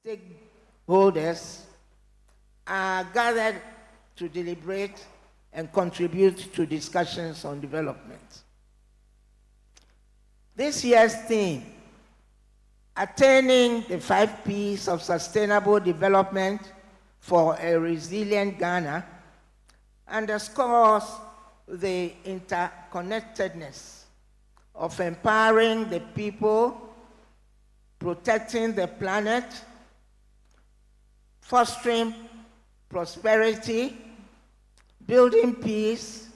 stakeholders are gathered to deliberate and contribute to discussions on development. This year's theme, Attaining the 5 Ps of Sustainable Development for a Resilient Ghana, underscores the interconnectedness of empowering the people, protecting the planet, fostering prosperity, building peace,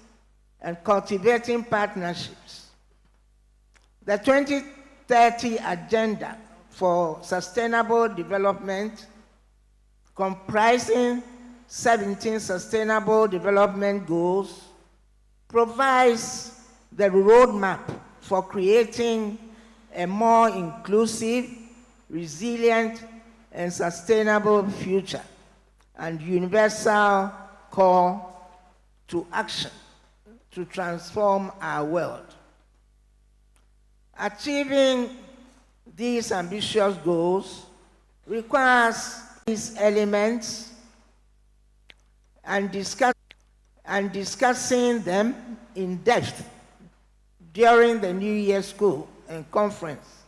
and cultivating partnerships. The 2030 Agenda for Sustainable Development, comprising 17 Sustainable Development Goals, provides the roadmap for creating a more inclusive, resilient, and sustainable future, and universal call to action to transform our world. Achieving these ambitious goals requires these elements, and discussing them in depth during the New Year School and Conference.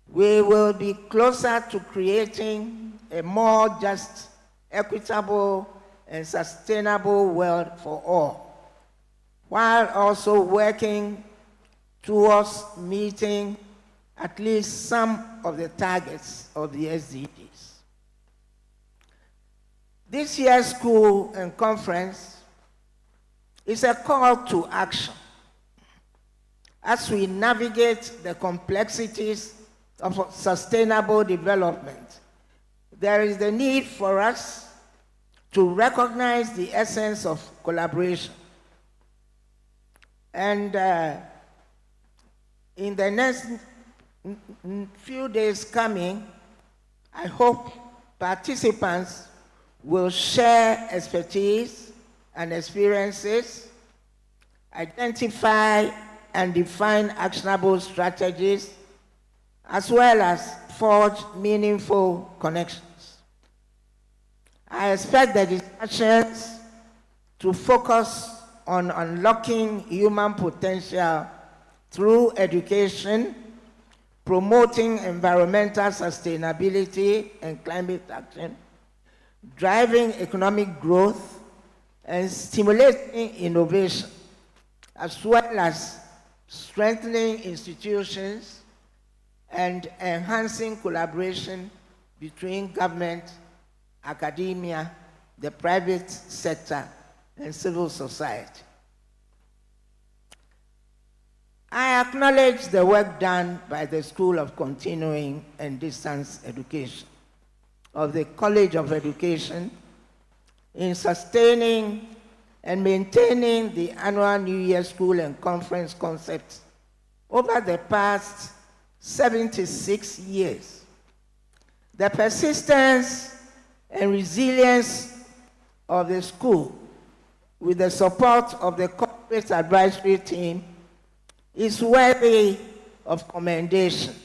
We will be closer to creating a more just, equitable, and sustainable world for all, while also working towards meeting at least some of the targets of the SDGs. This year's school and conference is a call to action as we navigate the complexities of sustainable development. There is the need for us to recognize the essence of collaboration. And in the next few days coming, I hope participants will share expertise and experiences, identify and define actionable strategies, as well as forge meaningful connections. I expect the discussions to focus on unlocking human potential through education, promoting environmental sustainability and climate action, driving economic growth, and stimulating innovation, as well as strengthening institutions and enhancing collaboration between government, academia, the private sector, and civil society. I acknowledge the work done by the School of Continuing and Distance Education of the College of Education in sustaining and maintaining the annual New Year School and Conference concept over the past 76 years. The persistence and resilience of the school, with the support of the corporate advisory team, is worthy of commendation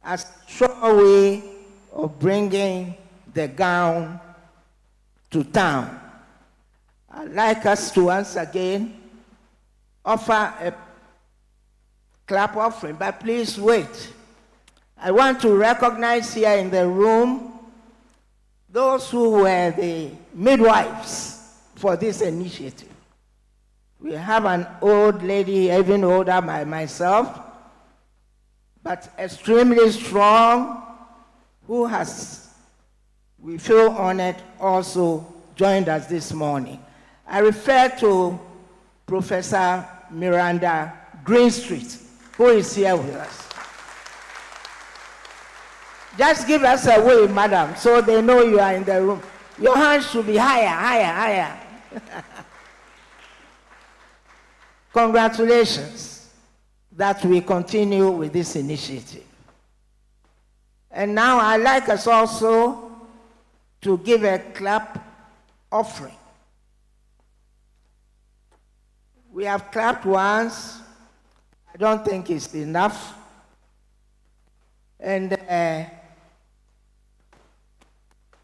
as a sure way of bringing the gown to town. I'd like us to once again offer a clap offering, but please wait. I want to recognize here in the room those who were the midwives for this initiative. We have an old lady, even older than myself, but extremely strong, who has, we feel honored, also joined us this morning. I refer to Professor Miranda Greenstreet, who is here with us. Just give us a wave, madam, so they know you are in the room. Your hands should be higher, higher, higher. Congratulations that we continue with this initiative. And now I'd like us also to give a clap offering. We have clapped once. I don't think it's enough. And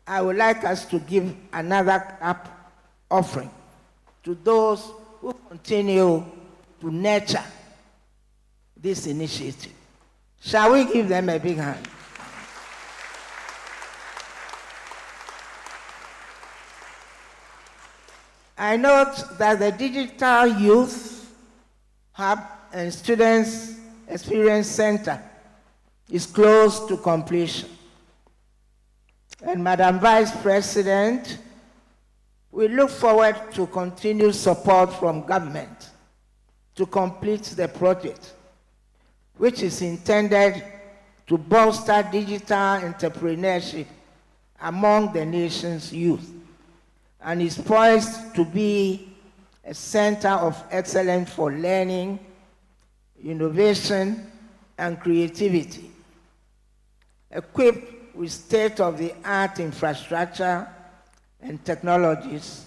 I would like us to give another up offering to those who continue to nurture this initiative. Shall we give them a big hand? I note that the Digital Youth Hub and Students Experience Center is close to completion. And Madam Vice President, we look forward to continued support from government to complete the project, which is intended to bolster digital entrepreneurship among the nation's youth, and is poised to be a center of excellence for learning, innovation, and creativity, equipped with state-of-the-art infrastructure and technologies,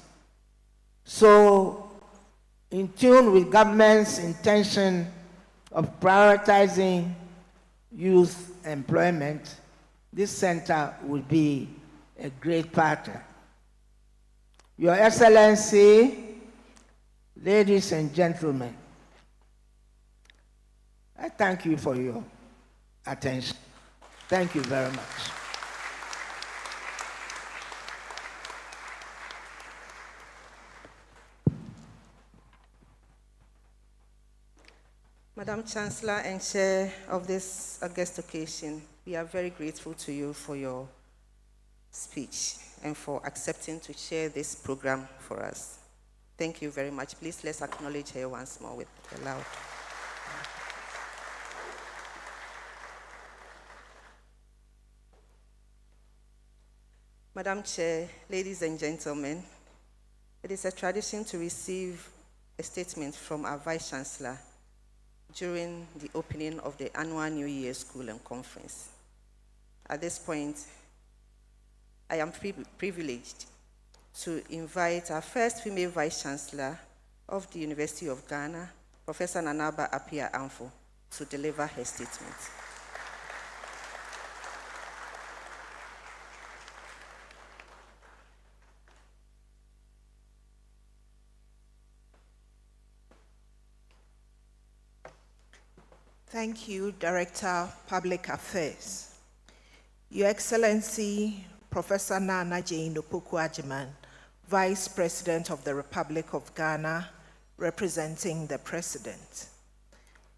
so in tune with government's intention of prioritizing youth employment, this center will be a great partner. Your Excellency, ladies and gentlemen, I thank you for your attention. Thank you very much. Madam Chancellor and Chair of this august occasion, we are very grateful to you for your speech and for accepting to share this program for us. Thank you very much. Please let's acknowledge her once more with a loud. Madam Chair, ladies and gentlemen, it is a tradition to receive a statement from our Vice Chancellor during the opening of the annual New Year School and Conference. At this point, I am privileged to invite our first female Vice Chancellor of the University of Ghana, Professor Nanaba Appiah Amfo, to deliver her statement. Thank you, Director, Public Affairs. Your Excellency, Professor Nana Jane Opoku-Agyeman, Vice President of the Republic of Ghana, representing the President.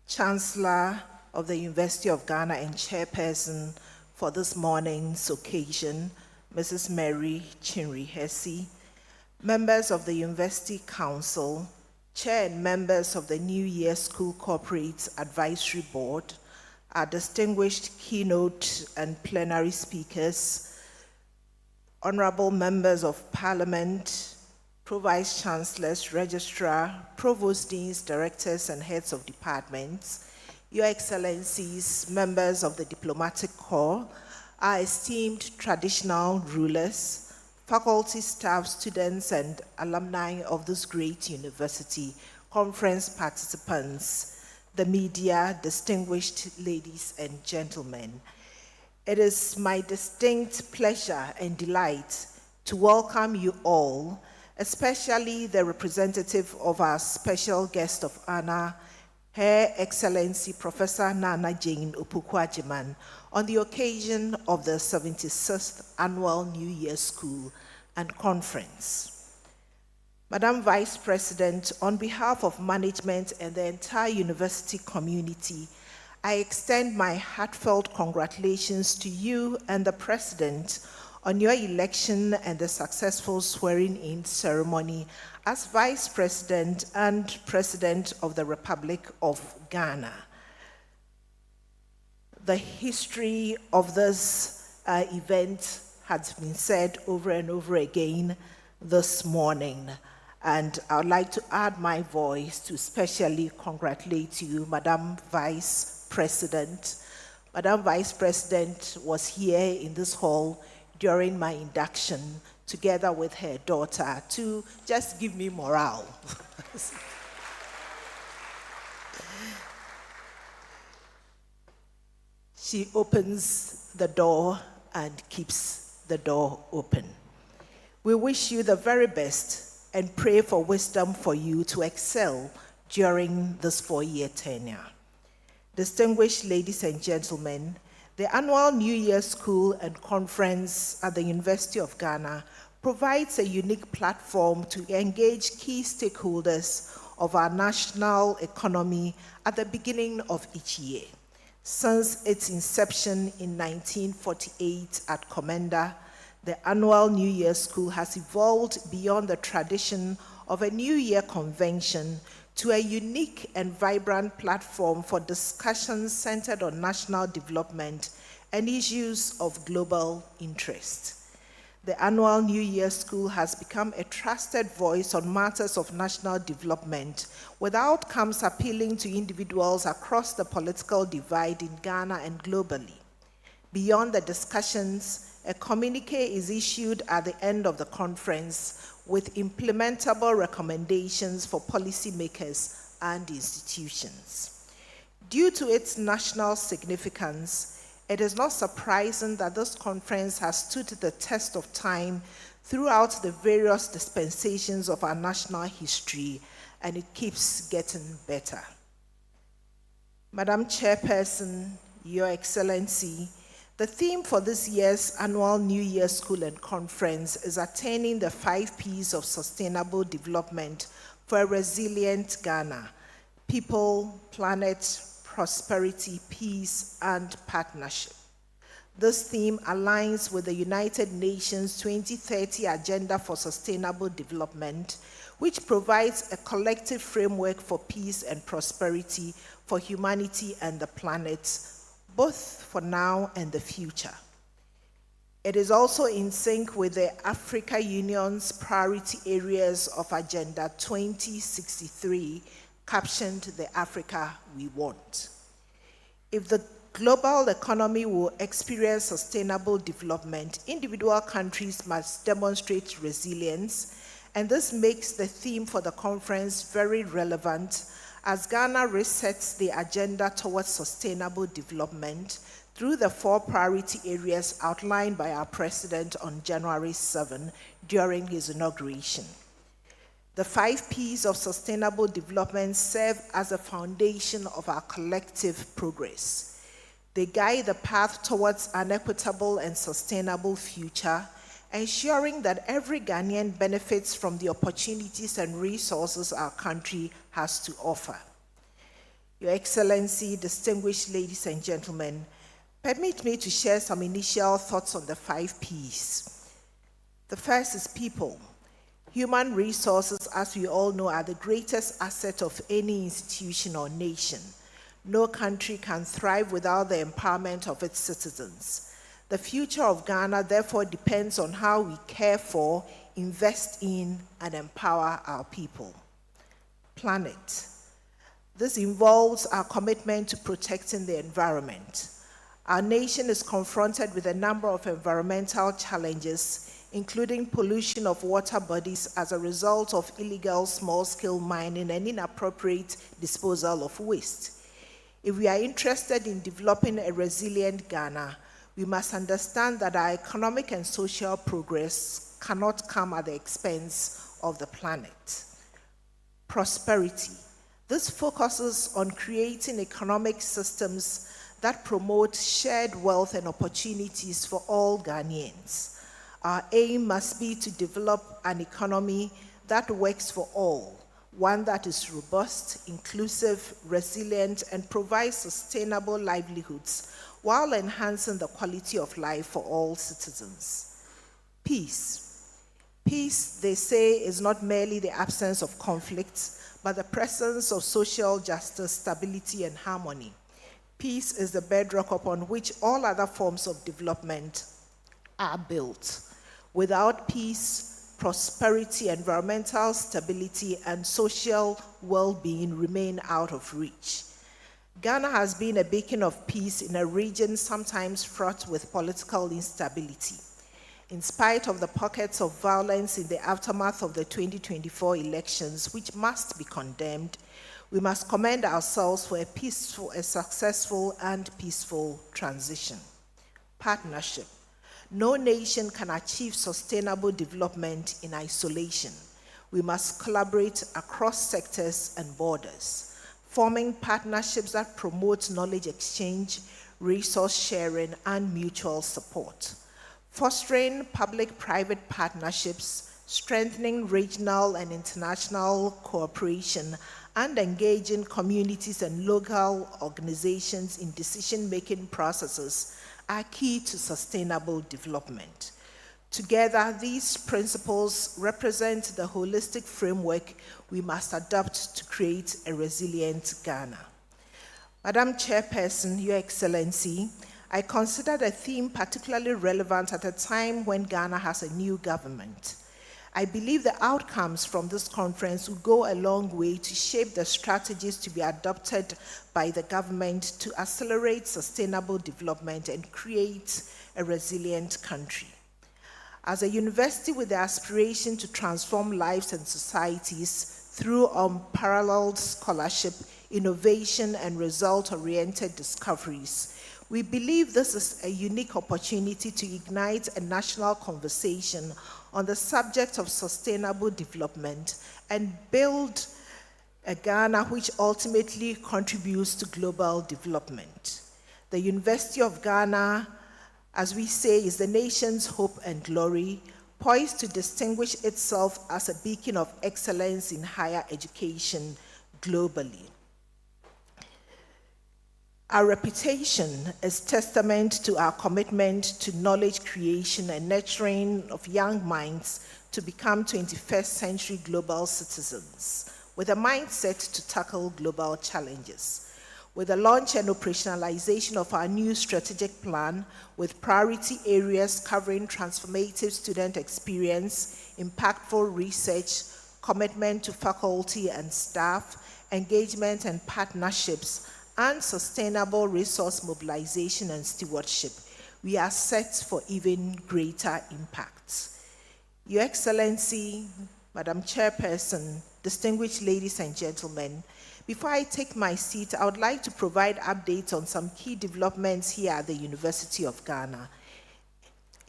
Chancellor of the University of Ghana and Chairperson for this morning's occasion, Mrs. Mary Chinri Hesse, members of the University Council, Chair and members of the New Year School Corporate Advisory Board, our distinguished keynote and plenary speakers, honorable members of Parliament, Pro-Vice Chancellors, Registrar, Provost Deans, Directors, and Heads of Departments, Your Excellencies, members of the Diplomatic Corps, our esteemed traditional rulers, faculty, staff, students, and alumni of this great university, conference participants, the media, distinguished ladies and gentlemen. It is my distinct pleasure and delight to welcome you all, especially the representative of our special guest of honor, Her Excellency Professor Nana Jane Opoku-Agyeman, on the occasion of the 76th Annual New Year School and Conference. Madam Vice President, on behalf of management and the entire university community, I extend my heartfelt congratulations to you and the President on your election and the successful swearing-in ceremony as Vice President and President of the Republic of Ghana. The history of this event has been said over and over again this morning, and I would like to add my voice to especially congratulate you, Madam Vice President. Madam Vice President was here in this hall during my induction together with her daughter to just give me morale. She opens the door and keeps the door open. We wish you the very best and pray for wisdom for you to excel during this 4-year tenure. Distinguished ladies and gentlemen, the annual New Year School and Conference at the University of Ghana provides a unique platform to engage key stakeholders of our national economy at the beginning of each year. Since its inception in 1948 at Comenda, the annual New Year School has evolved beyond the tradition of a New Year convention to a unique and vibrant platform for discussions centered on national development and issues of global interest. The annual New Year School has become a trusted voice on matters of national development, with outcomes appealing to individuals across the political divide in Ghana and globally. Beyond the discussions, a communique is issued at the end of the conference with implementable recommendations for policymakers and institutions. Due to its national significance, it is not surprising that this conference has stood the test of time throughout the various dispensations of our national history, and it keeps getting better. Madam Chairperson, Your Excellency, the theme for this year's annual New Year School and Conference is attaining the 5 Ps of sustainable development for a resilient Ghana: people, planet, prosperity, peace, and partnership. This theme aligns with the United Nations 2030 Agenda for Sustainable Development, which provides a collective framework for peace and prosperity for humanity and the planet, both for now and the future. It is also in sync with the Africa Union's priority areas of Agenda 2063, captioned "The Africa We Want." If the global economy will experience sustainable development, individual countries must demonstrate resilience, and this makes the theme for the conference very relevant as Ghana resets the agenda towards sustainable development through the 4 priority areas outlined by our President on January 7 during his inauguration. The 5 Ps of sustainable development serve as a foundation of our collective progress. They guide the path towards an equitable and sustainable future, ensuring that every Ghanaian benefits from the opportunities and resources our country has to offer. Your Excellency, distinguished ladies and gentlemen, permit me to share some initial thoughts on the 5 Ps. The first is people. Human resources, as we all know, are the greatest asset of any institution or nation. No country can thrive without the empowerment of its citizens. The future of Ghana, therefore, depends on how we care for, invest in, and empower our people. Planet. This involves our commitment to protecting the environment. Our nation is confronted with a number of environmental challenges, including pollution of water bodies as a result of illegal small-scale mining and inappropriate disposal of waste. If we are interested in developing a resilient Ghana, we must understand that our economic and social progress cannot come at the expense of the planet. Prosperity. This focuses on creating economic systems that promote shared wealth and opportunities for all Ghanaians. Our aim must be to develop an economy that works for all, one that is robust, inclusive, resilient, and provides sustainable livelihoods while enhancing the quality of life for all citizens. Peace. Peace, they say, is not merely the absence of conflicts, but the presence of social justice, stability, and harmony. Peace is the bedrock upon which all other forms of development are built. Without peace, prosperity, environmental stability, and social well-being remain out of reach. Ghana has been a beacon of peace in a region sometimes fraught with political instability. In spite of the pockets of violence in the aftermath of the 2024 elections, which must be condemned, we must commend ourselves for a successful and peaceful transition. Partnership. No nation can achieve sustainable development in isolation. We must collaborate across sectors and borders, forming partnerships that promote knowledge exchange, resource sharing, and mutual support. Fostering public-private partnerships, strengthening regional and international cooperation, and engaging communities and local organizations in decision-making processes are key to sustainable development. Together, these principles represent the holistic framework we must adopt to create a resilient Ghana. Madam Chairperson, Your Excellency, I consider the theme particularly relevant at a time when Ghana has a new government. I believe the outcomes from this conference will go a long way to shape the strategies to be adopted by the government to accelerate sustainable development and create a resilient country. As a university with the aspiration to transform lives and societies through unparalleled scholarship, innovation, and result-oriented discoveries, we believe this is a unique opportunity to ignite a national conversation on the subject of sustainable development and build a Ghana which ultimately contributes to global development. The University of Ghana, as we say, is the nation's hope and glory, poised to distinguish itself as a beacon of excellence in higher education globally. Our reputation is testament to our commitment to knowledge creation and nurturing of young minds to become 21st century global citizens with a mindset to tackle global challenges. With the launch and operationalization of our new strategic plan with priority areas covering transformative student experience, impactful research, commitment to faculty and staff, engagement and partnerships, and sustainable resource mobilization and stewardship, we are set for even greater impacts. Your Excellency, Madam Chairperson, distinguished ladies and gentlemen, before I take my seat, I would like to provide updates on some key developments here at the University of Ghana.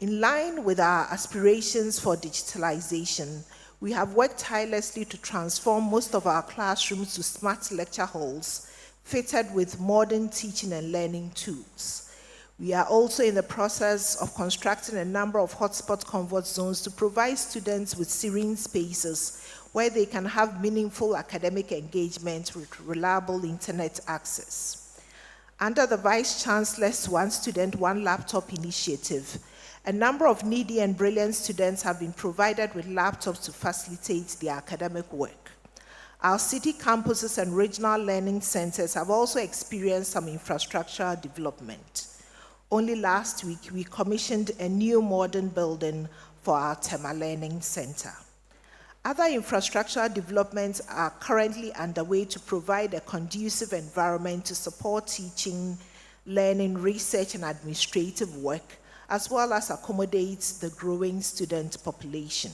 In line with our aspirations for digitalization, we have worked tirelessly to transform most of our classrooms to smart lecture halls fitted with modern teaching and learning tools. We are also in the process of constructing a number of hotspot comfort zones to provide students with serene spaces where they can have meaningful academic engagement with reliable internet access. Under the Vice Chancellor's One Student, One Laptop initiative, a number of needy and brilliant students have been provided with laptops to facilitate their academic work. Our city campuses and regional learning centers have also experienced some infrastructure development. Only last week, we commissioned a new modern building for our Tema Learning Center. Other infrastructure developments are currently underway to provide a conducive environment to support teaching, learning, research, and administrative work, as well as accommodate the growing student population.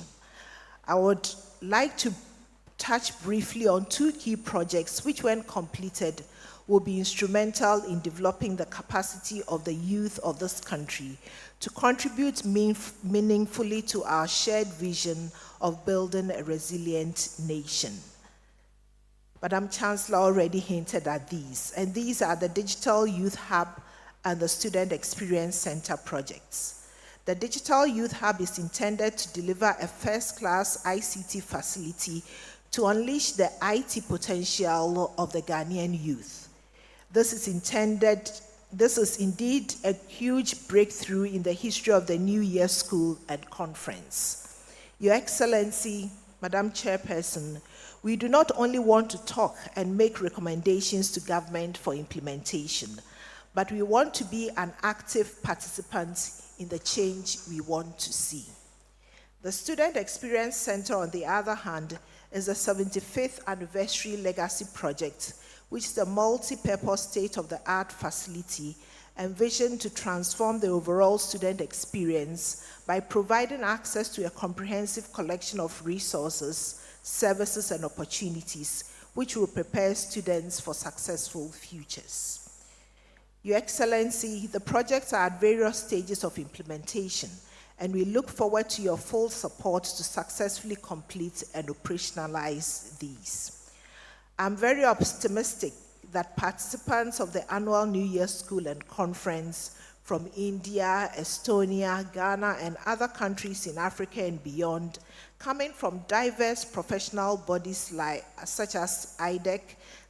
I would like to touch briefly on two key projects which, when completed, will be instrumental in developing the capacity of the youth of this country to contribute meaningfully to our shared vision of building a resilient nation. Madam Chancellor already hinted at these, and these are the Digital Youth Hub and the Student Experience Center projects. The Digital Youth Hub is intended to deliver a first-class ICT facility to unleash the IT potential of the Ghanaian youth. This is indeed a huge breakthrough in the history of the New Year School and Conference. Your Excellency, Madam Chairperson, we do not only want to talk and make recommendations to government for implementation, but we want to be an active participant in the change we want to see. The Student Experience Center, on the other hand, is the 75th anniversary legacy project, which is a multi-purpose state-of-the-art facility envisioned to transform the overall student experience by providing access to a comprehensive collection of resources, services, and opportunities, which will prepare students for successful futures. Your Excellency, the projects are at various stages of implementation, and we look forward to your full support to successfully complete and operationalize these. I'm very optimistic that participants of the annual New Year School and Conference from India, Estonia, Ghana, and other countries in Africa and beyond, coming from diverse professional bodies such as IDEC,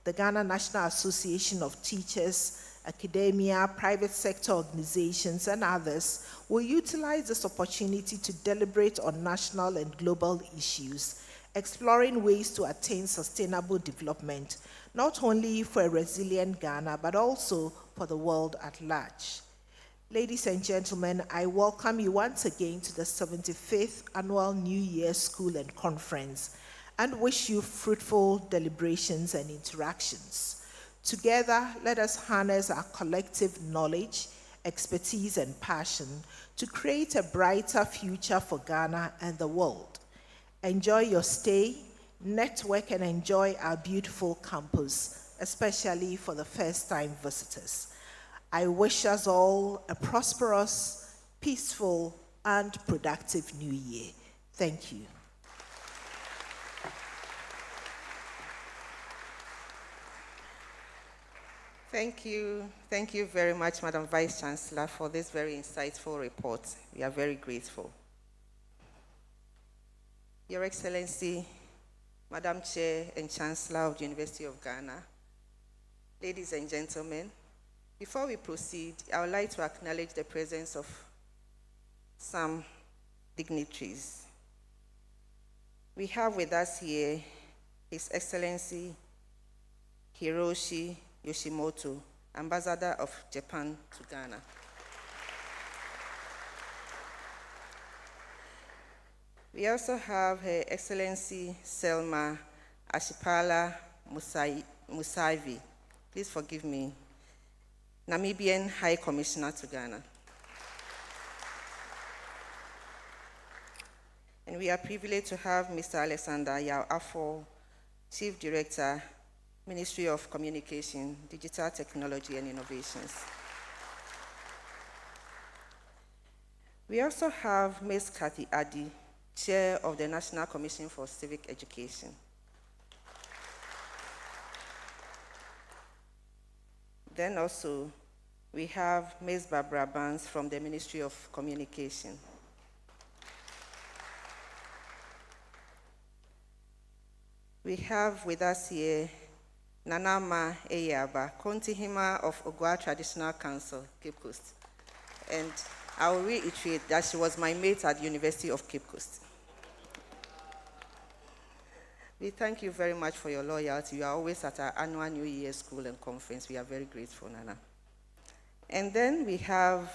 the Ghana National Association of Teachers, academia, private sector organizations, and others, will utilize this opportunity to deliberate on national and global issues, exploring ways to attain sustainable development, not only for a resilient Ghana, but also for the world at large. Ladies and gentlemen, I welcome you once again to the 75th Annual New Year School and Conference, and wish you fruitful deliberations and interactions. Together, let us harness our collective knowledge, expertise, and passion to create a brighter future for Ghana and the world. Enjoy your stay, network, and enjoy our beautiful campus, especially for the first-time visitors. I wish us all a prosperous, peaceful, and productive New Year. Thank you. Thank you very much, Madam Vice Chancellor, for this very insightful report. We are very grateful. Your Excellency, Madam Chair and Chancellor of the University of Ghana, ladies and gentlemen, before we proceed, I would like to acknowledge the presence of some dignitaries. We have with us here His Excellency Hiroshi Yoshimoto, Ambassador of Japan to Ghana. We also have Her Excellency Selma Ashipala Musaivi, please forgive me, Namibian High Commissioner to Ghana. And we are privileged to have Mr. Alexander Yao Afo, Chief Director, Ministry of Communication, Digital Technology and Innovations. We also have Ms. Kathy Addy, Chair of the National Commission for Civic Education. Then also, we have Ms. Barbara Barnes from the Ministry of Communication. We have with us here Nanama Eyaba, Kontihima of Ogwa Traditional Council, Cape Coast. And I will reiterate that she was my mate at the University of Cape Coast. We thank you very much for your loyalty. You are always at our annual New Year School and Conference. We are very grateful, Nana. And then we have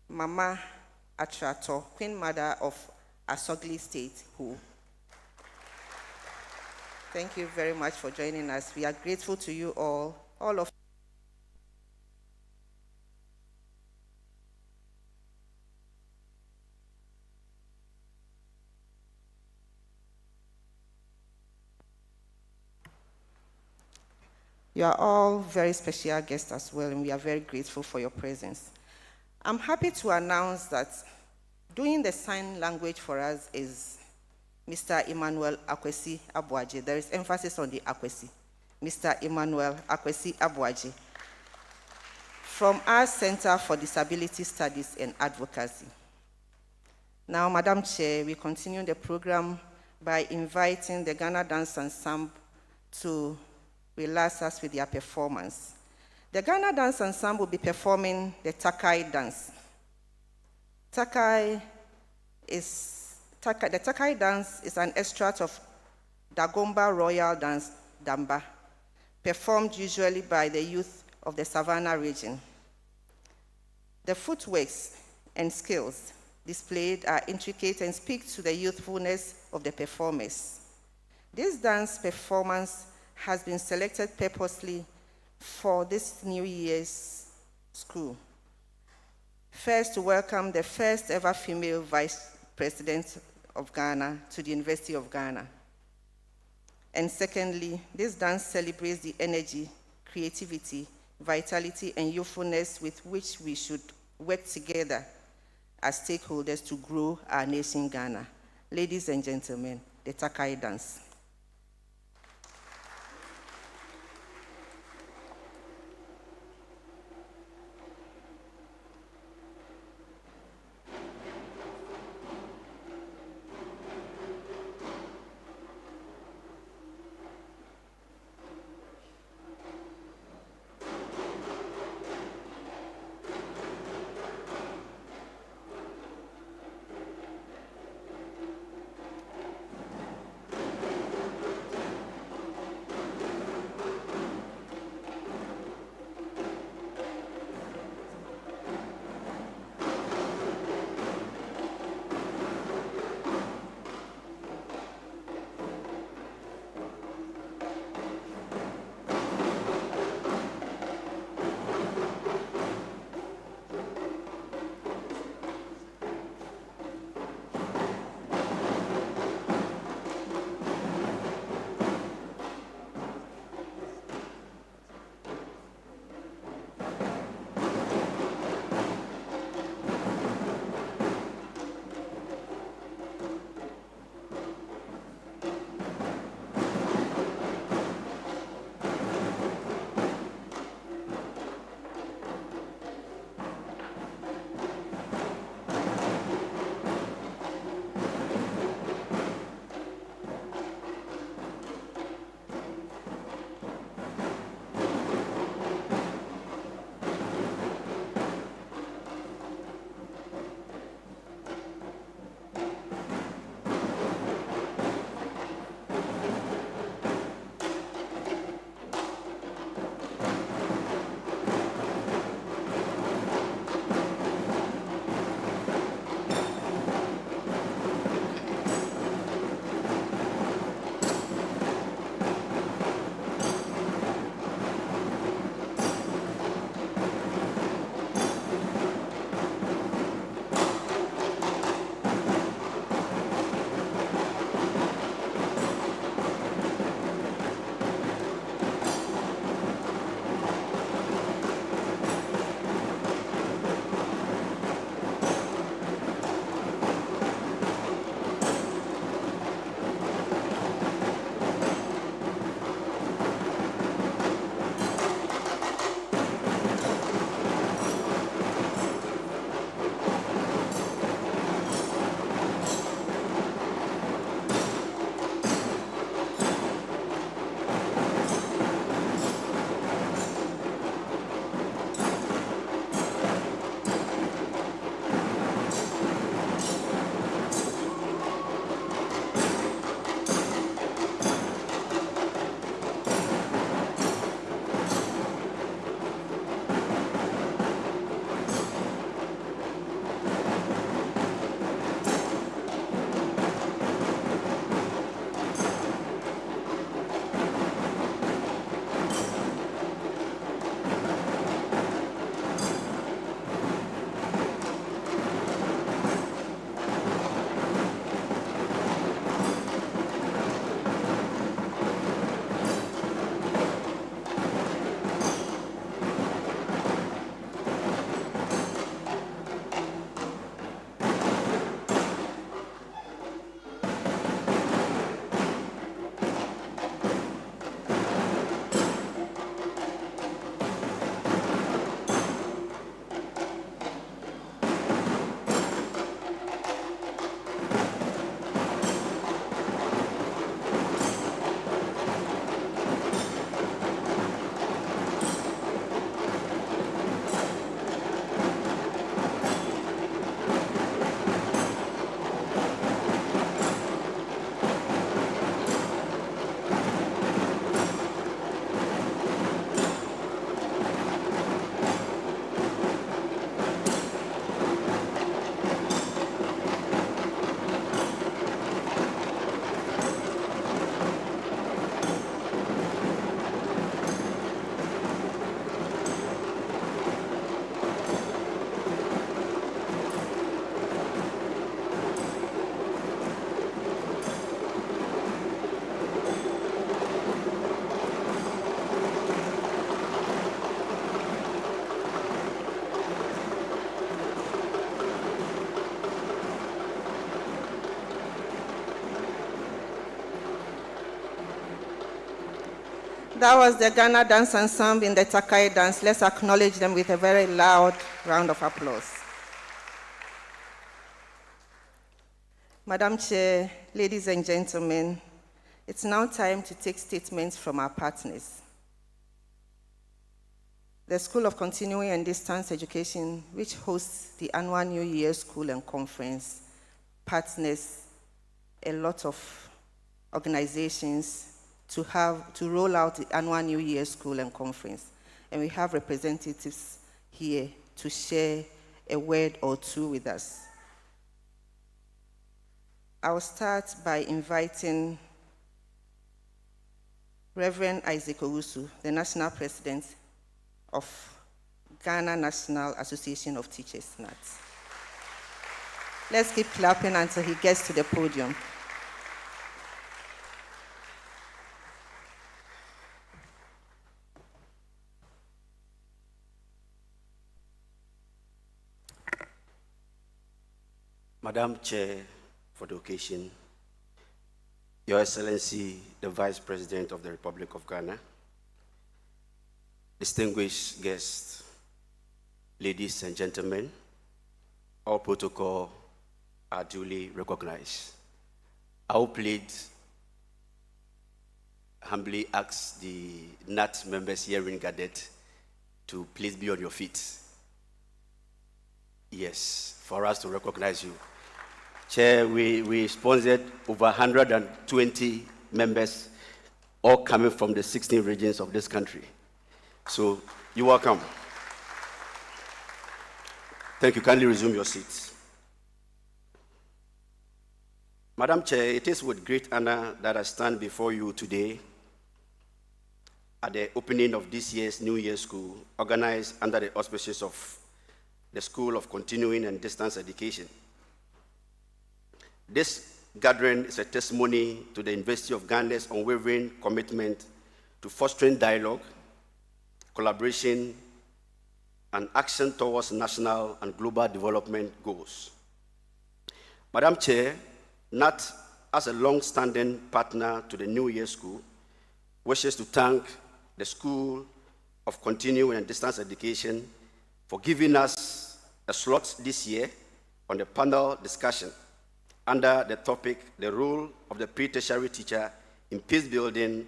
Mama Atrato, Queen Mother of Asogli State, who. Thank you very much for joining us. We are grateful to you all of you are all very special guests as well, and we are very grateful for your presence. I'm happy to announce that doing the sign language for us is Mr. Emmanuel Akwesi Abuaji. There is emphasis on the Akwesi. Mr. Emmanuel Akwesi Abuaji from our Center for Disability Studies and Advocacy. Now, Madam Chair, we continue the program by inviting the Ghana Dance Ensemble to relax us with their performance. The Ghana Dance Ensemble will be performing the Takai dance. The Takai dance is an extract of Dagomba Royal Dance, Damba, performed usually by the youth of the Savannah region. The footworks and skills displayed are intricate and speak to the youthfulness of the performers. This dance performance has been selected purposely for this New Year's school. First, to welcome the first ever female Vice President of Ghana to the University of Ghana. And secondly, this dance celebrates the energy, creativity, vitality, and youthfulness with which we should work together as stakeholders to grow our nation, Ghana. Ladies and gentlemen, the Takai dance. That was the Ghana Dance Ensemble in the Takai dance. Let's acknowledge them with a very loud round of applause. Madam Chair, ladies and gentlemen, it's now time to take statements from our partners. The School of Continuing and Distance Education, which hosts the annual New Year School and Conference, partners a lot of organizations to roll out the annual New Year School and Conference. And we have representatives here to share a word or two with us. I will start by inviting Reverend Isaac Owusu, the National President of Ghana National Association of Teachers, NATS. Let's keep clapping until he gets to the podium. Madam Chair for the occasion, Your Excellency, the Vice President of the Republic of Ghana, distinguished guests, ladies and gentlemen, all protocol are duly recognized. I will please humbly ask the NAT members here in Gadet to please be on your feet. Yes, for us to recognize you. Chair, we sponsored over 120 members, all coming from the 16 regions of this country. So, you're welcome. Thank you. Kindly resume your seats. Madam Chair, it is with great honor that I stand before you today at the opening of this year's New Year School, organized under the auspices of the School of Continuing and Distance Education. This gathering is a testimony to the University of Ghana's unwavering commitment to fostering dialogue, collaboration, and action towards national and global development goals. Madam Chair, NAT, as a long-standing partner to the New Year School, wishes to thank the School of Continuing and Distance Education for giving us a slot this year on the panel discussion under the topic, the role of the pre-tertiary teacher in peace building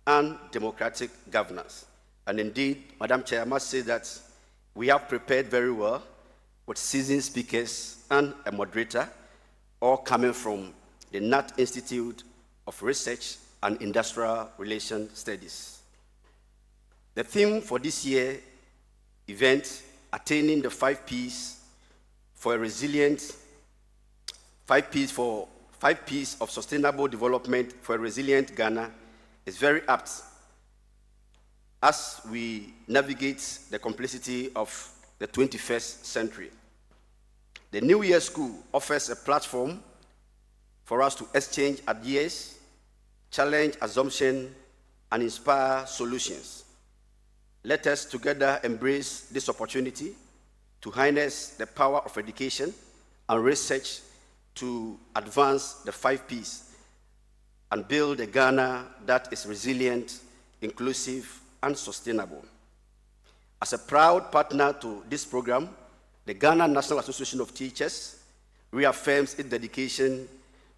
and democratic governance. And indeed, Madam Chair, I must say that we have prepared very well with seasoned speakers and a moderator, all coming from the NAT Institute of Research and Industrial Relations Studies. The theme for this year's event, attaining the 5 Ps for a resilient 5 Ps of sustainable development for a resilient Ghana, is very apt as we navigate the complexity of the 21st century. The New Year School offers a platform for us to exchange ideas, challenge assumptions, and inspire solutions. Let us together embrace this opportunity to harness the power of education and research to advance the 5 Ps and build a Ghana that is resilient, inclusive, and sustainable. As a proud partner to this program, the Ghana National Association of Teachers reaffirms its dedication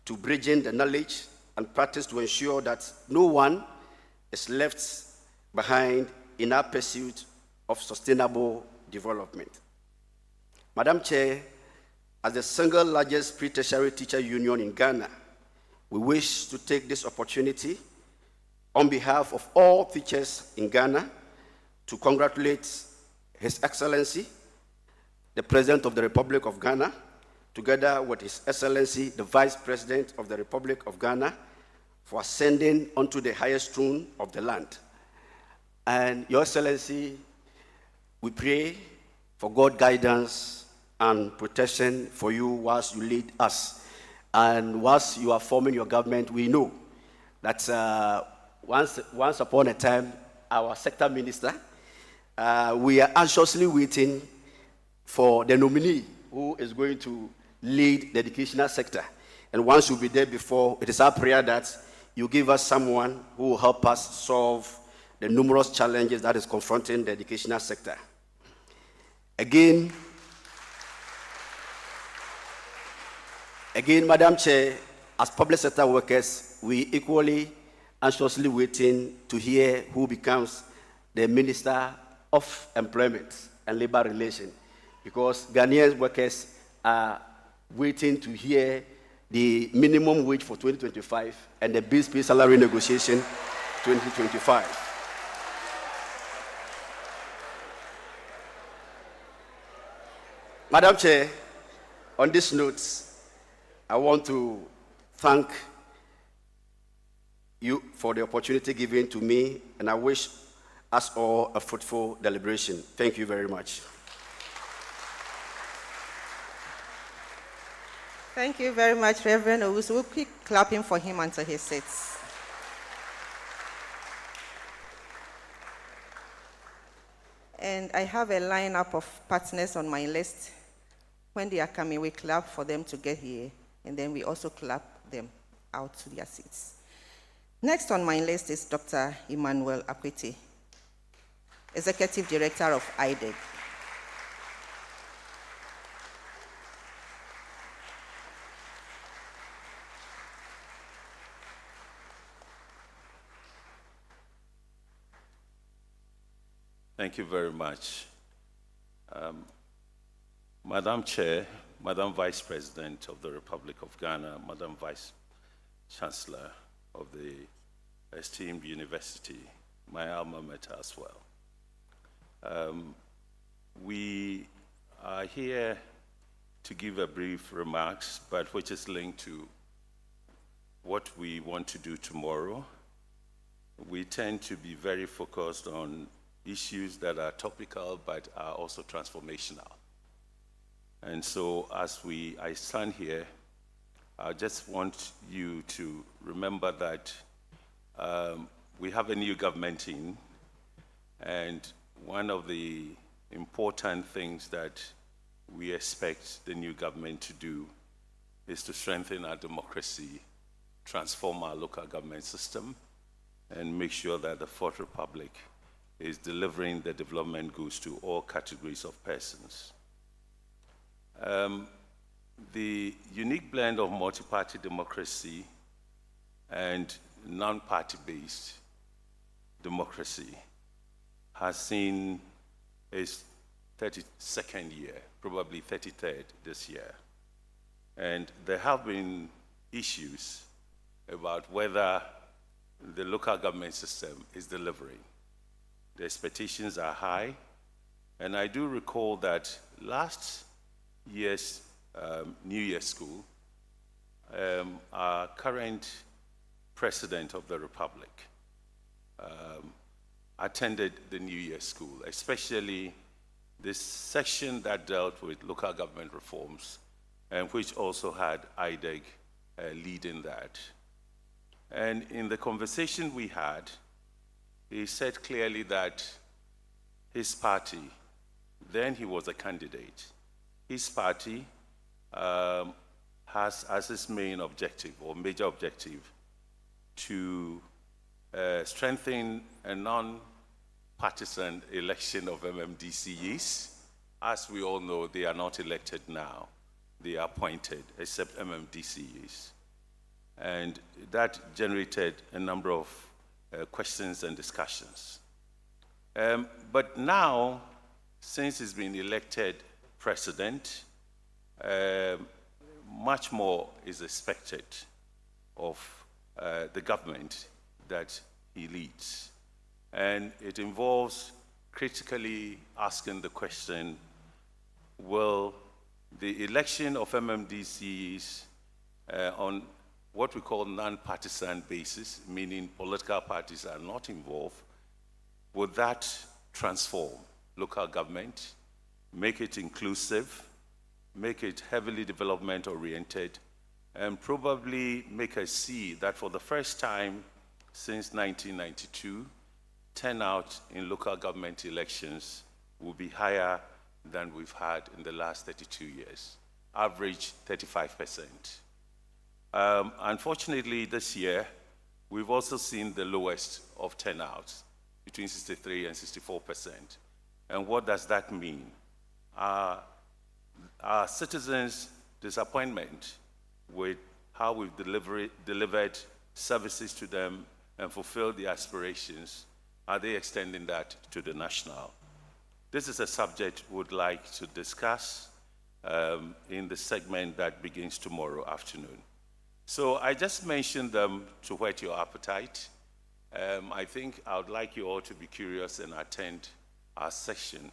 to bridging the knowledge and practice to ensure that no one is left behind in our pursuit of sustainable development. Madam Chair, as the single largest pre-tertiary teacher union in Ghana, we wish to take this opportunity on behalf of all teachers in Ghana to congratulate His Excellency, the President of the Republic of Ghana, together with His Excellency, the Vice President of the Republic of Ghana, for ascending onto the highest throne of the land. And Your Excellency, we pray for God's guidance and protection for you whilst you lead us. And whilst you are forming your government, we know that once upon a time, our sector minister, we are anxiously waiting for the nominee who is going to lead the educational sector. And once you'll be there before, it is our prayer that you give us someone who will help us solve the numerous challenges that is confronting the educational sector. Again, Madam Chair, as public sector workers, we equally anxiously waiting to hear who becomes the Minister of Employment and Labor Relations, because Ghanaian workers are waiting to hear the minimum wage for 2025 and the base pay salary negotiation 2025. Madam Chair, on this note, I want to thank you for the opportunity given to me, and I wish us all a fruitful deliberation. Thank you very much. Thank you very much, Reverend Owusu. We'll keep clapping for him until he sits. And I have a lineup of partners on my list. When they are coming, we clap for them to get here, and then we also clap them out to their seats. Next on my list is Dr. Emmanuel Akwete, Executive Director of IDEG. Thank you very much. Madam Chair, Madam Vice President of the Republic of Ghana, Madam Vice Chancellor of the esteemed university, my alma mater as well. We are here to give a brief remarks, but which is linked to what we want to do tomorrow. We tend to be very focused on issues that are topical but are also transformational. And so as I stand here, I just want you to remember that we have a new government in, and one of the important things that we expect the new government to do is to strengthen our democracy, transform our local government system, and make sure that the Fourth Republic is delivering the development goods to all categories of persons. The unique blend of multi-party democracy and non-party-based democracy has seen its 32nd year, probably 33rd this year. And there have been issues about whether the local government system is delivering. The expectations are high, and I do recall that last year's New Year's School, our current President of the Republic attended the New Year's School, especially this section that dealt with local government reforms, and which also had IDEG leading that. And in the conversation we had, he said clearly that his party, then he was a candidate, his party has as its main objective or major objective to strengthen a non-partisan election of MMDCEs. As we all know, they are not elected now. They are appointed, except MMDCEs. And that generated a number of questions and discussions. But now, since he's been elected president, much more is expected of the government that he leads. And it involves critically asking the question, will the election of MMDCs on what we call non-partisan basis, meaning political parties are not involved, would that transform local government, make it inclusive, make it heavily development-oriented, and probably make us see that for the first time since 1992, turnout in local government elections will be higher than we've had in the last 32 years, average 35%. Unfortunately, this year, we've also seen the lowest of turnouts between 63 and 64%. And what does that mean? Our citizens' disappointment with how we've delivered services to them and fulfilled their aspirations, are they extending that to the national? This is a subject we would like to discuss in the segment that begins tomorrow afternoon. So I just mentioned them to whet your appetite. I think I would like you all to be curious and attend our session.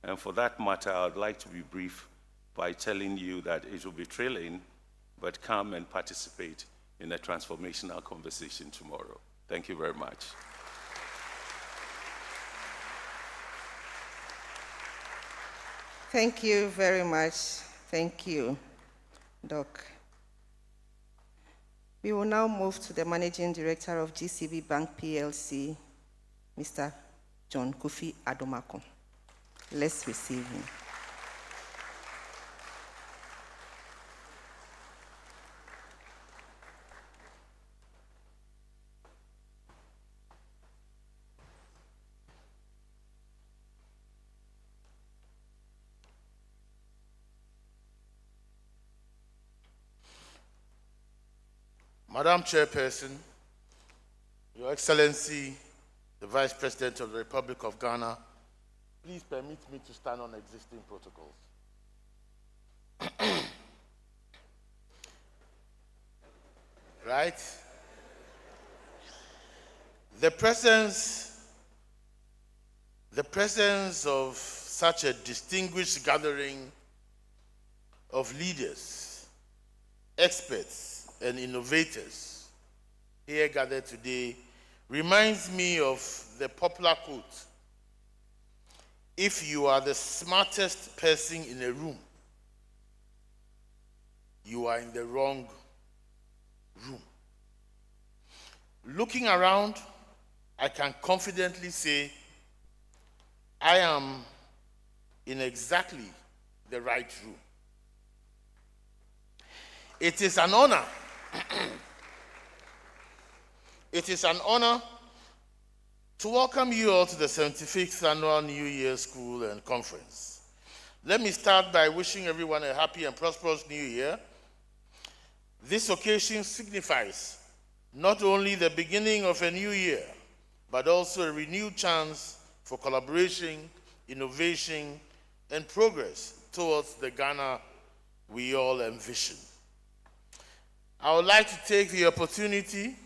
And for that matter, I would like to be brief by telling you that it will be thrilling, but come and participate in a transformational conversation tomorrow. Thank you very much. Thank you very much. Thank you, Doc. We will now move to the Managing Director of GCB Bank PLC, Mr. John Kofi Adomako. Let's receive him. Madam Chairperson, Your Excellency, the Vice President of the Republic of Ghana, please permit me to stand on existing protocols. Right? The presence of such a distinguished gathering of leaders, experts, and innovators here gathered today reminds me of the popular quote, "If you are the smartest person in a room, you are in the wrong room." Looking around, I can confidently say I am in exactly the right room. It is an honor. It is an honor to welcome you all to the 75th Annual New Year School and Conference. Let me start by wishing everyone a happy and prosperous New Year. This occasion signifies not only the beginning of a new year, but also a renewed chance for collaboration, innovation, and progress towards the Ghana we all envision. I would like to take the opportunity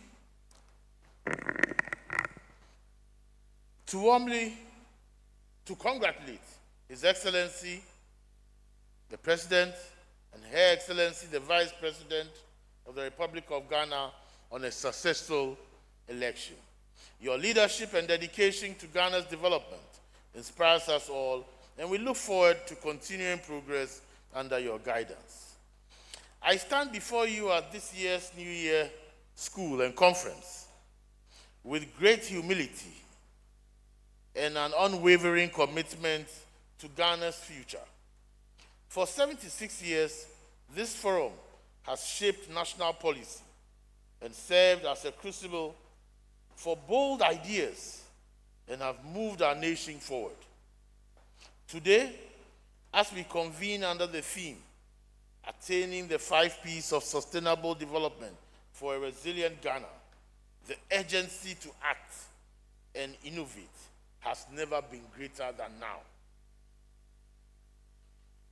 to warmly congratulate His Excellency, the President, and Her Excellency, the Vice President of the Republic of Ghana, on a successful election. Your leadership and dedication to Ghana's development inspires us all, and we look forward to continuing progress under your guidance. I stand before you at this year's New Year School and Conference with great humility and an unwavering commitment to Ghana's future. For 76 years, this forum has shaped national policy and served as a crucible for bold ideas and have moved our nation forward. Today, as we convene under the theme, Attaining the 5 P's of Sustainable Development for a Resilient Ghana, the urgency to act and innovate has never been greater than now.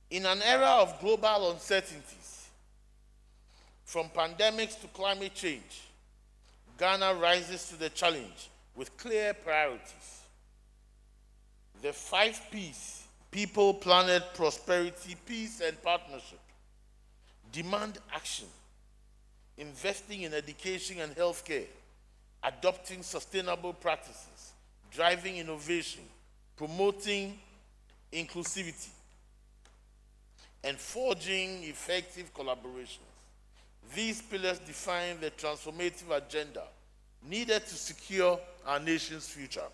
In an era of global uncertainties, from pandemics to climate change, Ghana rises to the challenge with clear priorities. The 5 P's, people, planet, prosperity, peace, and partnership, demand action, investing in education and healthcare, adopting sustainable practices, driving innovation, promoting inclusivity, and forging effective collaborations. These pillars define the transformative agenda needed to secure our nation's future.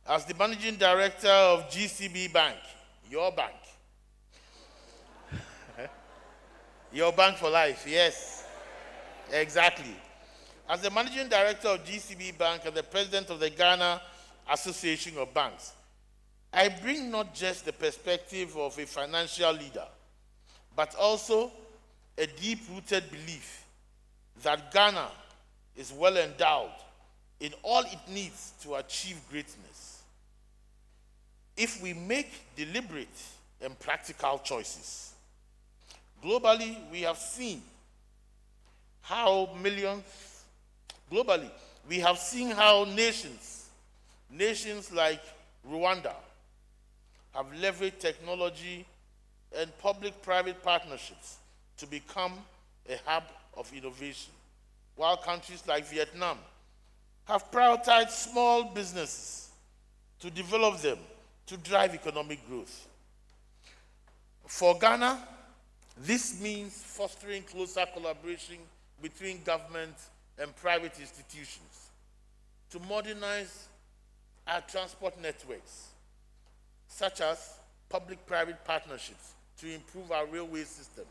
As the Managing Director of GCB Bank, your bank, your bank for life, yes, exactly. As the Managing Director of GCB Bank and the President of the Ghana Association of Banks, I bring not just the perspective of a financial leader, but also a deep-rooted belief that Ghana is well endowed in all it needs to achieve greatness. If we make deliberate and practical choices. Globally, we have seen how nations like Rwanda have leveraged technology and public-private partnerships to become a hub of innovation, while countries like Vietnam have prioritized small businesses to develop them to drive economic growth. For Ghana, this means fostering closer collaboration between government and private institutions to modernize our transport networks, such as public-private partnerships to improve our railway systems,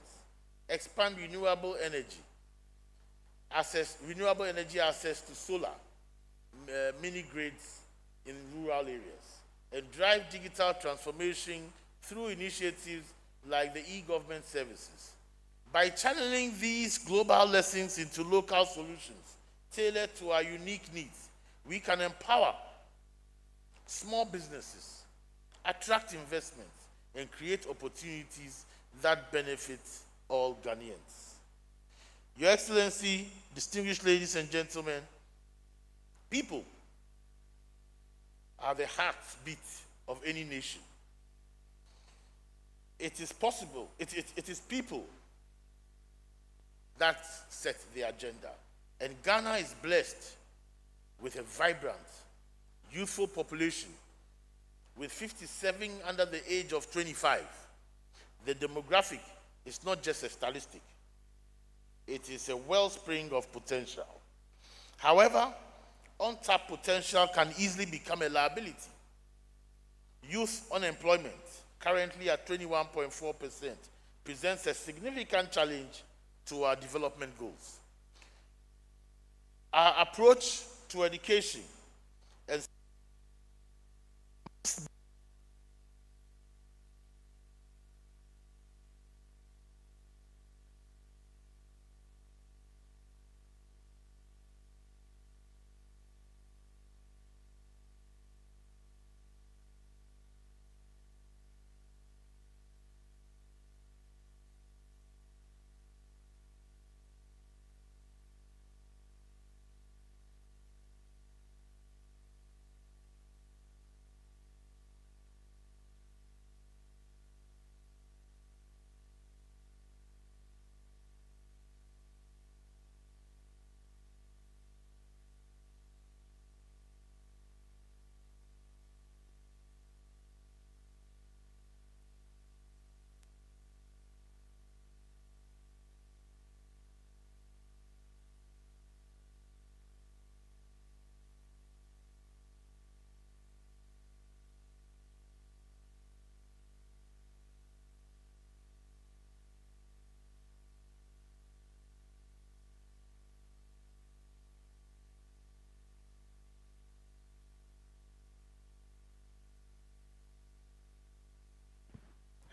expand renewable energy access to solar mini-grids in rural areas, and drive digital transformation through initiatives like the e-government services. By channeling these global lessons into local solutions tailored to our unique needs, we can empower small businesses, attract investments, and create opportunities that benefit all Ghanaians. Your Excellency, distinguished ladies and gentlemen, people are the heartbeat of any nation. It is possible, it is people that set the agenda. And Ghana is blessed with a vibrant, youthful population with 57 under the age of 25. The demographic is not just a statistic. It is a wellspring of potential. However, untapped potential can easily become a liability. Youth unemployment, currently at 21.4%, presents a significant challenge to our development goals. Our approach to education and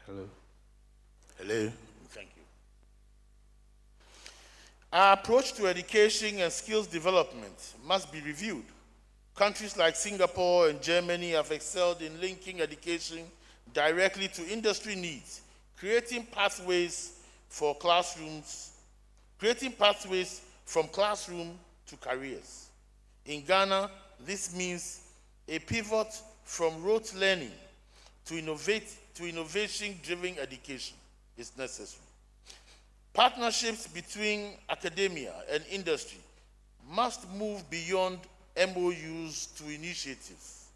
Hello. Hello. Thank you. Our approach to education and skills development must be reviewed. Countries like Singapore and Germany have excelled in linking education directly to industry needs, creating pathways from classroom to careers. In Ghana, this means a pivot from rote learning to innovation-driven education is necessary. Partnerships between academia and industry must move beyond MOUs to initiatives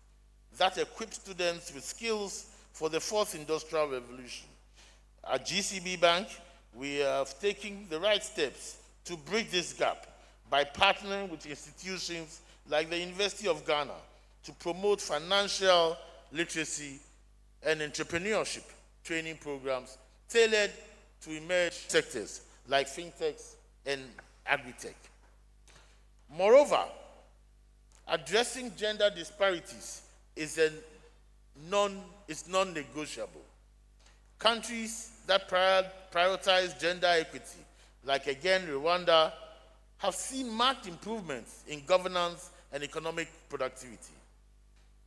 that equip students with skills for the fourth industrial revolution. At GCB Bank, we are taking the right steps to bridge this gap by partnering with institutions like the University of Ghana to promote financial literacy and entrepreneurship training programs tailored to emerging sectors like fintechs and agri-tech. Moreover, addressing gender disparities is non-negotiable. Countries that prioritize gender equity, like again Rwanda, have seen marked improvements in governance and economic productivity.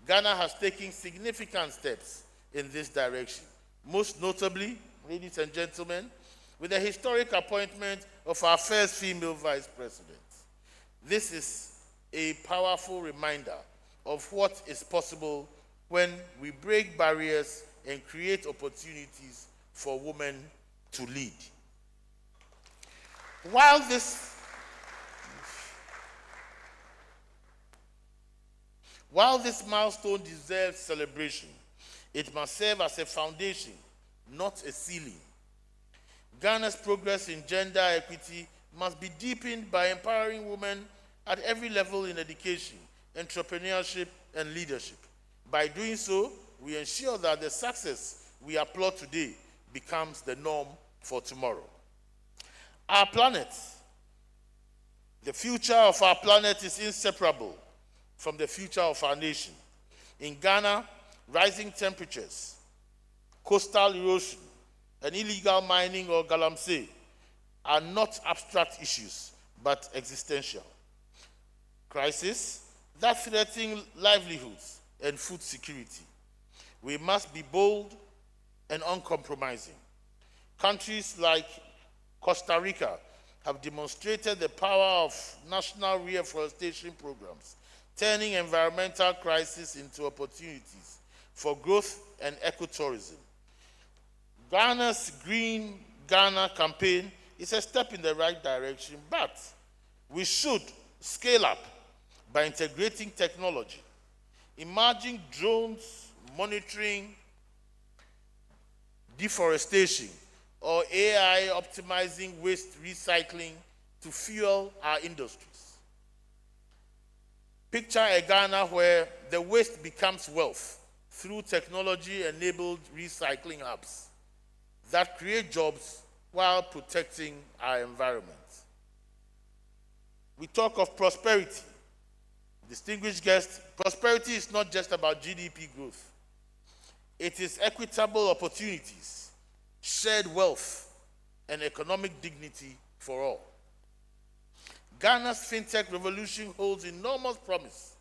Ghana has taken significant steps in this direction, most notably, ladies and gentlemen, with the historic appointment of our first female vice president. This is a powerful reminder of what is possible when we break barriers and create opportunities for women to lead. While this milestone deserves celebration, it must serve as a foundation, not a ceiling. Ghana's progress in gender equity must be deepened by empowering women at every level in education, entrepreneurship, and leadership. By doing so, we ensure that the success we applaud today becomes the norm for tomorrow. Our planet, the future of our planet is inseparable from the future of our nation. In Ghana, rising temperatures, coastal erosion, and illegal mining or galamsey are not abstract issues, but existential crises that threaten livelihoods and food security. We must be bold and uncompromising. Countries like Costa Rica have demonstrated the power of national reforestation programs, turning environmental crises into opportunities for growth and ecotourism. Ghana's Green Ghana campaign is a step in the right direction, but we should scale up by integrating technology. Imagine drones monitoring deforestation or AI optimizing waste recycling to fuel our industries. Picture a Ghana where the waste becomes wealth through technology-enabled recycling hubs that create jobs while protecting our environment. We talk of prosperity. Distinguished guests, prosperity is not just about GDP growth. It is equitable opportunities, shared wealth, and economic dignity for all. Ghana's fintech revolution holds enormous promise.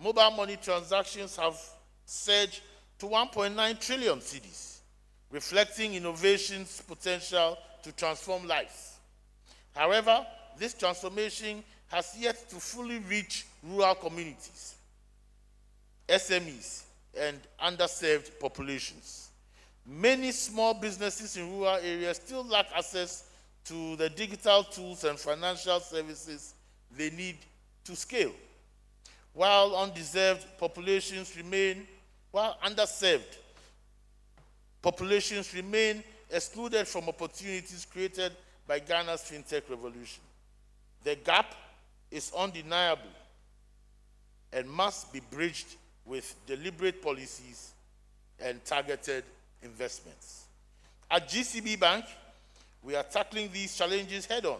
Mobile money transactions have surged to 1.9 trillion cedis, reflecting innovation's potential to transform lives. However, this transformation has yet to fully reach rural communities, SMEs, and underserved populations. Many small businesses in rural areas still lack access to the digital tools and financial services they need to scale. While underserved populations remain excluded from opportunities created by Ghana's fintech revolution. The gap is undeniable and must be bridged with deliberate policies and targeted investments. At GCB Bank, we are tackling these challenges head-on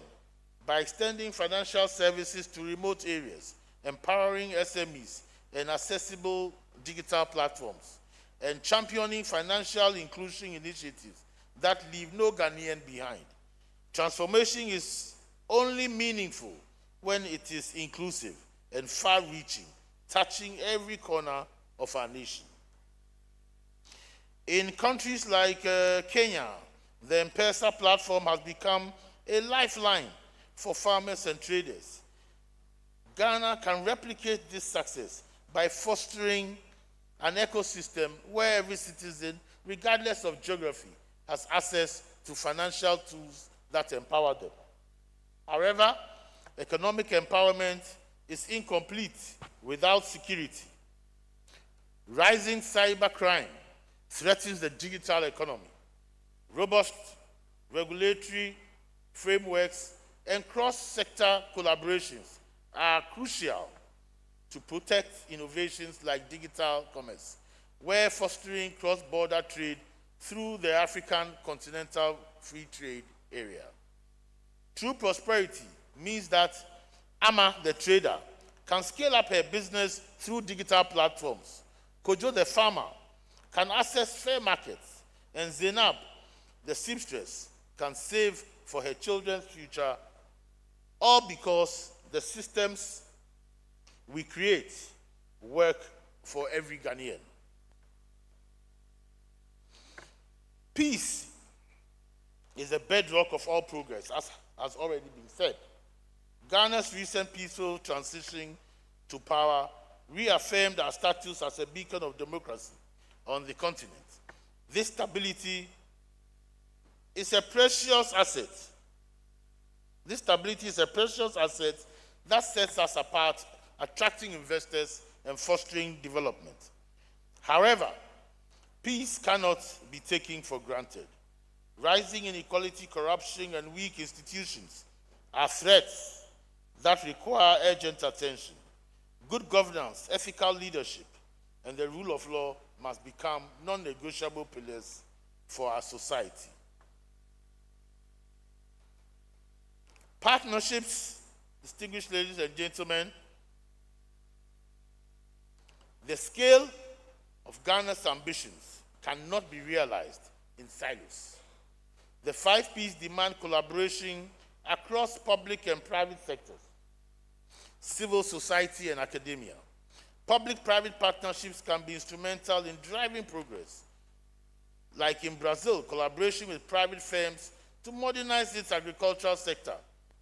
by extending financial services to remote areas, empowering SMEs and accessible digital platforms, and championing financial inclusion initiatives that leave no Ghanaian behind. Transformation is only meaningful when it is inclusive and far-reaching, touching every corner of our nation. In countries like Kenya, the M-Pesa platform has become a lifeline for farmers and traders. Ghana can replicate this success by fostering an ecosystem where every citizen, regardless of geography, has access to financial tools that empower them. However, economic empowerment is incomplete without security. Rising cybercrime threatens the digital economy. Robust regulatory frameworks and cross-sector collaborations are crucial to protect innovations like digital commerce, where fostering cross-border trade through the African Continental Free Trade Area. True prosperity means that Ama, the trader, can scale up her business through digital platforms. Kojo, the farmer, can access fair markets. And Zainab, the seamstress, can save for her children's future, all because the systems we create work for every Ghanaian. Peace is the bedrock of all progress, as has already been said. Ghana's recent peaceful transition to power reaffirmed our status as a beacon of democracy on the continent. This stability is a precious asset. This stability is a precious asset that sets us apart, attracting investors and fostering development. However, peace cannot be taken for granted. Rising inequality, corruption, and weak institutions are threats that require urgent attention. Good governance, ethical leadership, and the rule of law must become non-negotiable pillars for our society. Partnerships, distinguished ladies and gentlemen, the scale of Ghana's ambitions cannot be realized in silos. The 5 Ps demand collaboration across public and private sectors, civil society and academia. Public-private partnerships can be instrumental in driving progress, like in Brazil, collaboration with private firms to modernize its agricultural sector,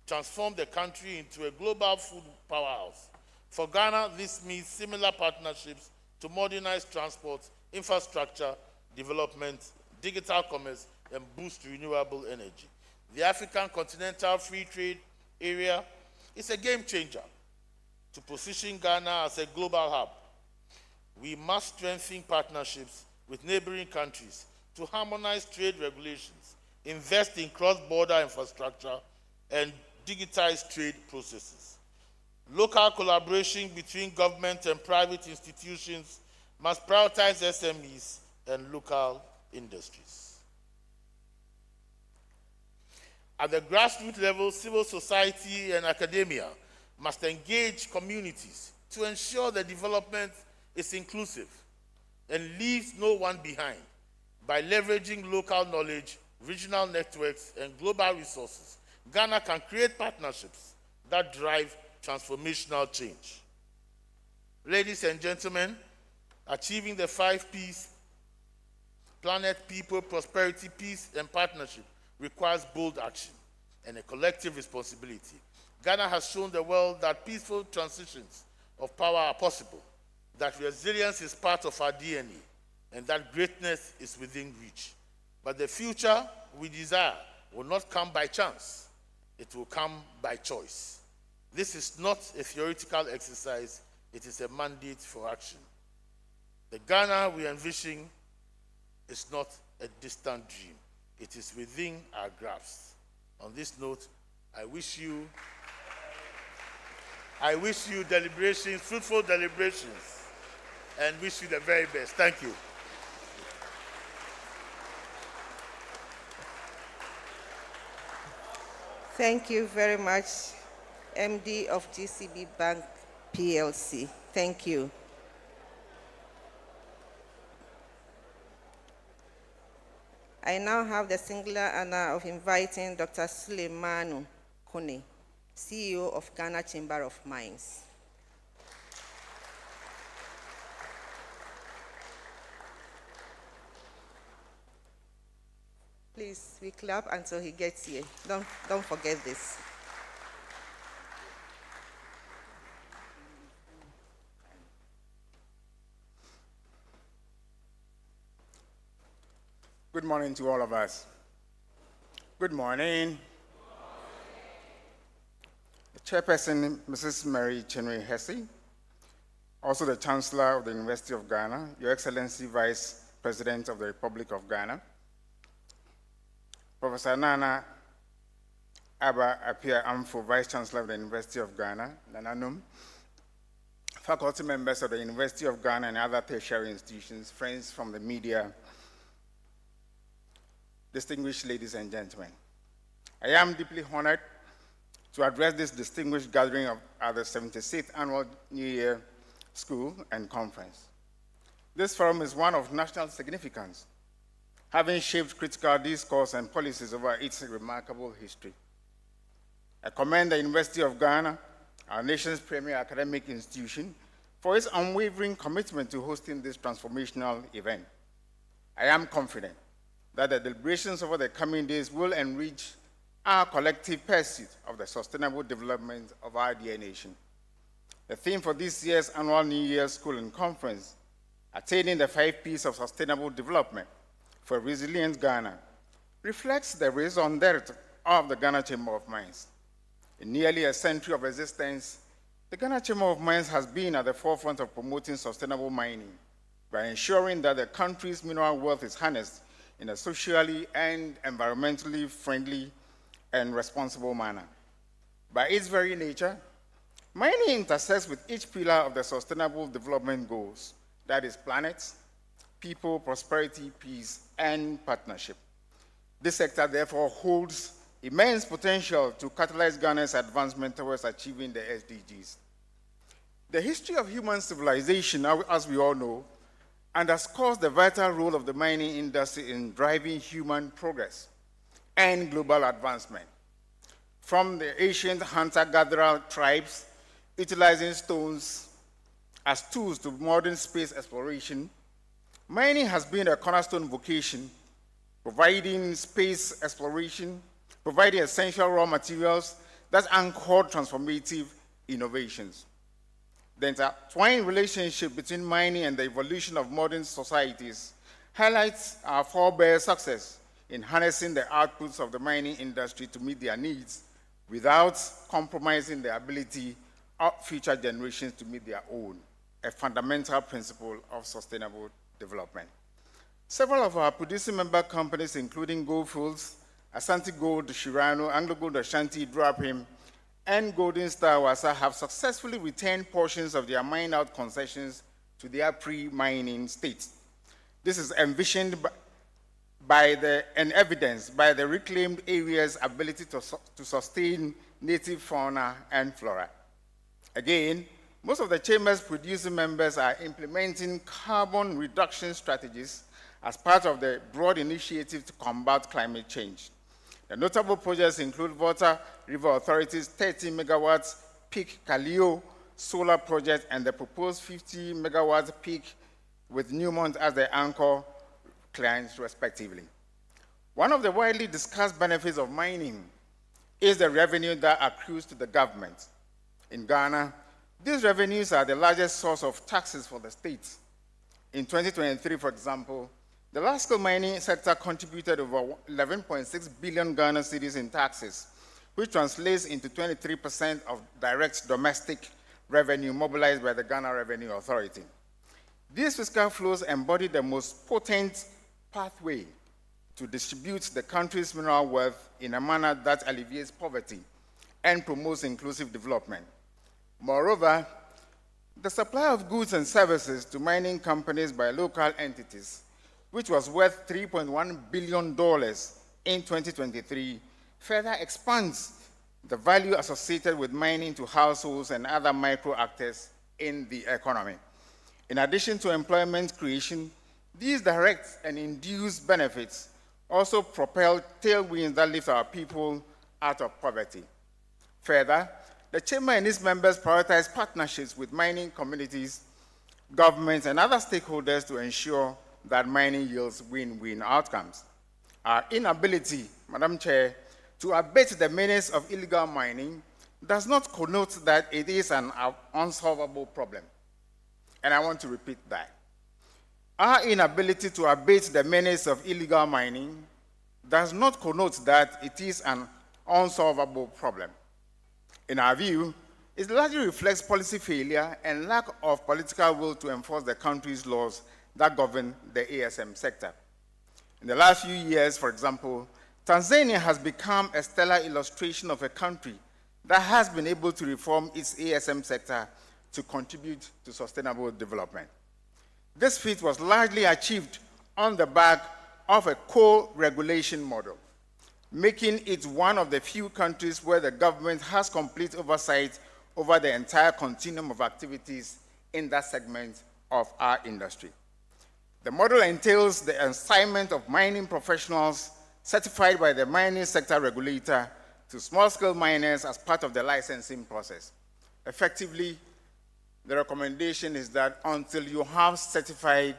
transform the country into a global food powerhouse. For Ghana, this means similar partnerships to modernize transport, infrastructure, development, digital commerce, and boost renewable energy. The African Continental Free Trade Area is a game changer to position Ghana as a global hub. We must strengthen partnerships with neighboring countries to harmonize trade regulations, invest in cross-border infrastructure, and digitize trade processes. Local collaboration between government and private institutions must prioritize SMEs and local industries. At the grassroots level, civil society and academia must engage communities to ensure the development is inclusive and leaves no one behind. By leveraging local knowledge, regional networks, and global resources, Ghana can create partnerships that drive transformational change. Ladies and gentlemen, achieving the 5 Ps, planet, people, prosperity, peace, and partnership, requires bold action and a collective responsibility. Ghana has shown the world that peaceful transitions of power are possible, that resilience is part of our DNA, and that greatness is within reach. But the future we desire will not come by chance. It will come by choice. This is not a theoretical exercise. It is a mandate for action. The Ghana we envision is not a distant dream. It is within our grasp. On this note, I wish you deliberations, fruitful deliberations, and wish you the very best. Thank you. Thank you very much, MD of GCB Bank PLC. Thank you. I now have the singular honor of inviting Dr. Suleimanu Kone, CEO of Ghana Chamber of Mines. Please, we clap until he gets here. Don't forget this. Good morning to all of us. Good morning. The Chairperson, Mrs. Mary Chinwe Hesse, also the Chancellor of the University of Ghana, Your Excellency Vice President of the Republic of Ghana, Professor Nana Abba Apia Amfo, Vice Chancellor of the University of Ghana, Nananum, faculty members of the University of Ghana and other tertiary institutions, friends from the media, distinguished ladies and gentlemen. I am deeply honored to address this distinguished gathering at the 76th Annual New Year School and Conference. This forum is one of national significance, having shaped critical discourse and policies over its remarkable history. I commend the University of Ghana, our nation's premier academic institution, for its unwavering commitment to hosting this transformational event. I am confident that the deliberations over the coming days will enrich our collective pursuit of the sustainable development of our dear nation. The theme for this year's annual New Year School and Conference, Attaining the 5 P's of Sustainable Development for a Resilient Ghana, reflects the raison d'etre of the Ghana Chamber of Mines. In nearly a century of existence, the Ghana Chamber of Mines has been at the forefront of promoting sustainable mining by ensuring that the country's mineral wealth is harnessed in a socially and environmentally friendly and responsible manner. By its very nature, mining intersects with each pillar of the Sustainable Development Goals, that is planet, people, prosperity, peace, and partnership. This sector therefore holds immense potential to catalyze Ghana's advancement towards achieving the SDGs. The history of human civilization, as we all know, underscores the vital role of the mining industry in driving human progress and global advancement. From the ancient hunter-gatherer tribes utilizing stones as tools to modern space exploration, mining has been a cornerstone vocation, providing space exploration, providing essential raw materials that anchor transformative innovations. The intertwined relationship between mining and the evolution of modern societies highlights our forebears' success in harnessing the outputs of the mining industry to meet their needs without compromising the ability of future generations to meet their own, a fundamental principle of sustainable development. Several of our producing member companies, including Goldfields, Asante Gold, Shirano, Anglo Gold Ashanti, Drapim, and Golden Star Wasa have successfully retained portions of their mine-out concessions to their pre-mining state. This is envisioned and evidenced by the reclaimed area's ability to sustain native fauna and flora. Again, most of the Chamber's producing members are implementing carbon reduction strategies as part of the broad initiative to combat climate change. The notable projects include Volta River Authority's 30 megawatts peak Kaleo solar project and the proposed 50 megawatts peak with Newmont as the anchor clients, respectively. One of the widely discussed benefits of mining is the revenue that accrues to the government. In Ghana, these revenues are the largest source of taxes for the state. In 2023, for example, the large-scale mining sector contributed over 11.6 billion Ghana cedis in taxes, which translates into 23% of direct domestic revenue mobilized by the Ghana Revenue Authority. These fiscal flows embody the most potent pathway to distribute the country's mineral wealth in a manner that alleviates poverty and promotes inclusive development. Moreover, the supply of goods and services to mining companies by local entities, which was worth $3.1 billion in 2023, further expands the value associated with mining to households and other micro actors in the economy. In addition to employment creation, these direct and induced benefits also propel tailwinds that lift our people out of poverty. Further, the Chamber and its members prioritize partnerships with mining communities, governments, and other stakeholders to ensure that mining yields win-win outcomes. Our inability, Madam Chair, to abate the menace of illegal mining does not connote that it is an unsolvable problem. And I want to repeat that. Our inability to abate the menace of illegal mining does not connote that it is an unsolvable problem. In our view, it largely reflects policy failure and lack of political will to enforce the country's laws that govern the ASM sector. In the last few years, for example, Tanzania has become a stellar illustration of a country that has been able to reform its ASM sector to contribute to sustainable development. This feat was largely achieved on the back of a co-regulation model. making it one of the few countries where the government has complete oversight over the entire continuum of activities in that segment of our industry. The model entails the assignment of mining professionals certified by the mining sector regulator to small-scale miners as part of the licensing process. Effectively, the recommendation is that until you have certified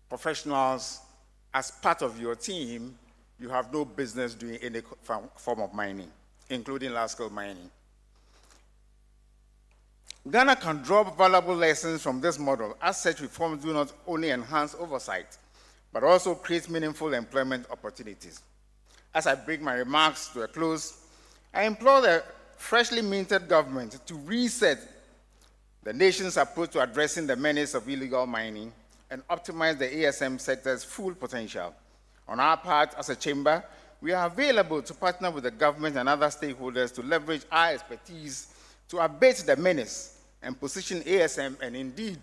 professionals as part of your team, you have no business doing any form of mining, including large-scale mining. Ghana can draw valuable lessons from this model, as such reforms do not only enhance oversight, but also create meaningful employment opportunities. As I bring my remarks to a close, I implore the freshly minted government to reset the nation's approach to addressing the menace of illegal mining and optimize the ASM sector's full potential. On our part, as a chamber, we are available to partner with the government and other stakeholders to leverage our expertise to abate the menace and position ASM and indeed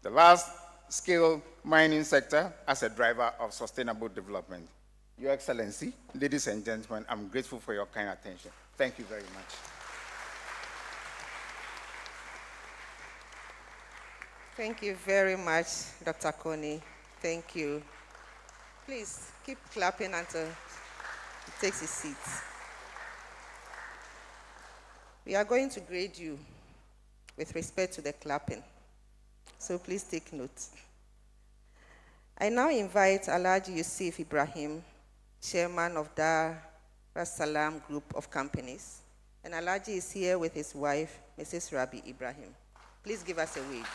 the large-scale mining sector as a driver of sustainable development. Your Excellency, ladies and gentlemen, I'm grateful for your kind attention. Thank you very much. Thank you very much, Dr. Kony. Thank you. Please keep clapping until he takes his seat. We are going to grade you with respect to the clapping, so please take note. I now invite Alhaji Yusuf Ibrahim, chairman of Dar es Salaam Group of Companies, and Alhaji is here with his wife, Mrs. Rabi Ibrahim. Please give us a wave.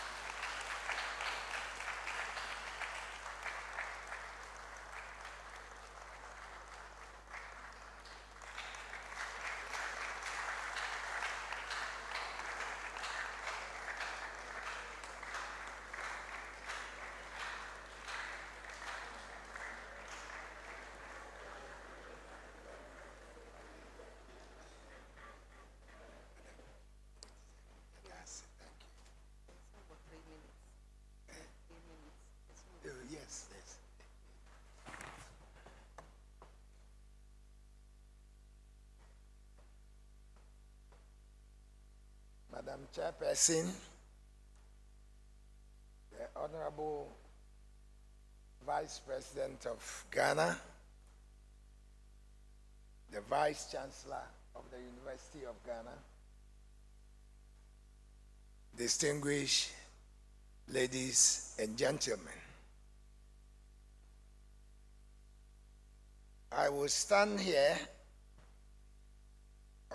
Madam Chairperson, the Honorable Vice President of Ghana, the Vice Chancellor of the University of Ghana, distinguished ladies and gentlemen, I will stand here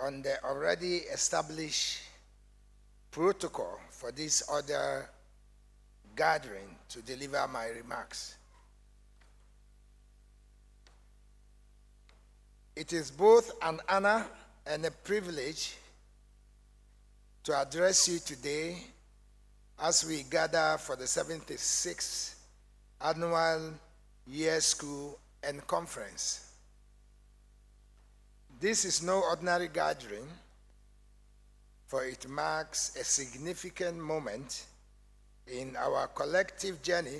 on the already established protocol for this other gathering to deliver my remarks. It is both an honor and a privilege to address you today as we gather for the 76th Annual Year School and Conference. This is no ordinary gathering, for it marks a significant moment in our collective journey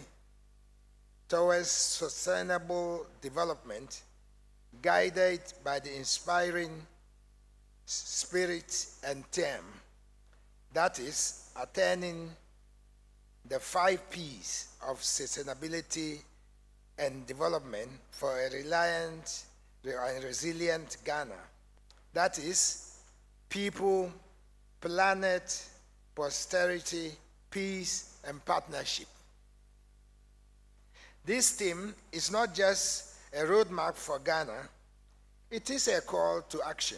towards sustainable development, guided by the inspiring spirit and theme, that is, attaining the 5 Ps of sustainability and development for a reliant and resilient Ghana. That is, people, planet, posterity, peace, and partnership. This theme is not just a roadmap for Ghana, it is a call to action,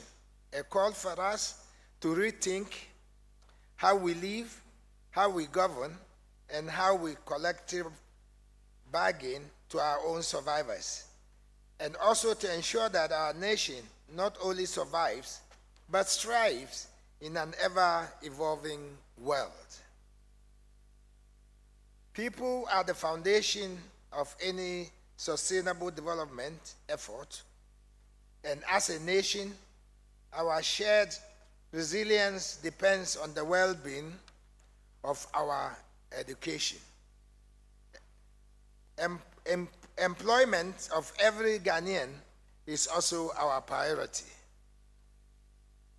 a call for us to rethink how we live, how we govern, and how we collectively bargain to our own survivors, and also to ensure that our nation not only survives, but strives in an ever-evolving world. People are the foundation of any sustainable development effort, and as a nation, our shared resilience depends on the well-being of our education. Employment of every Ghanaian is also our priority.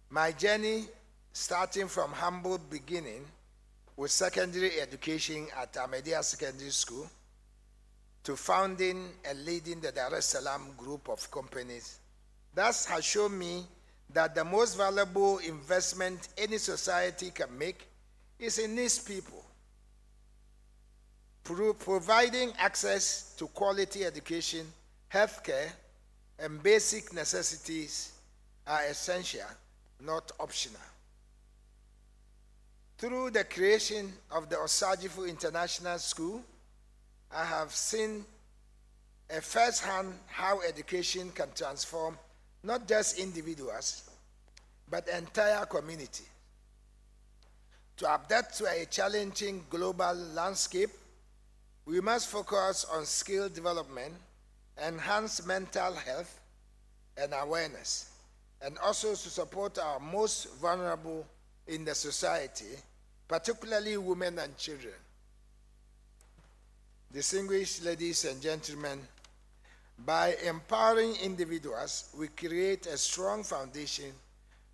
My journey, starting from humble beginning with secondary education at Ahmadiyya Secondary School, to founding and leading the Dar es Salaam group of companies, thus has shown me that the most valuable investment any society can make is in its people. Providing access to quality education, healthcare, and basic necessities are essential, not optional. Through the creation of the Osagyefo International School, I have seen firsthand how education can transform not just individuals, but the entire community. To adapt to a challenging global landscape, we must focus on skill development, enhance mental health and awareness, and also to support our most vulnerable in the society, particularly women and children. Distinguished ladies and gentlemen, by empowering individuals, we create a strong foundation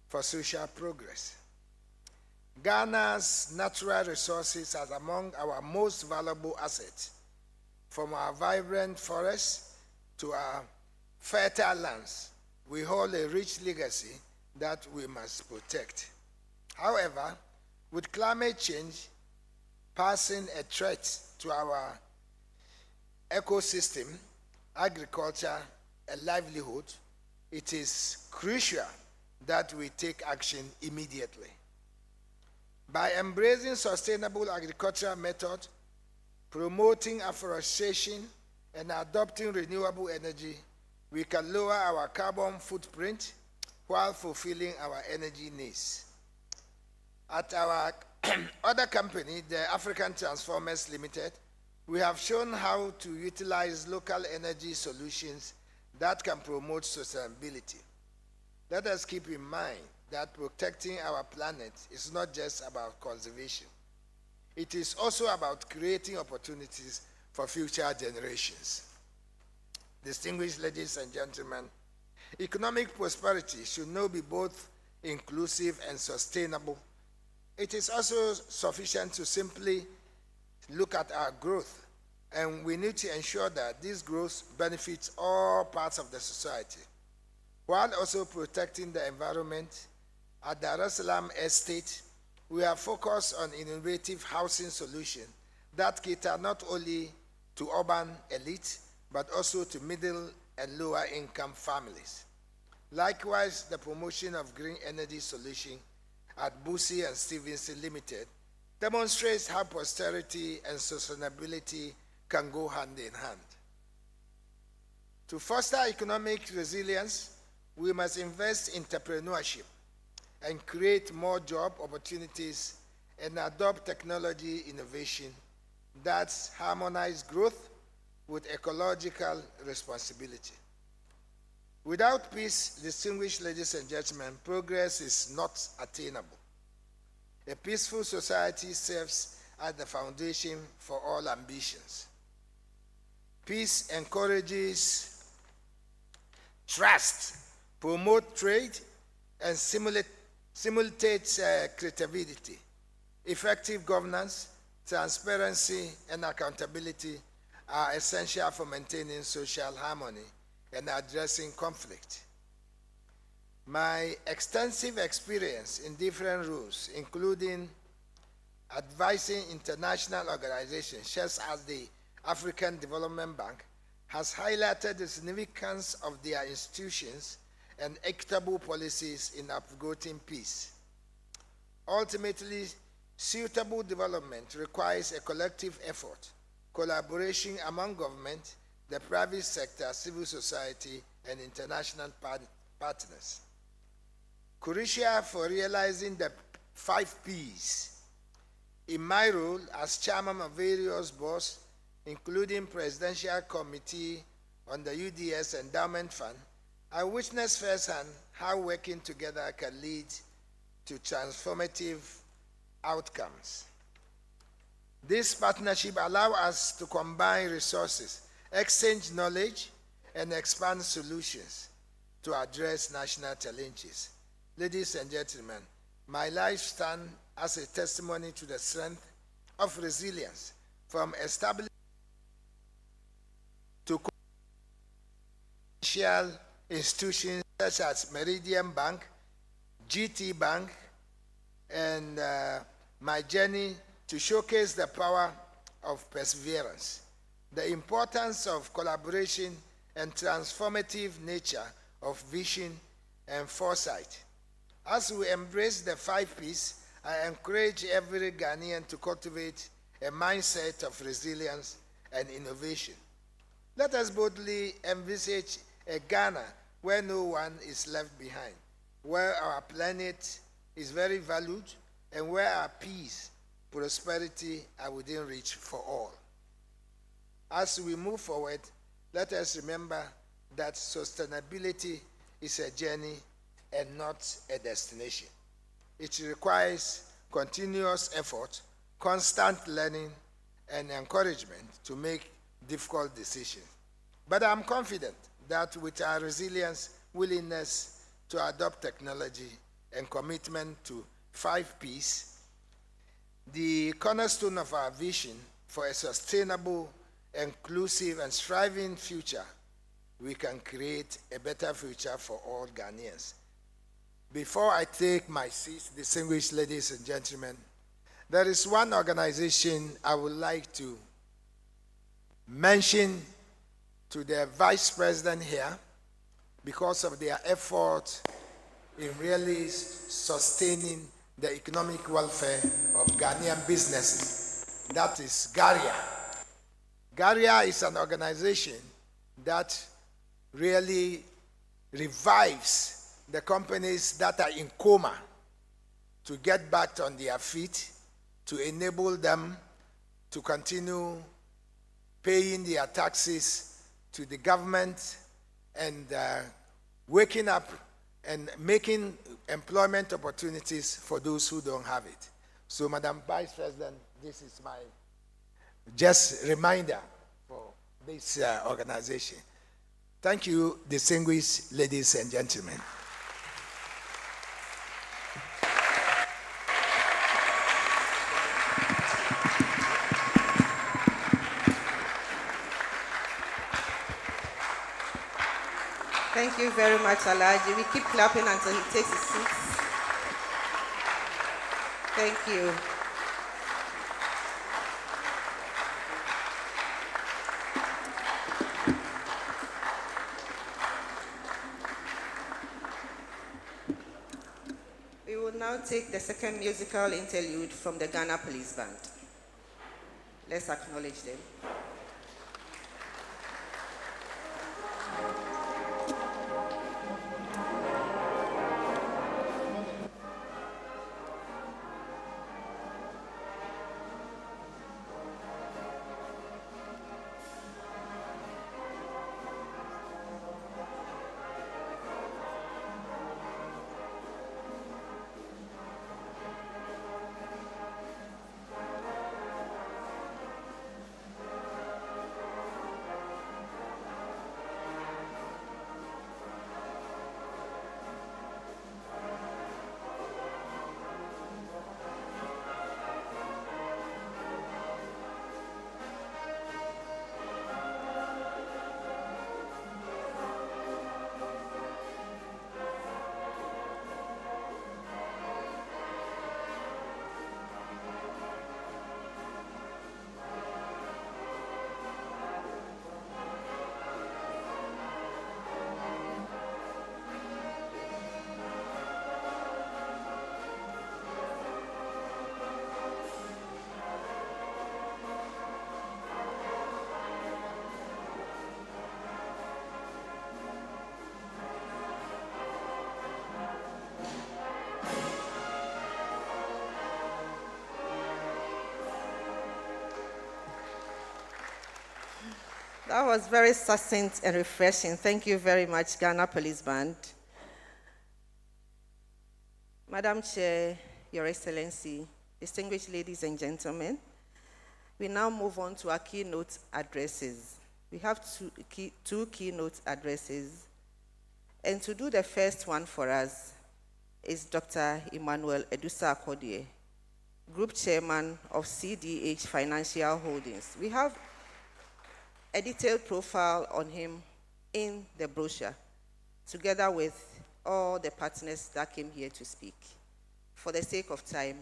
for social progress. Ghana's natural resources are among our most valuable assets, from our vibrant forests to our fertile lands. We hold a rich legacy that we must protect. However, with climate change posing a threat to our ecosystem, agriculture, and livelihood, it is crucial that we take action immediately. By embracing sustainable agricultural methods, promoting afforestation, and adopting renewable energy, we can lower our carbon footprint while fulfilling our energy needs. At our other company, the African Transformers Limited, we have shown how to utilize local energy solutions that can promote sustainability. Let us keep in mind that protecting our planet is not just about conservation. It is also about creating opportunities for future generations. Distinguished ladies and gentlemen, economic prosperity should now be both inclusive and sustainable. It is also sufficient to simply look at our growth, and we need to ensure that this growth benefits all parts of the society, while also protecting the environment. At Dar es Salaam Estate, we are focused on innovative housing solutions that cater not only to urban elites, but also to middle and lower income families. Likewise, the promotion of green energy solutions at Busi and Stevenson Limited demonstrates how prosperity and sustainability can go hand in hand. To foster economic resilience, we must invest in entrepreneurship and create more job opportunities and adopt technology innovation that harmonize growth with ecological responsibility. Without peace, distinguished ladies and gentlemen, progress is not attainable. A peaceful society serves as the foundation for all ambitions. Peace encourages trust, promotes trade, and stimulates creativity. Effective governance, transparency, and accountability are essential for maintaining social harmony and addressing conflict. My extensive experience in different roles, including advising international organizations such as the African Development Bank, has highlighted the significance of their institutions and equitable policies in upholding peace. Ultimately, suitable development requires a collective effort, collaboration among government, the private sector, civil society, and international partners. Crucial for realizing the 5 Ps. In my role as chairman of various boards, including Presidential Committee on the UDS Endowment Fund, I witnessed firsthand how working together can lead to transformative outcomes. This partnership allows us to combine resources, exchange knowledge, and expand solutions. to address national challenges. Ladies and gentlemen, my life stands as a testimony to the strength of resilience from establishment to commercial institutions such as Meridian Bank, GT Bank, and my journey to showcase the power of perseverance, the importance of collaboration, and transformative nature of vision and foresight. As we embrace the 5 Ps, I encourage every Ghanaian to cultivate a mindset of resilience and innovation. Let us boldly envisage a Ghana where no one is left behind, where our planet is very valued, and where our peace, prosperity are within reach for all. As we move forward, let us remember that sustainability is a journey and not a destination. It requires continuous effort, constant learning, and encouragement to make difficult decisions. But I'm confident that with our resilience, willingness to adopt technology, and commitment to 5 Ps, the cornerstone of our vision for a sustainable, inclusive, and thriving future, we can create a better future for all Ghanaians. Before I take my seat, distinguished ladies and gentlemen, there is one organization I would like to mention to the Vice President here because of their effort in really sustaining the economic welfare of Ghanaian businesses. That is GARIA. GARIA is an organization that really revives the companies that are in coma to get back on their feet, to enable them to continue paying their taxes to the government and waking up and making employment opportunities for those who don't have it. So, Madam Vice President, this is my just reminder for this organization. Thank you, distinguished ladies and gentlemen. Thank you very much, Alhaji. We keep clapping until he takes his seat. Thank you. We will now take the second musical interlude from the Ghana Police Band. Let's acknowledge them. That was very succinct and refreshing. Thank you very much, Ghana Police Band. Madam Chair, Your Excellency, distinguished ladies and gentlemen, we now move on to our keynote addresses. We have two keynote addresses, And to do the first one for us is Dr. Emmanuel Edusa Akodie, Group Chairman of CDH Financial Holdings. We have a detailed profile on him in the brochure, together with all the partners that came here to speak. For the sake of time,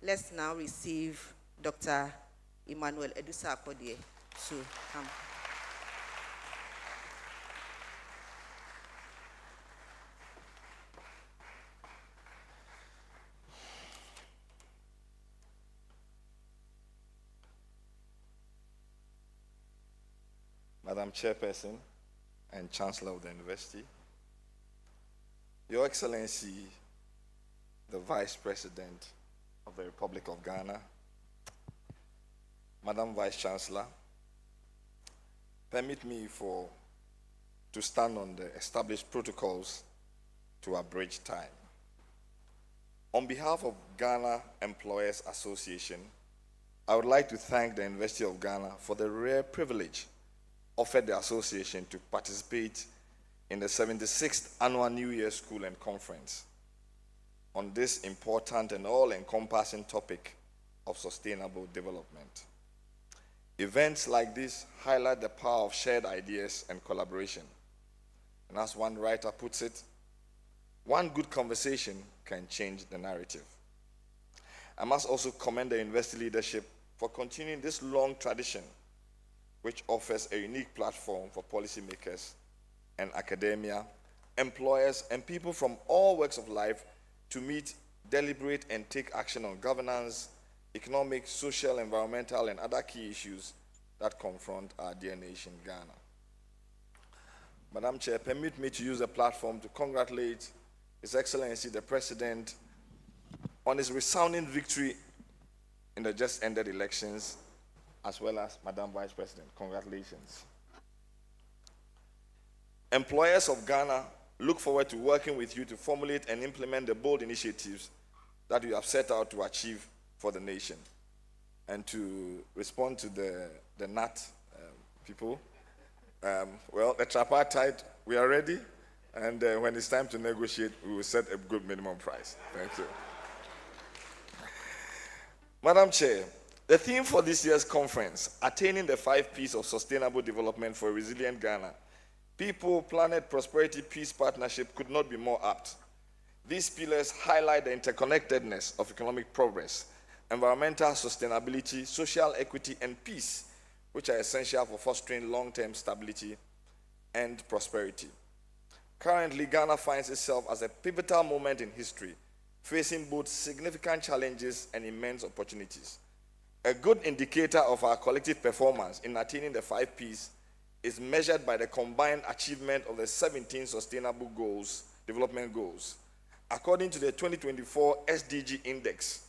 let's now receive Dr. Emmanuel Edusa Akodie to come. Madam Chairperson and Chancellor of the University, Your Excellency, the Vice President of the Republic of Ghana, Madam Vice Chancellor, permit me to stand on the established protocols to abridge time. On behalf of Ghana Employers Association, I would like to thank the University of Ghana for the rare privilege offered the association to participate in the 76th Annual New Year School and Conference on this important and all-encompassing topic of sustainable development. Events like this highlight the power of shared ideas and collaboration. And as one writer puts it, one good conversation can change the narrative. I must also commend the university leadership for continuing this long tradition, which offers a unique platform for policymakers and academia, employers, and people from all walks of life to meet, deliberate, and take action on governance, economic, social, environmental, and other key issues that confront our dear nation, Ghana. Madam Chair, permit me to use the platform to congratulate His Excellency the President on his resounding victory in the just ended elections, as well as Madam Vice President. Congratulations. Employers of Ghana look forward to working with you to formulate and implement the bold initiatives that you have set out to achieve for the nation. And to respond to the NAT people, well, the tripartite, we are ready, and when it's time to negotiate, we will set a good minimum price. Thank you. Madam Chair, the theme for this year's conference, Attaining the 5 Ps of Sustainable Development for a Resilient Ghana, People, Planet, Prosperity, Peace Partnership, could not be more apt. These pillars highlight the interconnectedness of economic progress, environmental sustainability, social equity, and peace, which are essential for fostering long-term stability and prosperity. Currently, Ghana finds itself at a pivotal moment in history, facing both significant challenges and immense opportunities. A good indicator of our collective performance in attaining the 5 Ps is measured by the combined achievement of the 17 Sustainable Development Goals. According to the 2024 SDG Index,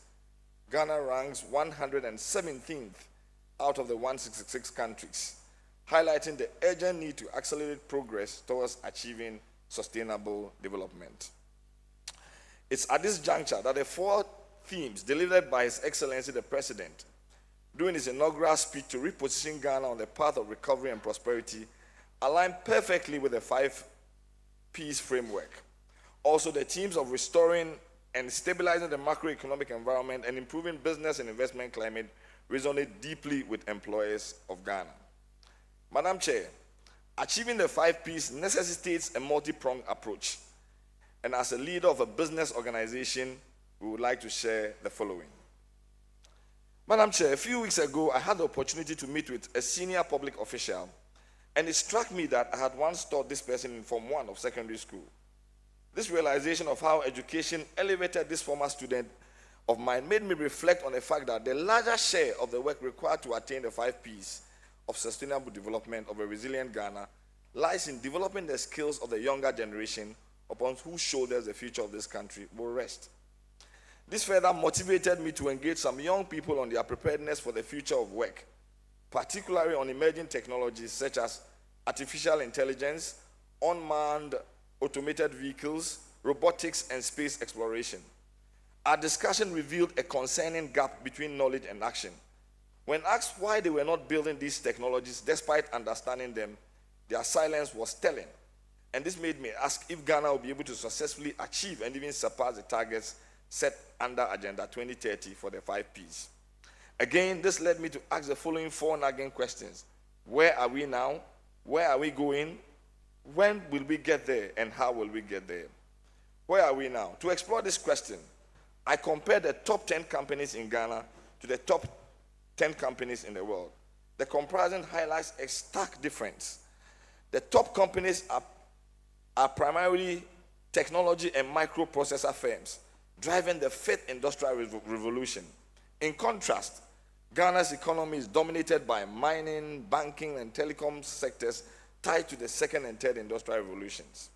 Ghana ranks 117th out of the 166 countries, highlighting the urgent need to accelerate progress towards achieving sustainable development. It's at this juncture that the 4 themes delivered by His Excellency the President during his inaugural speech to reposition Ghana on the path of recovery and prosperity align perfectly with the 5 Ps framework. Also, the themes of restoring and stabilizing the macroeconomic environment and improving business and investment climate resonate deeply with employers of Ghana. Madam Chair, achieving the 5 Ps necessitates a multi-pronged approach. And as a leader of a business organization, we would like to share the following. Madam Chair, a few weeks ago, I had the opportunity to meet with a senior public official, and it struck me that I had once taught this person in Form 1 of secondary school. This realization of how education elevated this former student of mine made me reflect on the fact that the larger share of the work required to attain the 5 Ps of sustainable development of a resilient Ghana lies in developing the skills of the younger generation upon whose shoulders the future of this country will rest. This further motivated me to engage some young people on their preparedness for the future of work, particularly on emerging technologies such as artificial intelligence, unmanned automated vehicles, robotics, and space exploration. Our discussion revealed a concerning gap between knowledge and action. When asked why they were not building these technologies despite understanding them, their silence was telling. And this made me ask if Ghana will be able to successfully achieve and even surpass the targets set under Agenda 2030 for the 5 Ps. Again, this led me to ask the following 4 nagging questions. Where are we now? Where are we going? When will we get there? And how will we get there? Where are we now? To explore this question, I compared the top 10 companies in Ghana to the top 10 companies in the world. The comparison highlights a stark difference. The top companies are primarily technology and microprocessor firms, driving the 5th industrial revolution. In contrast, Ghana's economy is dominated by mining, banking, and telecom sectors tied to the 2nd and 3rd industrial revolutions.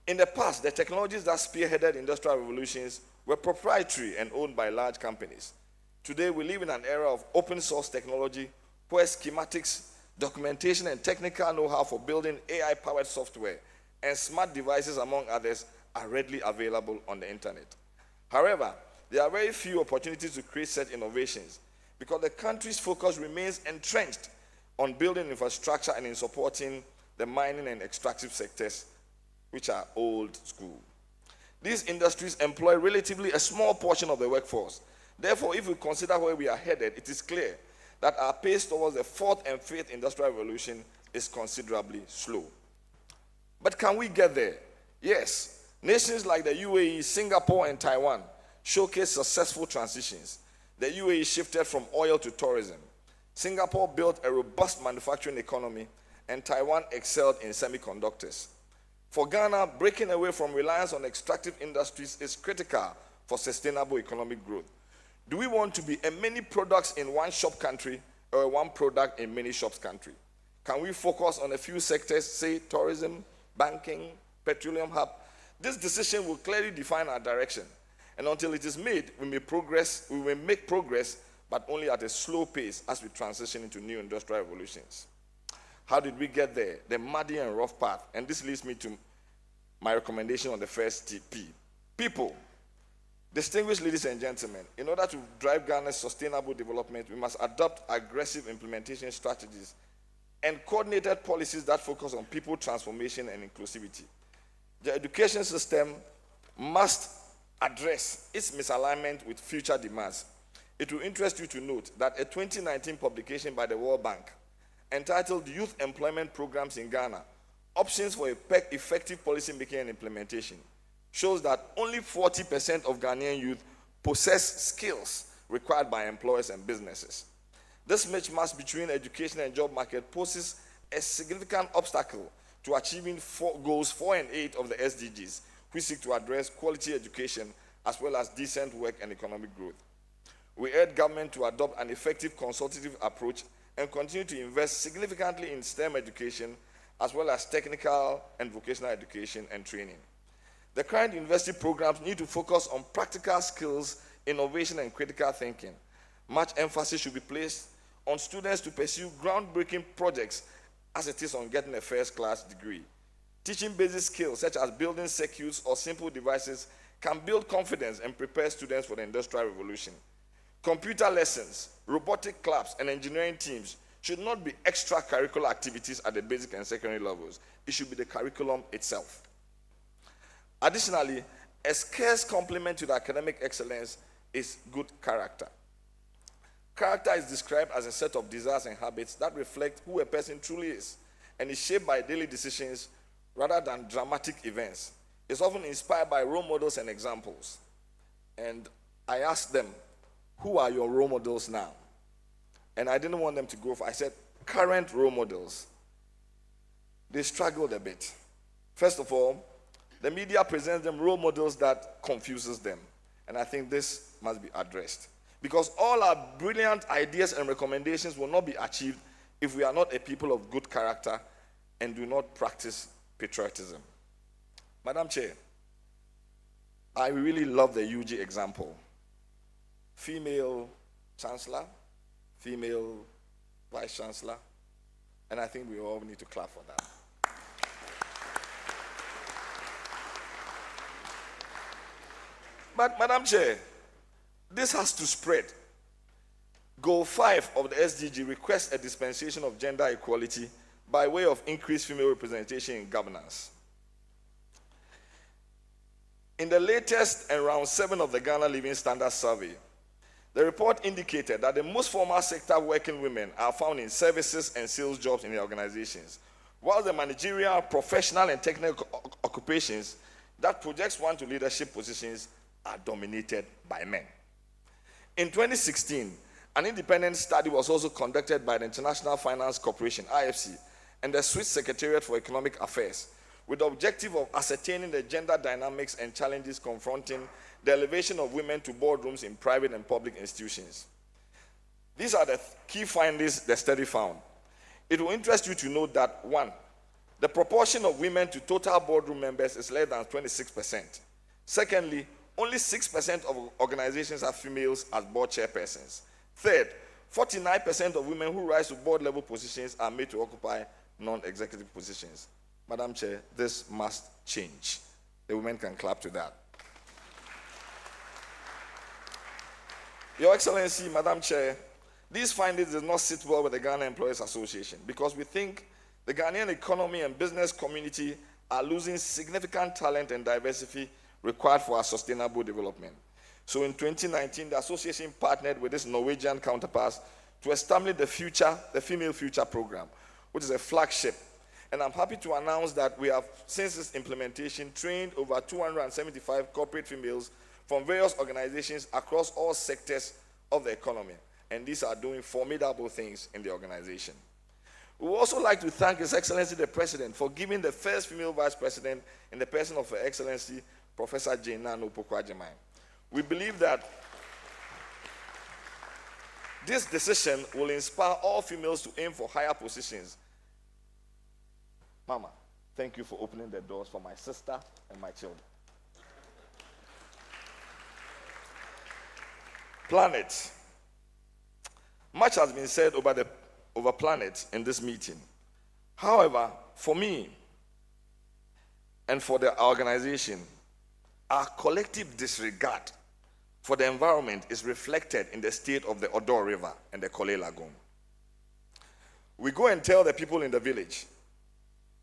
In the past, the technologies that spearheaded industrial revolutions were proprietary and owned by large companies. Today, we live in an era of open source technology where schematics, documentation, and technical know-how for building AI-powered software and smart devices, among others, are readily available on the internet. However, there are very few opportunities to create such innovations because the country's focus remains entrenched on building infrastructure and in supporting the mining and extractive sectors, which are old school. These industries employ relatively a small portion of the workforce. Therefore, if we consider where we are headed, it is clear that our pace towards the 4th and 5th industrial revolution is considerably slow. But can we get there? Yes. Nations like the UAE, Singapore, and Taiwan showcase successful transitions. The UAE shifted from oil to tourism. Singapore built a robust manufacturing economy, and Taiwan excelled in semiconductors. For Ghana, breaking away from reliance on extractive industries is critical for sustainable economic growth. Do we want to be a many products in one shop country or a one product in many shops country? Can we focus on a few sectors, say tourism, banking, petroleum hub? This decision will clearly define our direction. And until it is made, we may make progress, but only at a slow pace as we transition into new industrial revolutions. How did we get there? The muddy and rough path. And this leads me to my recommendation on the first P. People. Distinguished ladies and gentlemen, in order to drive Ghana's sustainable development, we must adopt aggressive implementation strategies and coordinated policies that focus on people transformation and inclusivity. The education system must address its misalignment with future demands. It will interest you to note that a 2019 publication by the World Bank entitled Youth Employment Programs in Ghana, Options for Effective Policy Making and Implementation, shows that only 40% of Ghanaian youth possess skills required by employers and businesses. This mismatch between education and job market poses a significant obstacle to achieving goals 4 and 8 of the SDGs, which seek to address quality education as well as decent work and economic growth. We urge government to adopt an effective consultative approach and continue to invest significantly in STEM education as well as technical and vocational education and training. The current university programs need to focus on practical skills, innovation, and critical thinking. Much emphasis should be placed on students to pursue groundbreaking projects as it is on getting a first-class degree. Teaching basic skills such as building circuits or simple devices can build confidence and prepare students for the industrial revolution. Computer lessons, robotic clubs, and engineering teams should not be extracurricular activities at the basic and secondary levels. It should be the curriculum itself. Additionally, a scarce complement to the academic excellence is good character. Character is described as a set of desires and habits that reflect who a person truly is and is shaped by daily decisions rather than dramatic events. It's often inspired by role models and examples. And I asked them, who are your role models now? And I didn't want them to go for, I said, current role models. They struggled a bit. First of all, the media presents them role models that confuses them. And I think this must be addressed. Because all our brilliant ideas and recommendations will not be achieved if we are not a people of good character and do not practice patriotism. Madam Chair, I really love the UG example. Female chancellor, female vice chancellor, and I think we all need to clap for that. But Madam Chair, this has to spread. Goal 5 of the SDG requests a dispensation of gender equality by way of increased female representation in governance. In the latest and round 7 of the Ghana Living Standards Survey, the report indicated that the most formal sector working women are found in services and sales jobs in the organizations, while the managerial, professional, and technical occupations that projects one to leadership positions are dominated by men. In 2016, an independent study was also conducted by the International Finance Corporation, IFC, and the Swiss Secretariat for Economic Affairs, with the objective of ascertaining the gender dynamics and challenges confronting the elevation of women to boardrooms in private and public institutions. These are the key findings the study found. It will interest you to note that 1, the proportion of women to total boardroom members is less than 26%. Secondly, only 6% of organizations have females as board chairpersons. Third, 49% of women who rise to board level positions are made to occupy non-executive positions. Madam Chair, this must change. The women can clap to that. Your Excellency, Madam Chair, these findings do not sit well with the Ghana Employers Association because we think the Ghanaian economy and business community are losing significant talent and diversity required for our sustainable development. So in 2019, the association partnered with its Norwegian counterparts to establish the Female Future Program, which is a flagship. And I'm happy to announce that we have, since its implementation, trained over 275 corporate females from various organizations across all sectors of the economy. And these are doing formidable things in the organization. We would also like to thank His Excellency the President for giving the first female Vice President in the person of Her Excellency Professor Jane Nana Opoku-Agyeman. We believe that this decision will inspire all females to aim for higher positions. Mama, thank you for opening the doors for my sister and my children. Planet. Much has been said over planet in this meeting. However, for me and for the organization, our collective disregard for the environment is reflected in the state of the Odo River and the Korle Lagoon. We go and tell the people in the village,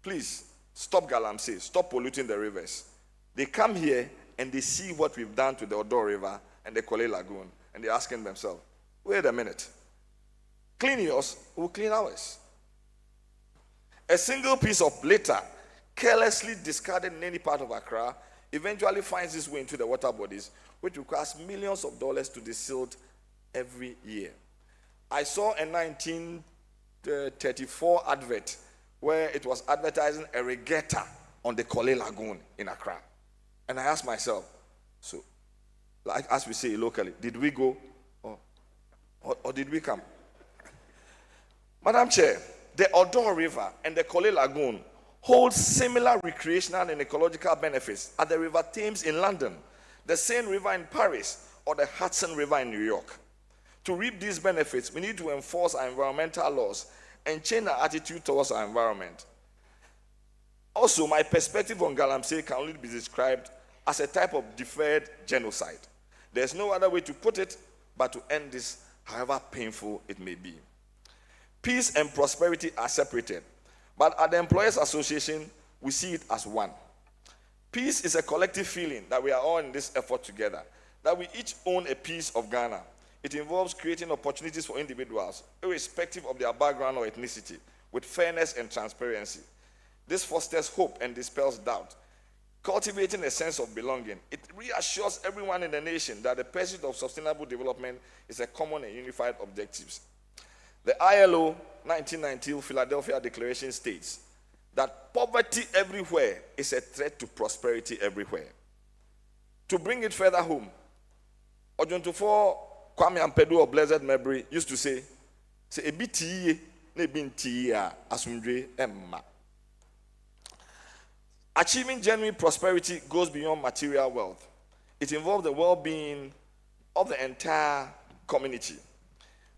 please stop Galamsey, stop polluting the rivers. They come here and they see what we've done to the Odo River and the Korle Lagoon, and they're asking themselves, wait a minute, clean yours, we'll clean ours. A single piece of litter carelessly discarded in any part of Accra eventually finds its way into the water bodies, which requires millions of dollars to be sealed every year. I saw a 1934 advert where it was advertising a regatta on the Korle Lagoon in Accra. And I asked myself, so, like as we say locally, did we go or did we come? Madam Chair, the Odo River and the Korle Lagoon hold similar recreational and ecological benefits as the River Thames in London, the Seine River in Paris, or the Hudson River in New York. To reap these benefits, we need to enforce our environmental laws and change our attitude towards our environment. Also, my perspective on Galamsey can only be described as a type of deferred genocide. There's no other way to put it but to end this, however painful it may be. Peace and prosperity are separated, but at the Employers Association, we see it as one. Peace is a collective feeling that we are all in this effort together, that we each own a piece of Ghana. It involves creating opportunities for individuals, irrespective of their background or ethnicity, with fairness and transparency. This fosters hope and dispels doubt, cultivating a sense of belonging. It reassures everyone in the nation that the pursuit of sustainable development is a common and unified objective. The ILO 1990 Philadelphia Declaration states that poverty everywhere is a threat to prosperity everywhere. To bring it further home, Ojuntufo Kwame Ampedu of blessed memory used to say, "Ebi tiye ne bi ntiye a asumdwe emma." Achieving genuine prosperity goes beyond material wealth. It involves the well-being of the entire community.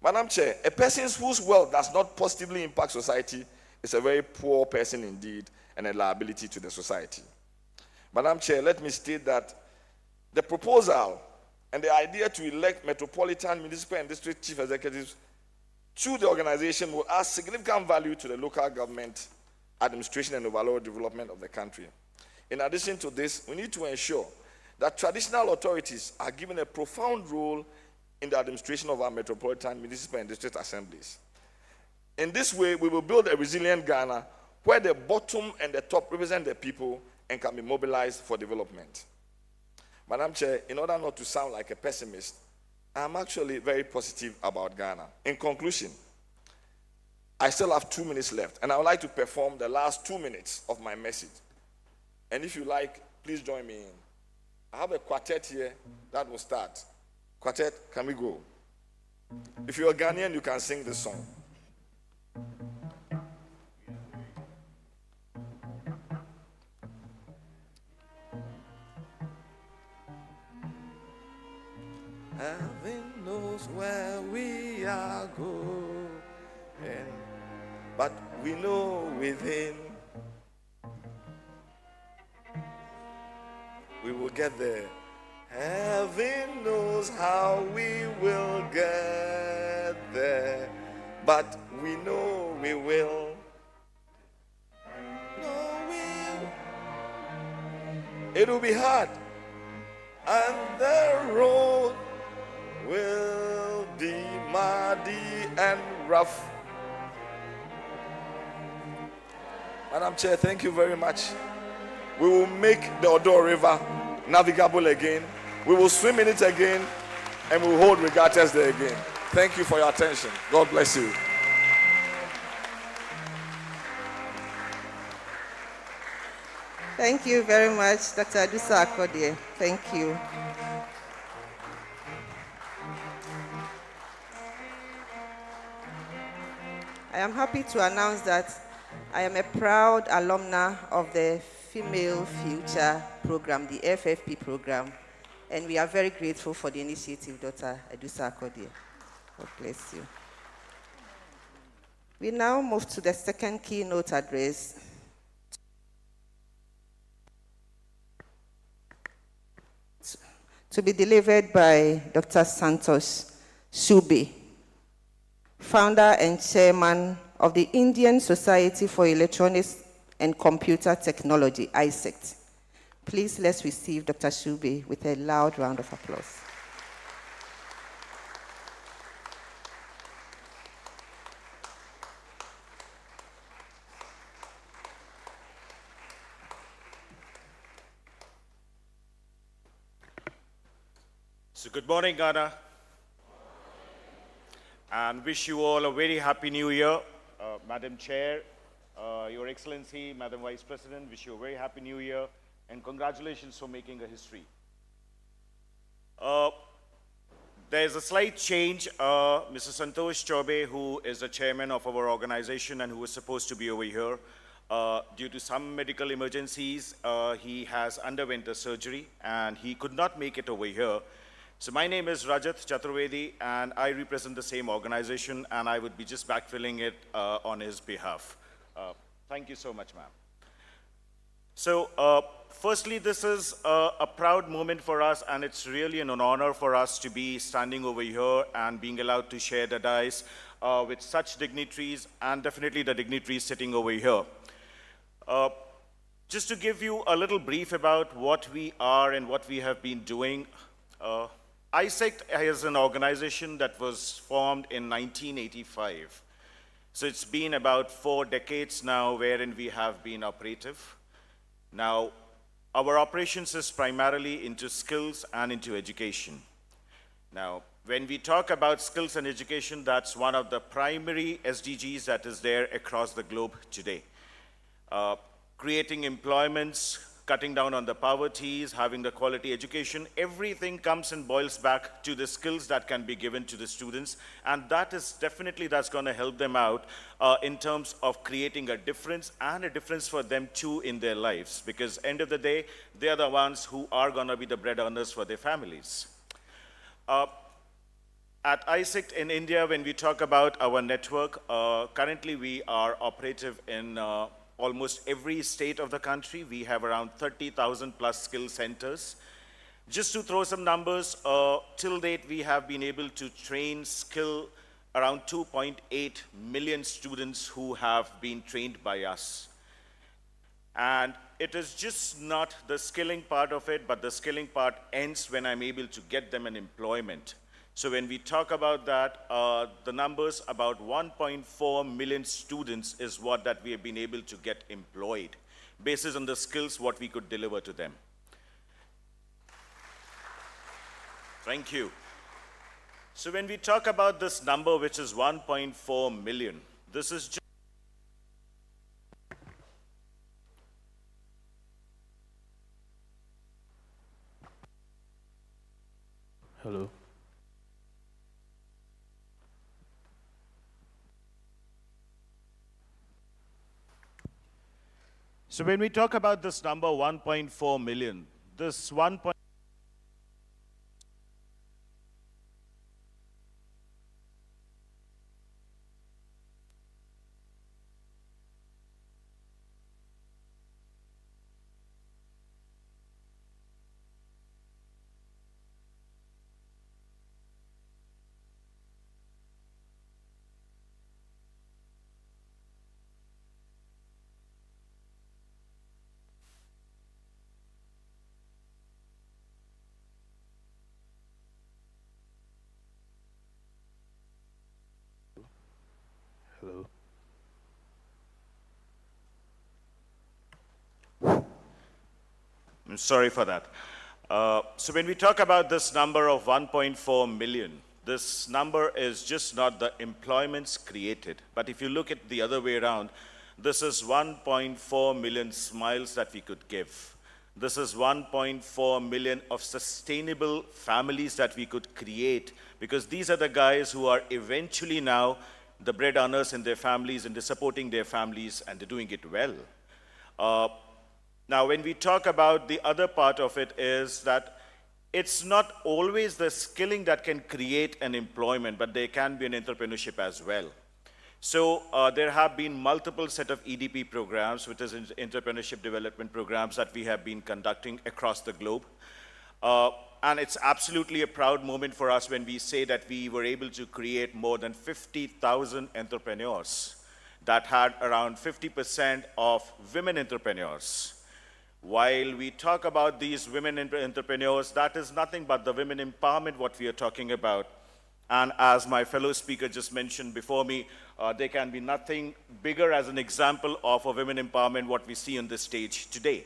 Madam Chair, a person whose wealth does not positively impact society is a very poor person indeed and a liability to the society. Madam Chair, let me state that the proposal and the idea to elect metropolitan, municipal, and district chief executives through the organization will add significant value to the local government administration and overall development of the country. In addition to this, we need to ensure that traditional authorities are given a profound role in the administration of our metropolitan, municipal, and district assemblies. In this way, we will build a resilient Ghana where the bottom and the top represent the people and can be mobilized for development. Madam Chair, in order not to sound like a pessimist, I'm actually very positive about Ghana. In conclusion, I still have 2 minutes left, and I would like to perform the last 2 minutes of my message. And if you like, please join me in. I have a quartet here that will start. Quartet, can we go? If you're a Ghanaian, you can sing this song. Heaven knows where we are going, but we know within we will get there. Heaven knows how we will get there, but we know we will. It will be hard, and the road will be muddy and rough. Madam Chair, thank you very much. We will make the Odo River navigable again. We will swim in it again, and we will hold regattas there again. Thank you for your attention. God bless you. Thank you very much, Dr. Adusa Akodie. Thank you. I am happy to announce that I am a proud alumna of the Female Future Program, the FFP program, and we are very grateful for the initiative, Dr. Adusa Akodie. God bless you. We now move to the second keynote address. To be delivered by Dr. Santosh Shube, founder and chairman of the Indian Society for Electronics and Computer Technology, ISECT. Please let's receive Dr. Shube with a loud round of applause. So good morning, Ghana, and wish you all a very happy new year. Madam Chair, Your Excellency, Madam Vice President, wish you a very happy new year, and congratulations for making a history. There's a slight change. Mr. Santosh Chobe, who is the chairman of our organization and who was supposed to be over here, due to some medical emergencies, he has underwent a surgery and he could not make it over here. So my name is Rajat Chaturvedi, and I represent the same organization, and I would be just backfilling it on his behalf. Thank you so much, ma'am. So firstly, this is a proud moment for us, and it's really an honor for us to be standing over here and being allowed to share the dais with such dignitaries, and definitely the dignitaries sitting over here. Just to give you a little brief about what we are and what we have been doing, ISECT is an organization that was formed in 1985. So it's been about 4 decades now wherein we have been operative. Now, our operations is primarily into skills and into education. Now, when we talk about skills and education, that's one of the primary SDGs that is there across the globe today. Creating employments, cutting down on the poverties, having the quality education, everything comes and boils back to the skills that can be given to the students, and that is definitely that's going to help them out in terms of creating a difference, and a difference for them too in their lives, because end of the day, they are the ones who are going to be the bread earners for their families. At ISECT in India, when we talk about our network, currently we are operative in almost every state of the country. We have around 30,000 plus skill centers. Just to throw some numbers, till date we have been able to train, skill around 2.8 million students who have been trained by us. And it is just not the skilling part of it, but the skilling part ends when I'm able to get them an employment. So when we talk about that, the numbers, about 1.4 million students is what that we have been able to get employed, based on the skills what we could deliver to them. Thank you. So when we talk about this number, which is 1.4 million, this is just Hello. So when we talk about this number, 1.4 million, this 1. Hello. I'm sorry for that. So when we talk about this number of 1.4 million, this number is just not the employments created. But if you look at the other way around, this is 1.4 million smiles that we could give. This is 1.4 million of sustainable families that we could create, because these are the guys who are eventually now the bread earners in their families, and they're supporting their families, and they're doing it well. Now, when we talk about the other part of it is that it's not always the skilling that can create an employment, but there can be an entrepreneurship as well. So there have been multiple set of EDP programs, which is entrepreneurship development programs that we have been conducting across the globe. And it's absolutely a proud moment for us when we say that we were able to create more than 50,000 entrepreneurs that had around 50% of women entrepreneurs. While we talk about these women entrepreneurs, that is nothing but the women empowerment what we are talking about. And as my fellow speaker just mentioned before me, there can be nothing bigger as an example of a women empowerment what we see on this stage today.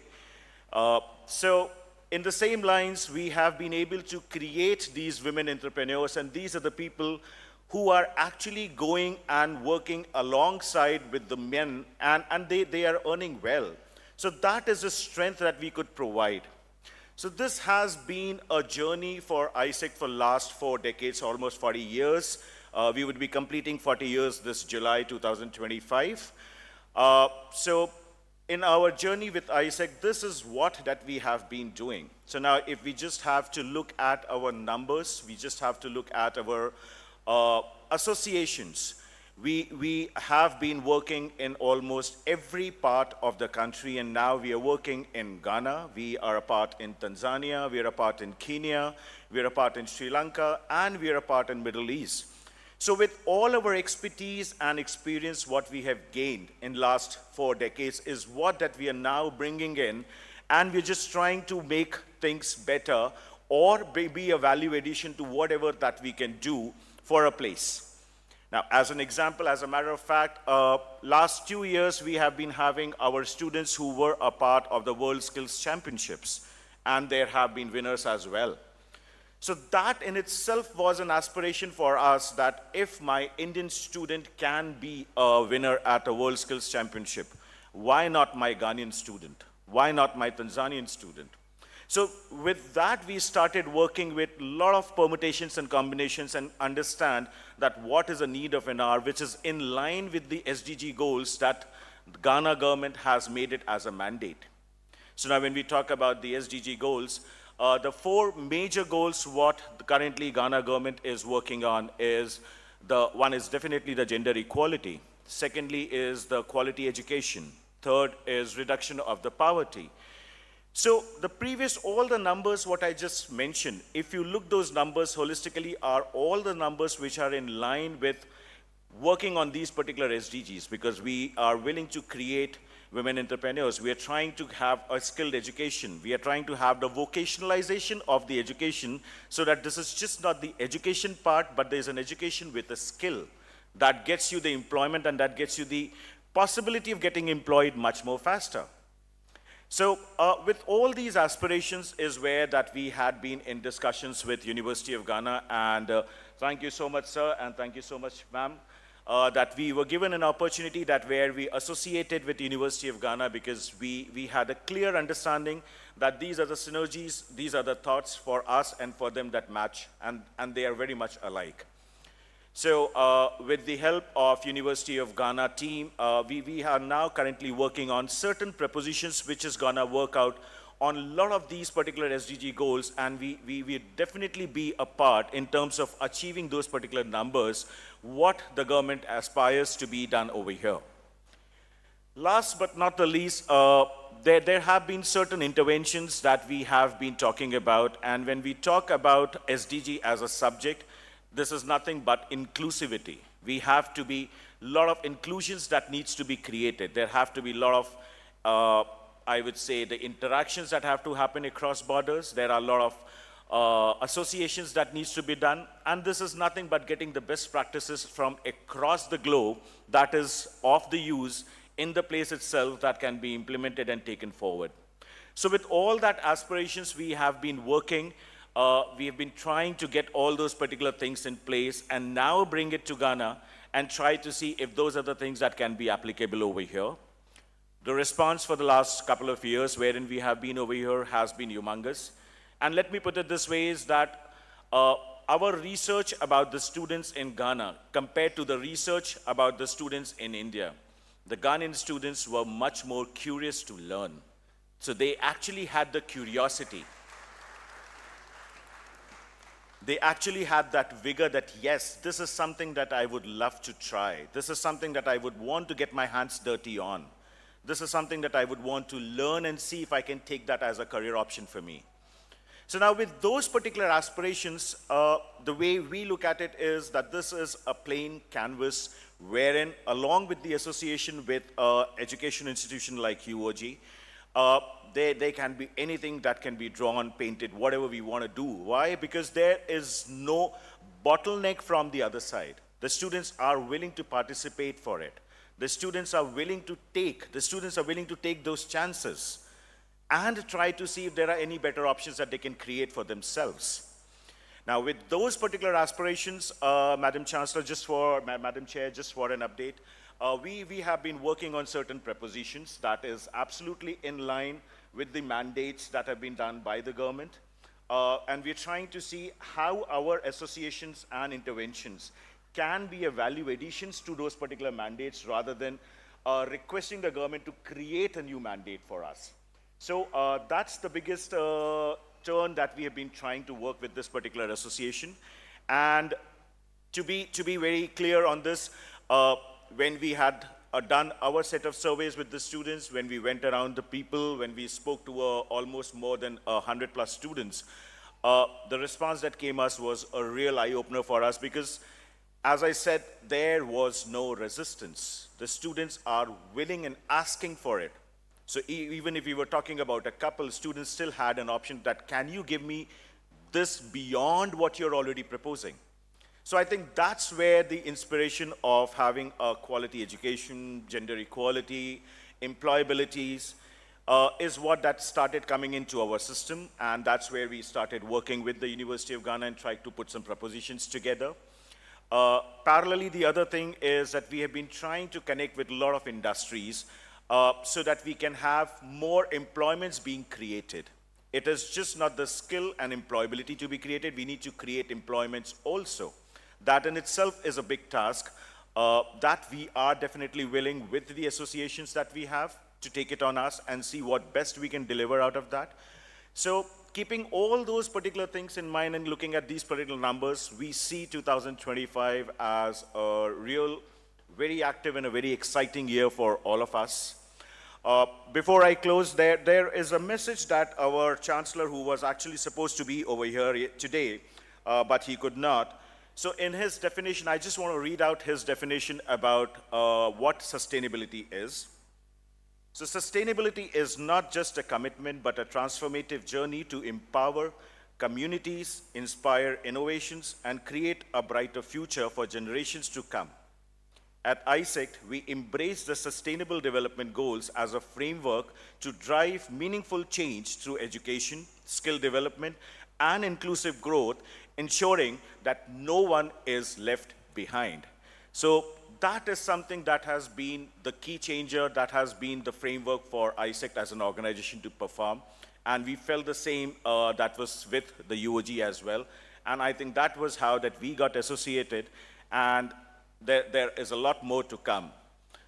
So in the same lines, we have been able to create these women entrepreneurs, and these are the people who are actually going and working alongside with the men, and they are earning well. So that is a strength that we could provide. So this has been a journey for AIESEC for last 4 decades, almost 40 years. We would be completing 40 years this July 2025. So in our journey with AIESEC, this is what that we have been doing. So now if we just have to look at our numbers, we just have to look at our associations. We have been working in almost every part of the country, and now we are working in Ghana, we are a part in Tanzania, we are a part in Kenya, we are a part in Sri Lanka, and we are a part in Middle East. So with all our expertise and experience, what we have gained in last 4 decades is what that we are now bringing in, and we're just trying to make things better or be a value addition to whatever that we can do for a place. Now, as an example, as a matter of fact, last 2 years, we have been having our students who were a part of the World Skills Championships, and there have been winners as well. So that in itself was an aspiration for us, that if my Indian student can be a winner at a World Skills Championship, why not my Ghanaian student? Why not my Tanzanian student? So with that, we started working with a lot of permutations and combinations and understand that what is the need of an hour, which is in line with the SDG goals that the Ghana government has made it as a mandate. So now when we talk about the SDG goals, the 4 major goals what currently Ghana government is working on is, one is definitely the gender equality. Secondly is the quality education. Third is reduction of the poverty. So all the numbers what I just mentioned, if you look those numbers holistically, are all the numbers which are in line with working on these particular SDGs, because we are willing to create women entrepreneurs. We are trying to have a skilled education. We are trying to have the vocationalization of the education, so that this is just not the education part, but there's an education with a skill that gets you the employment and that gets you the possibility of getting employed much more faster. So with all these aspirations is where that we had been in discussions with University of Ghana, and thank you so much, sir, and thank you so much, ma'am, that we were given an opportunity that where we associated with University of Ghana, because we had a clear understanding that these are the synergies, these are the thoughts for us and for them that match, and they are very much alike. So with the help of University of Ghana team, we are now currently working on certain propositions which is gonna work out on a lot of these particular SDG goals, and we will definitely be a part in terms of achieving those particular numbers, what the government aspires to be done over here. Last but not the least, there have been certain interventions that we have been talking about, and when we talk about SDG as a subject, this is nothing but inclusivity. We have to be a lot of inclusions that needs to be created. There have to be a lot of, I would say, the interactions that have to happen across borders. There are a lot of associations that needs to be done. And this is nothing but getting the best practices from across the globe that is of the use in the place itself that can be implemented and taken forward. So with all that aspirations, we have been working. We have been trying to get all those particular things in place and now bring it to Ghana and try to see if those are the things that can be applicable over here. The response for the last couple of years wherein we have been over here has been humongous. And let me put it this way, is that our research about the students in Ghana compared to the research about the students in India, the Ghanaian students were much more curious to learn. So they actually had the curiosity. They actually had that vigor that, yes, this is something that I would love to try. This is something that I would want to get my hands dirty on. This is something that I would want to learn and see if I can take that as a career option for me. So now with those particular aspirations, the way we look at it is that this is a plain canvas wherein, along with the association with education institution like UOG, there can be anything that can be drawn, painted, whatever we want to do. Why? Because there is no bottleneck from the other side. The students are willing to participate for it. The students are willing to take those chances and try to see if there are any better options that they can create for themselves. Now, with those particular aspirations, Madam Chancellor, Madam Chair, just for an update, we have been working on certain propositions that is absolutely in line with the mandates that have been done by the government. And we're trying to see how our associations and interventions can be a value additions to those particular mandates rather than requesting the government to create a new mandate for us. So that's the biggest turn that we have been trying to work with this particular association. And to be very clear on this, when we had done our set of surveys with the students, when we went around the people, when we spoke to almost more than 100+ students, the response that came us was a real eye-opener for us because, as I said, there was no resistance. The students are willing and asking for it. So even if we were talking about a couple, students still had an option that, can you give me this beyond what you're already proposing? So I think that's where the inspiration of having a quality education, gender equality, employabilities, is what that started coming into our system. And that's where we started working with the University of Ghana and tried to put some propositions together. Parallelly, the other thing is that we have been trying to connect with a lot of industries so that we can have more employments being created. It is just not the skill and employability to be created. We need to create employments also. That in itself is a big task that we are definitely willing with the associations that we have to take it on us and see what best we can deliver out of that. So keeping all those particular things in mind and looking at these particular numbers, we see 2025 as a real, very active and a very exciting year for all of us. Before I close, there is a message that our Chancellor, who was actually supposed to be over here today, but he could not. So in his definition, I just want to read out his definition about what sustainability is. So sustainability is not just a commitment, but a transformative journey to empower communities, inspire innovations, and create a brighter future for generations to come. At ISECT, we embrace the Sustainable Development Goals as a framework to drive meaningful change through education, skill development, and inclusive growth, ensuring that no one is left behind. So that is something that has been the key changer, that has been the framework for ISECT as an organization to perform. And we felt the same that was with the UOG as well. And I think that was how that we got associated. And there is a lot more to come.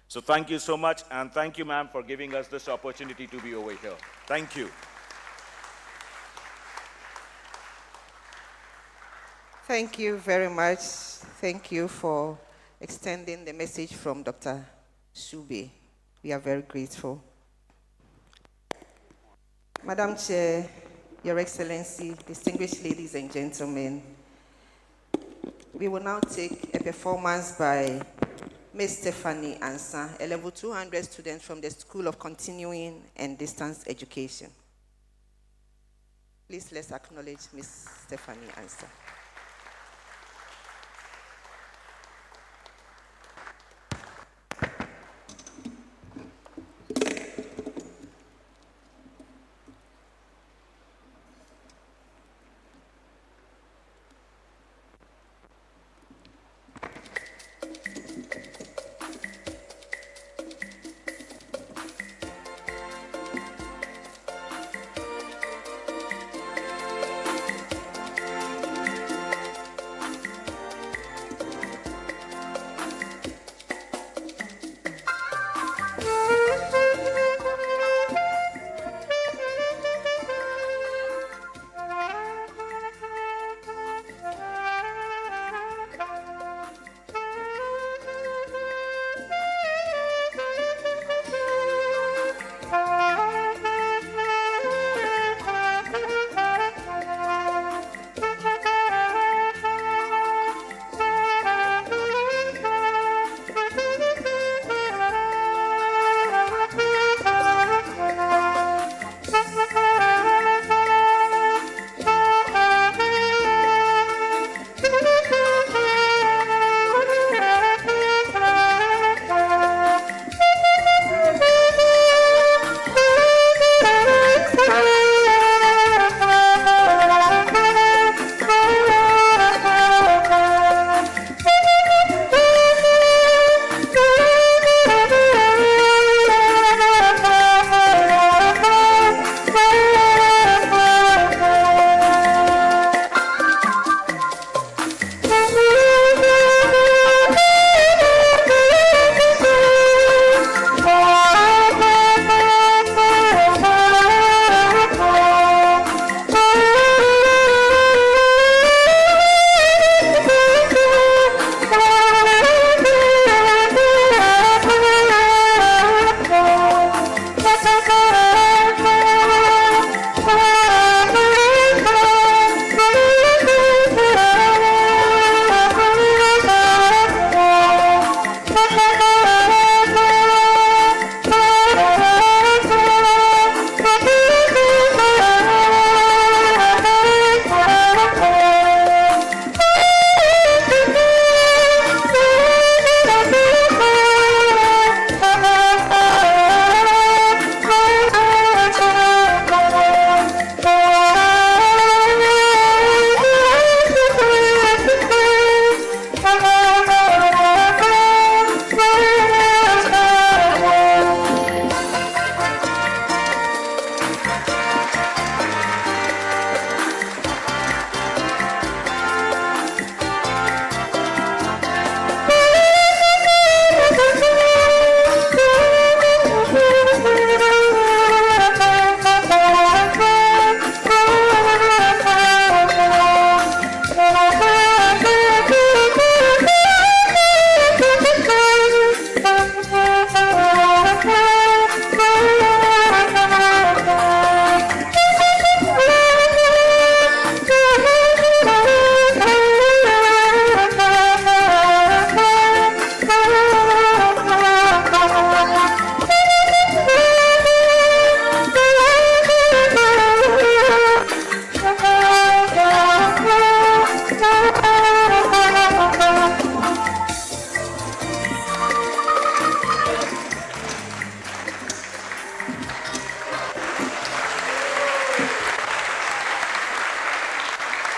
So thank you so much, and thank you, ma'am, for giving us this opportunity to be over here. Thank you. Thank you very much. Thank you for extending the message from Dr. Shube. We are very grateful. Madam Chair, Your Excellency, distinguished ladies and gentlemen, we will now take a performance by Ms. Stephanie Ansah, a level 200 student from the School of Continuing and Distance Education. Please let's acknowledge Ms. Stephanie Ansah.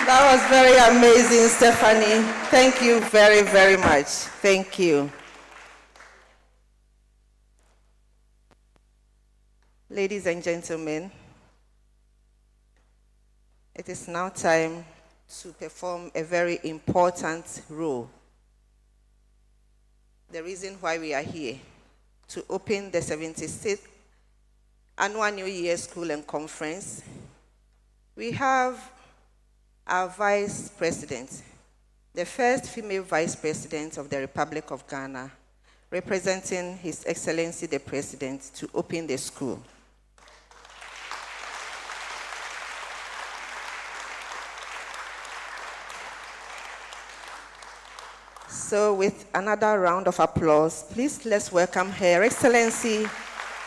That was very amazing, Stephanie. Thank you very, very much. Thank you. Ladies and gentlemen, it is now time to perform a very important role. The reason why we are here, to open the 76th Annual New Year School and Conference. We have our Vice President, the first female Vice President of the Republic of Ghana, representing His Excellency the President, to open the school. So with another round of applause, please let's welcome Her Excellency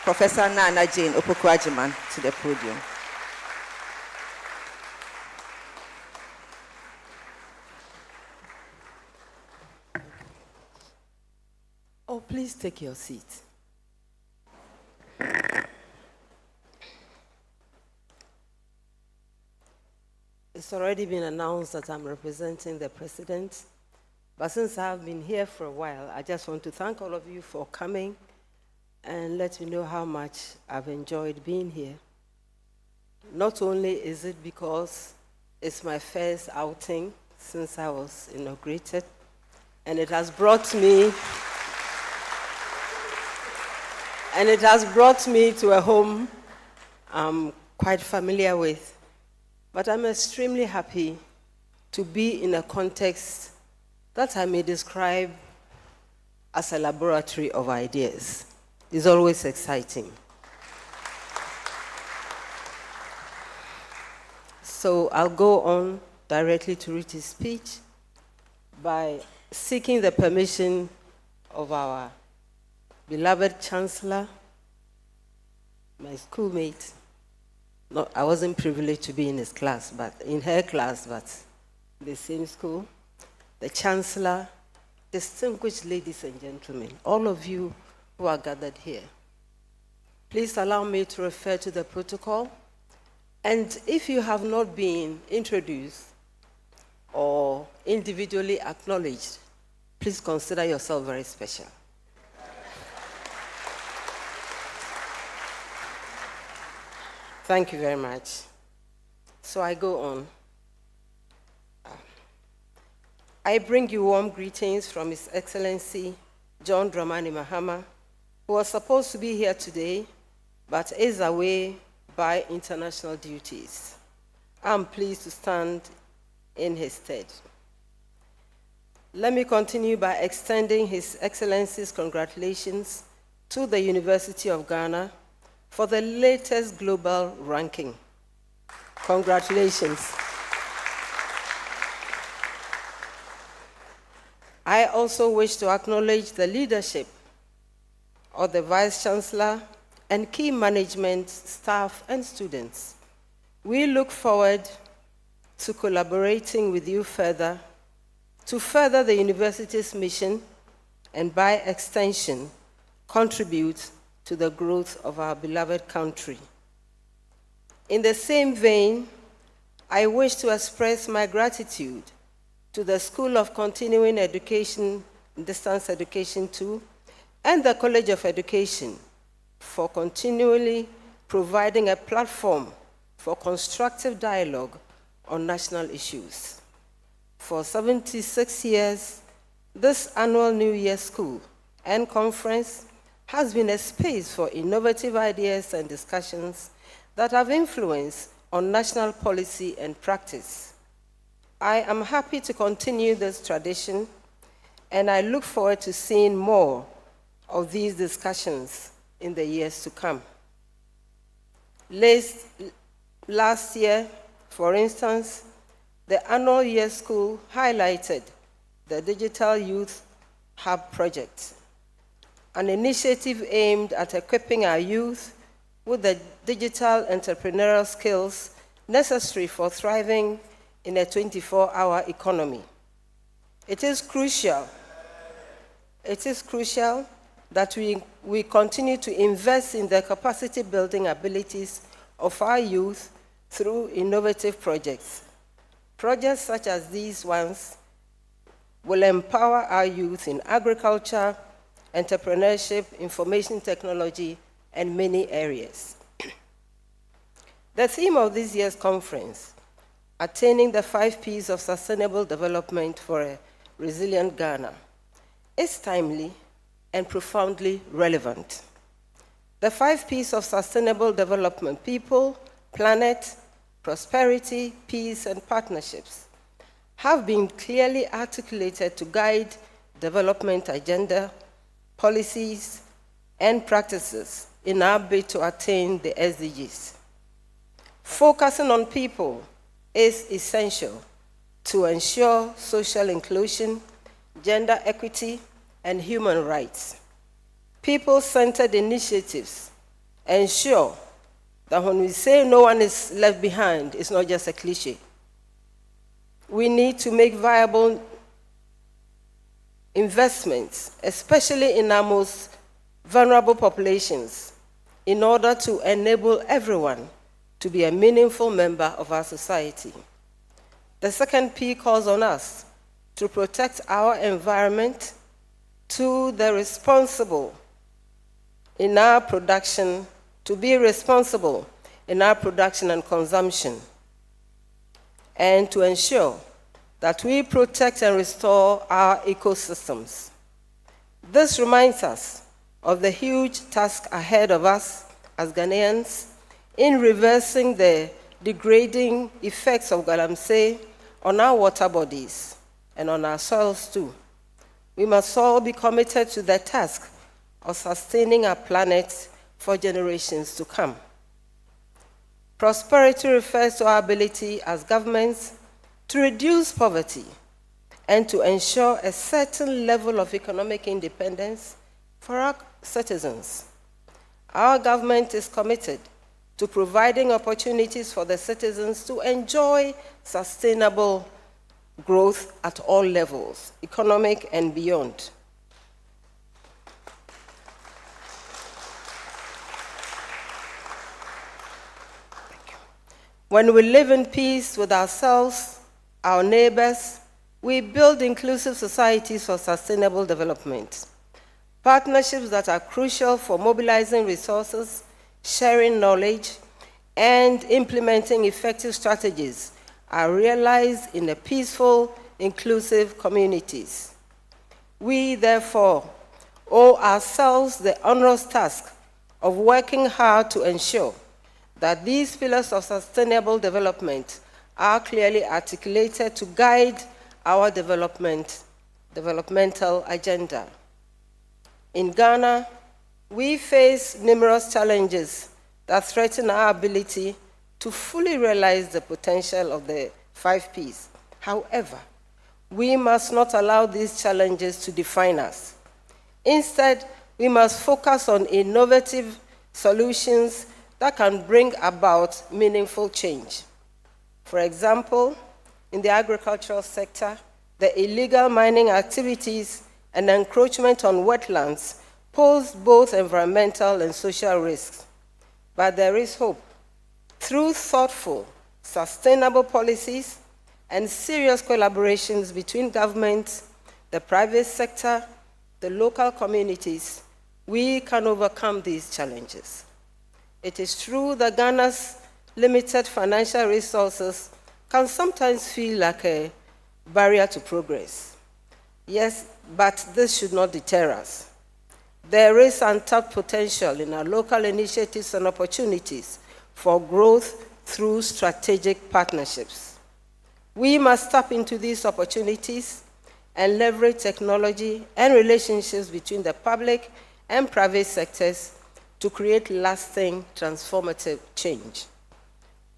Professor Nana Jane Opoku-Agyeman to the podium. Oh, please take your seat. It's already been announced that I'm representing the President, but since I've been here for a while, I just want to thank all of you for coming and let me know how much I've enjoyed being here. Not only is it because it's my first outing since I was inaugurated, and it has brought me to a home I'm quite familiar with, but I'm extremely happy to be in a context that I may describe as a laboratory of ideas. It's always exciting. So I'll go on directly to read his speech by seeking the permission of our beloved Chancellor, my schoolmate. No, I wasn't privileged to be in his class, but in her class, but the same school. The Chancellor, distinguished ladies and gentlemen, all of you who are gathered here. Please allow me to refer to the protocol. And if you have not been introduced or individually acknowledged, please consider yourself very special. Thank you very much. So I go on. I bring you warm greetings from His Excellency John Dramani Mahama, who was supposed to be here today, but is away by international duties. I'm pleased to stand in his stead. Let me continue by extending His Excellency's congratulations to the University of Ghana for the latest global ranking. Congratulations. I also wish to acknowledge the leadership of the Vice-Chancellor and key management, staff, and students. We look forward to collaborating with you further to further the university's mission and, by extension, contribute to the growth of our beloved country. In the same vein, I wish to express my gratitude to the School of Continuing Education, Distance Education 2, and the College of Education for continually providing a platform for constructive dialogue on national issues. For 76 years, this annual New Year School and Conference has been a space for innovative ideas and discussions that have influence on national policy and practice. I am happy to continue this tradition, and I look forward to seeing more of these discussions in the years to come. Last year, for instance, the annual year school highlighted the Digital Youth Hub project, an initiative aimed at equipping our youth with the digital entrepreneurial skills necessary for thriving in a 24-hour economy. It is crucial that we continue to invest in the capacity building abilities of our youth through innovative projects. Projects such as these ones will empower our youth in agriculture, entrepreneurship, information technology, and many areas. The theme of this year's conference, Attaining the 5 Ps of Sustainable Development for a Resilient Ghana, is timely and profoundly relevant. The 5 Ps of sustainable development: people, planet, prosperity, peace, and partnerships, have been clearly articulated to guide development agenda, policies, and practices in our bid to attain the SDGs. Focusing on people is essential to ensure social inclusion, gender equity, and human rights. People-centered initiatives ensure that when we say no one is left behind, it's not just a cliche. We need to make viable investments, especially in our most vulnerable populations, in order to enable everyone to be a meaningful member of our society. The second P calls on us to protect our environment, to the responsible in our production, to be responsible in our production and consumption, and to ensure that we protect and restore our ecosystems. This reminds us of the huge task ahead of us as Ghanaians in reversing the degrading effects of galamsey on our water bodies and on our soils too. We must all be committed to the task of sustaining our planet for generations to come. Prosperity refers to our ability as governments to reduce poverty and to ensure a certain level of economic independence for our citizens. Our government is committed to providing opportunities for the citizens to enjoy sustainable growth at all levels, economic and beyond. When we live in peace with ourselves, our neighbors, we build inclusive societies for sustainable development. Partnerships that are crucial for mobilizing resources, sharing knowledge, and implementing effective strategies are realized in a peaceful, inclusive communities. We, therefore, owe ourselves the onerous task of working hard to ensure that these pillars of sustainable development are clearly articulated to guide our developmental agenda. In Ghana, we face numerous challenges that threaten our ability to fully realize the potential of the 5 Ps. However, we must not allow these challenges to define us. Instead, we must focus on innovative solutions that can bring about meaningful change. For example, in the agricultural sector, the illegal mining activities and encroachment on wetlands pose both environmental and social risks. But there is hope. Through thoughtful, sustainable policies and serious collaborations between governments, the private sector, the local communities, we can overcome these challenges. It is true that Ghana's limited financial resources can sometimes feel like a barrier to progress. Yes, but this should not deter us. There is untapped potential in our local initiatives and opportunities for growth through strategic partnerships. We must tap into these opportunities and leverage technology and relationships between the public and private sectors to create lasting, transformative change.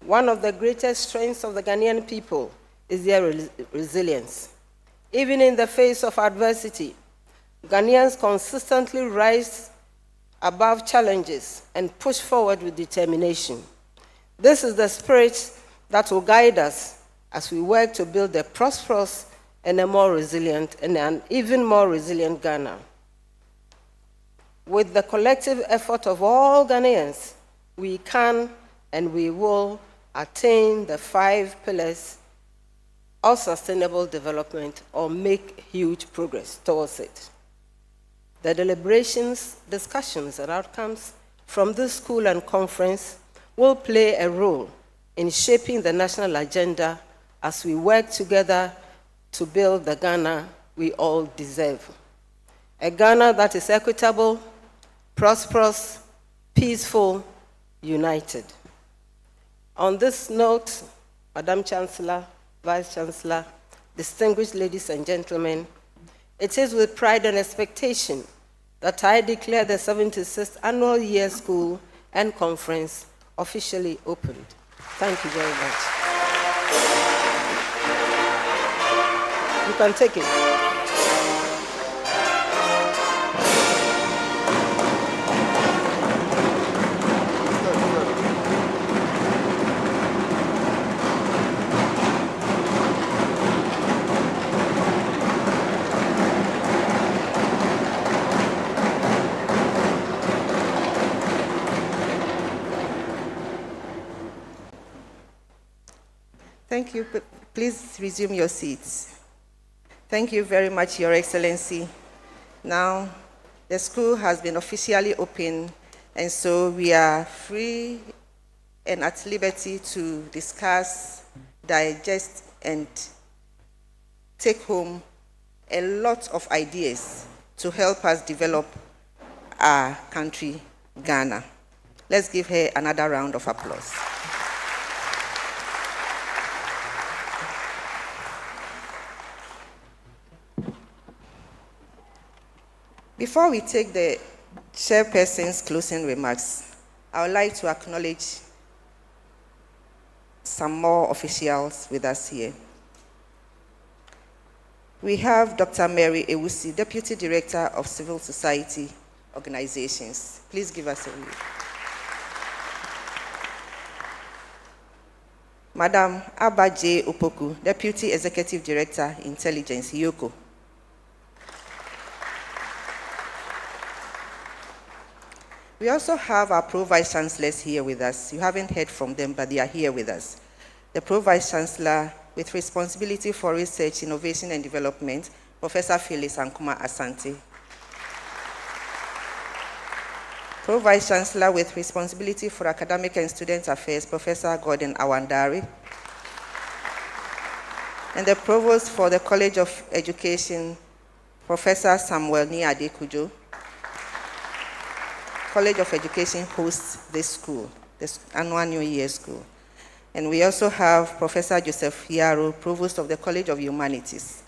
One of the greatest strengths of the Ghanaian people is their resilience. Even in the face of adversity, Ghanaians consistently rise above challenges and push forward with determination. This is the spirit that will guide us as we work to build a prosperous and a more resilient and an even more resilient Ghana. With the collective effort of all Ghanaians, we can and we will attain the 5 pillars or sustainable development or make huge progress towards it. The deliberations, discussions, and outcomes from this school and conference will play a role in shaping the national agenda as we work together to build the Ghana we all deserve. A Ghana that is equitable, prosperous, peaceful, united. On this note, Madam Chancellor, Vice Chancellor, distinguished ladies and gentlemen, it is with pride and expectation that I declare the 76th Annual Year School and Conference officially opened. Thank you very much. You can take it. Thank you. Please resume your seats. Thank you very much, Your Excellency. Now, the school has been officially opened, and so we are free and at liberty to discuss, digest, and take home a lot of ideas to help us develop our country, Ghana. Let's give her another round of applause. Before we take the chairperson's closing remarks, I would like to acknowledge some more officials with us here. We have Dr. Mary Ewusi, Deputy Director of Civil Society Organizations. Please give us a wave. Madam Abba J. Opoku, Deputy Executive Director, Intelligence, YOCO. We also have our Pro-Vice Chancellors here with us. You haven't heard from them, but they are here with us. The Pro-Vice Chancellor with responsibility for research, innovation, and development, Professor Phyllis Ankuma Asante. Pro-Vice Chancellor with responsibility for academic and student affairs, Professor Gordon Awandari. And the Provost for the College of Education, Professor Samuel Niade Kujo. College of Education hosts this school, this annual New Year school. And we also have Professor Joseph Yaro, Provost of the College of Humanities,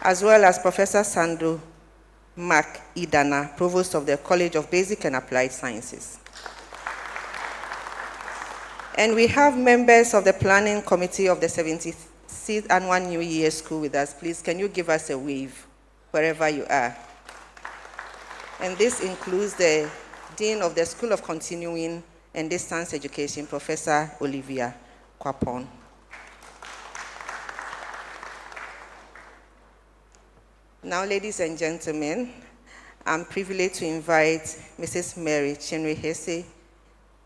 as well as Professor Sandro Mark Idana, Provost of the College of Basic and Applied Sciences. And we have members of the Planning Committee of the 76th Annual New Year School with us. Please, can you give us a wave wherever you are? And this includes the Dean of the School of Continuing and Distance Education, Professor Olivia Kwapon. Now, ladies and gentlemen, I'm privileged to invite Mrs. Mary Chinwe Hesse,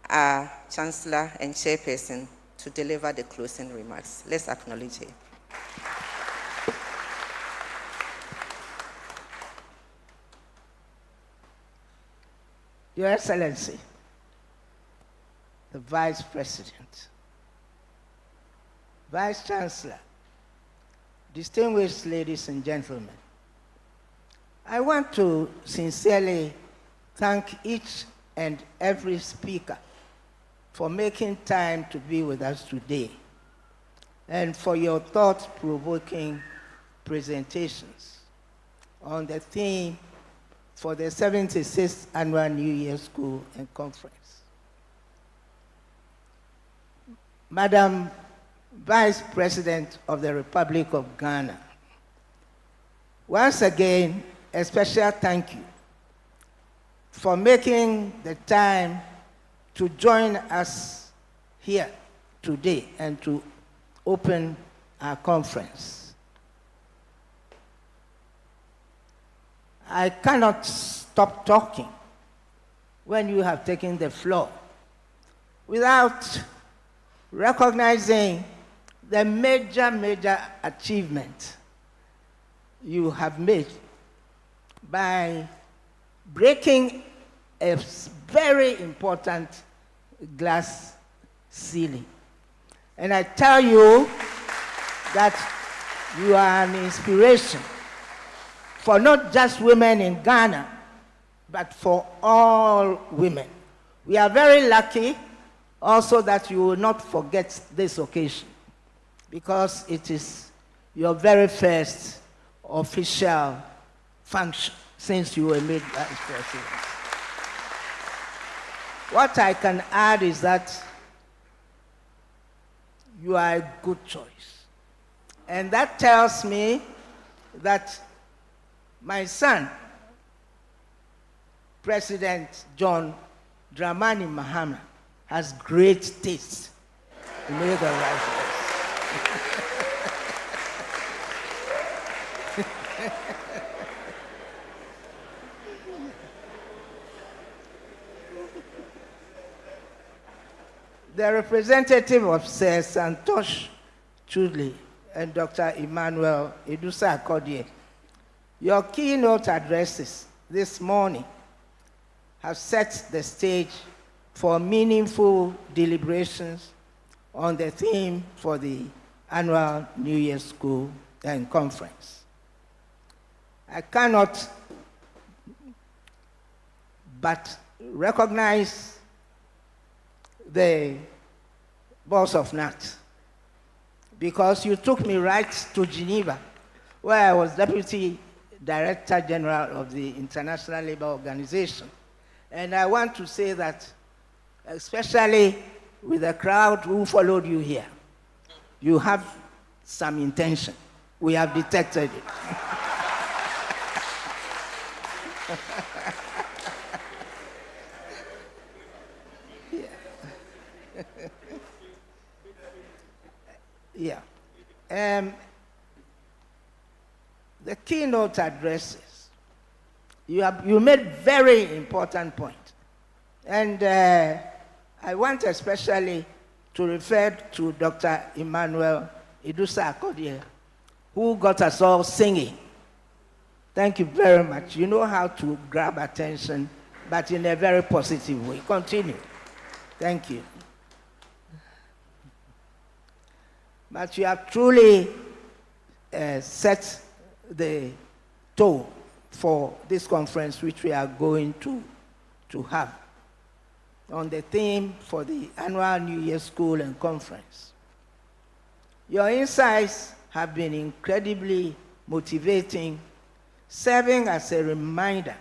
our Chancellor and Chairperson, to deliver the closing remarks. Let's acknowledge her. Your Excellency, the Vice President, Vice Chancellor, distinguished ladies and gentlemen, I want to sincerely thank each and every speaker for making time to be with us today and for your thought-provoking presentations on the theme for the 76th Annual New Year School and Conference. Madam Vice President of the Republic of Ghana, once again, a special thank you for making the time to join us here today and to open our conference. I cannot stop talking when you have taken the floor without recognizing the major achievement you have made by breaking a very important glass ceiling. And I tell you that you are an inspiration for not just women in Ghana, but for all women. We are very lucky also that you will not forget this occasion, because it is your very first official function since you were made vice president. What I can add is that you are a good choice. And that tells me that my son, President John Dramani Mahama, has great taste in the right choice. The representative of Sir Santosh Chudley and Dr. Emmanuel Idusa Akodie, your keynote addresses this morning have set the stage for meaningful deliberations on the theme for the annual New Year School and Conference. I cannot but recognize the boss of NAT, because you took me right to Geneva, where I was Deputy Director General of the International Labour Organization. And I want to say that, especially with the crowd who followed you here, you have some intention. We have detected it. Yeah. The keynote addresses, you made very important point. And I want especially to refer to Dr. Emmanuel Idusa Akodie, who got us all singing. Thank you very much. You know how to grab attention, but in a very positive way. Continue. Thank you. But you have truly set the tone for this conference, which we are going to have, on the theme for the annual New Year School and Conference. Your insights have been incredibly motivating, serving as a reminder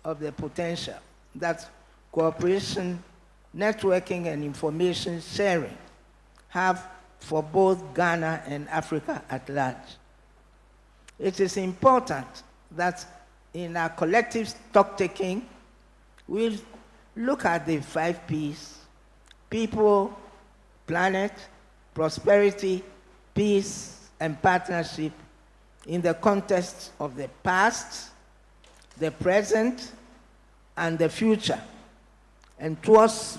of the potential that cooperation, networking, and information sharing have for both Ghana and Africa at large. It is important that in our collective stock-taking, we look at the 5 Ps: people, planet, prosperity, peace, and partnership in the context of the past, the present, and the future, and towards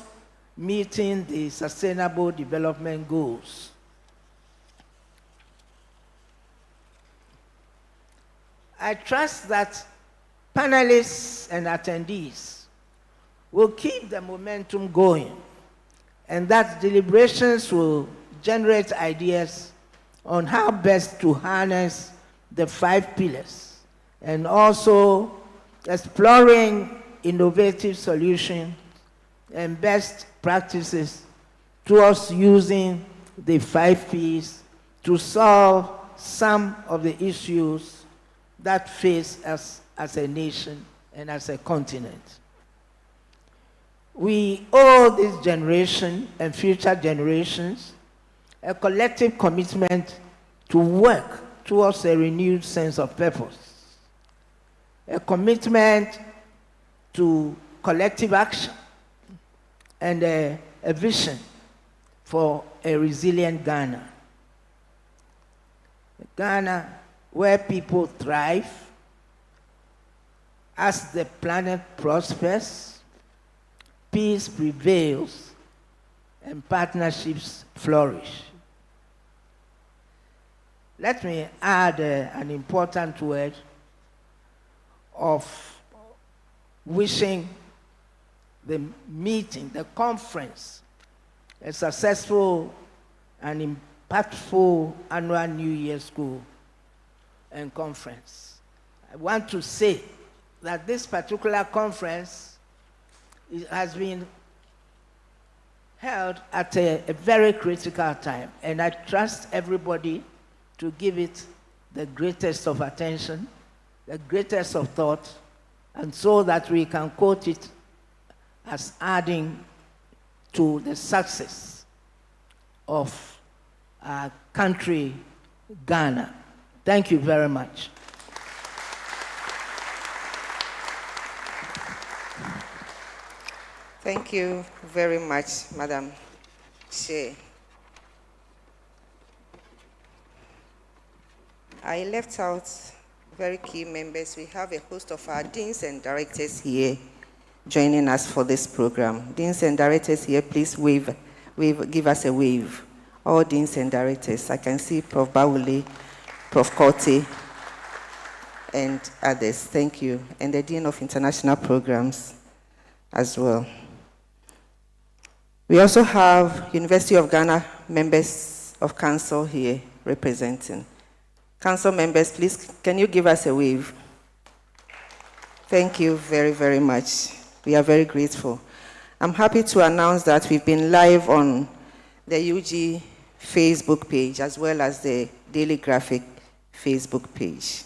meeting the Sustainable Development Goals. I trust that panelists and attendees will keep the momentum going, and that deliberations will generate ideas on how best to harness the 5 pillars, and also exploring innovative solutions and best practices towards using the 5 Ps to solve some of the issues that face us as a nation and as a continent. We owe this generation and future generations a collective commitment to work towards a renewed sense of purpose, a commitment to collective action, and a vision for a resilient Ghana. Ghana, where people thrive, as the planet prospers, peace prevails, and partnerships flourish. Let me add an important word of wishing the meeting, the conference, a successful and impactful annual New Year School and conference. I want to say that this particular conference has been held at a very critical time, and I trust everybody to give it the greatest of attention, the greatest of thought, and so that we can quote it as adding to the success of our country, Ghana. Thank you very much. Thank you very much, Madam Chair. I left out very key members. We have a host of our deans and directors here joining us for this program. Deans and directors here, please give us a wave. All deans and directors. I can see Prof. Bawuli, Prof. Korte, and others. Thank you. And the Dean of International Programs as well. We also have University of Ghana members of council here representing. Council members, please, can you give us a wave? Thank you very, very much. We are very grateful. I'm happy to announce that we've been live on the UG Facebook page as well as the Daily Graphic Facebook page.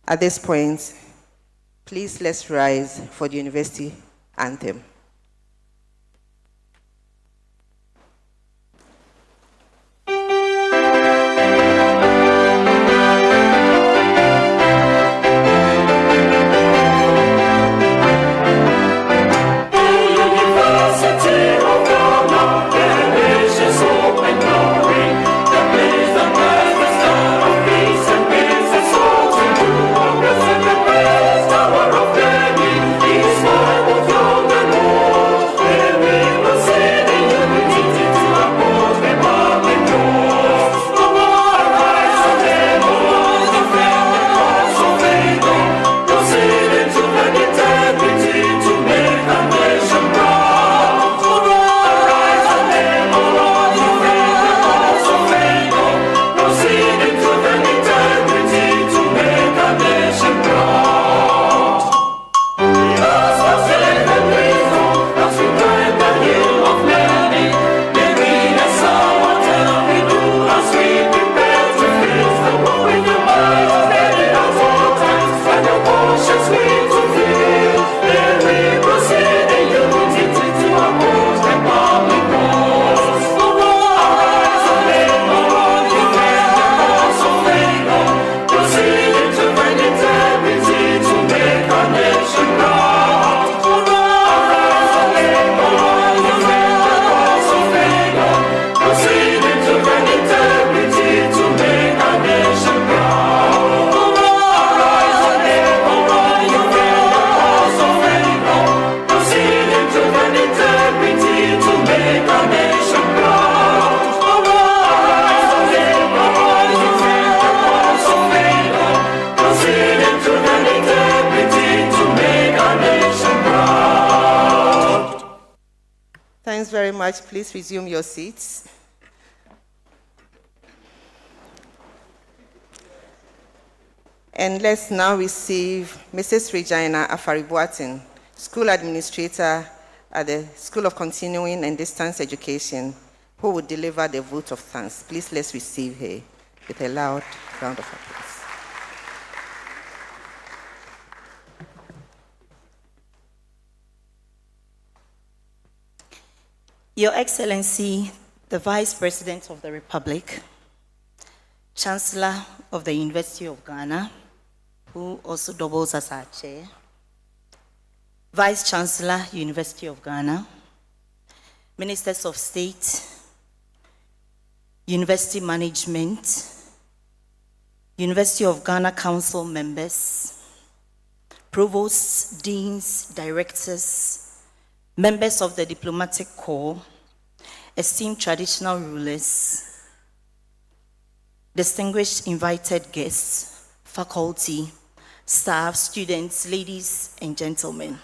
At this point, please let's rise for the university anthem. Thanks very much. Please resume your seats. And let's now receive Mrs. Regina Afaribuatin, School Administrator at the School of Continuing and Distance Education, who will deliver the vote of thanks. Please let's receive her with a loud round of applause. Your Excellency, the Vice President of the Republic, Chancellor of the University of Ghana, who also doubles as our chair, Vice Chancellor, University of Ghana, Ministers of State, University Management, University of Ghana Council members, Provosts, Deans, Directors, members of the Diplomatic Corps, esteemed traditional rulers, distinguished invited guests, faculty, staff, students, ladies and gentlemen.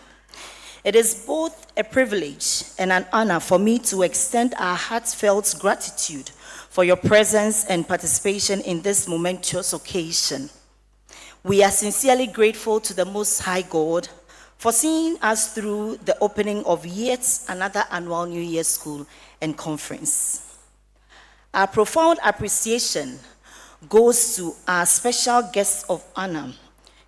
It is both a privilege and an honor for me to extend our heartfelt gratitude for your presence and participation in this momentous occasion. We are sincerely grateful to the Most High God for seeing us through the opening of yet another annual New Year School and Conference. Our profound appreciation goes to our special guest of honor,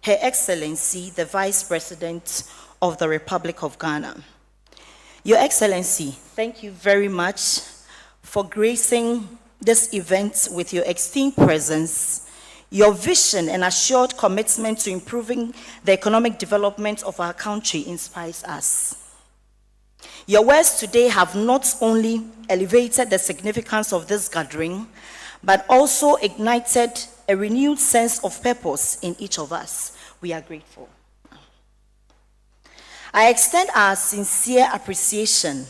Her Excellency, the Vice President of the Republic of Ghana. Your Excellency, thank you very much for gracing this event with your esteemed presence. Your vision and assured commitment to improving the economic development of our country inspires us. Your words today have not only elevated the significance of this gathering, but also ignited a renewed sense of purpose in each of us. We are grateful. I extend our sincere appreciation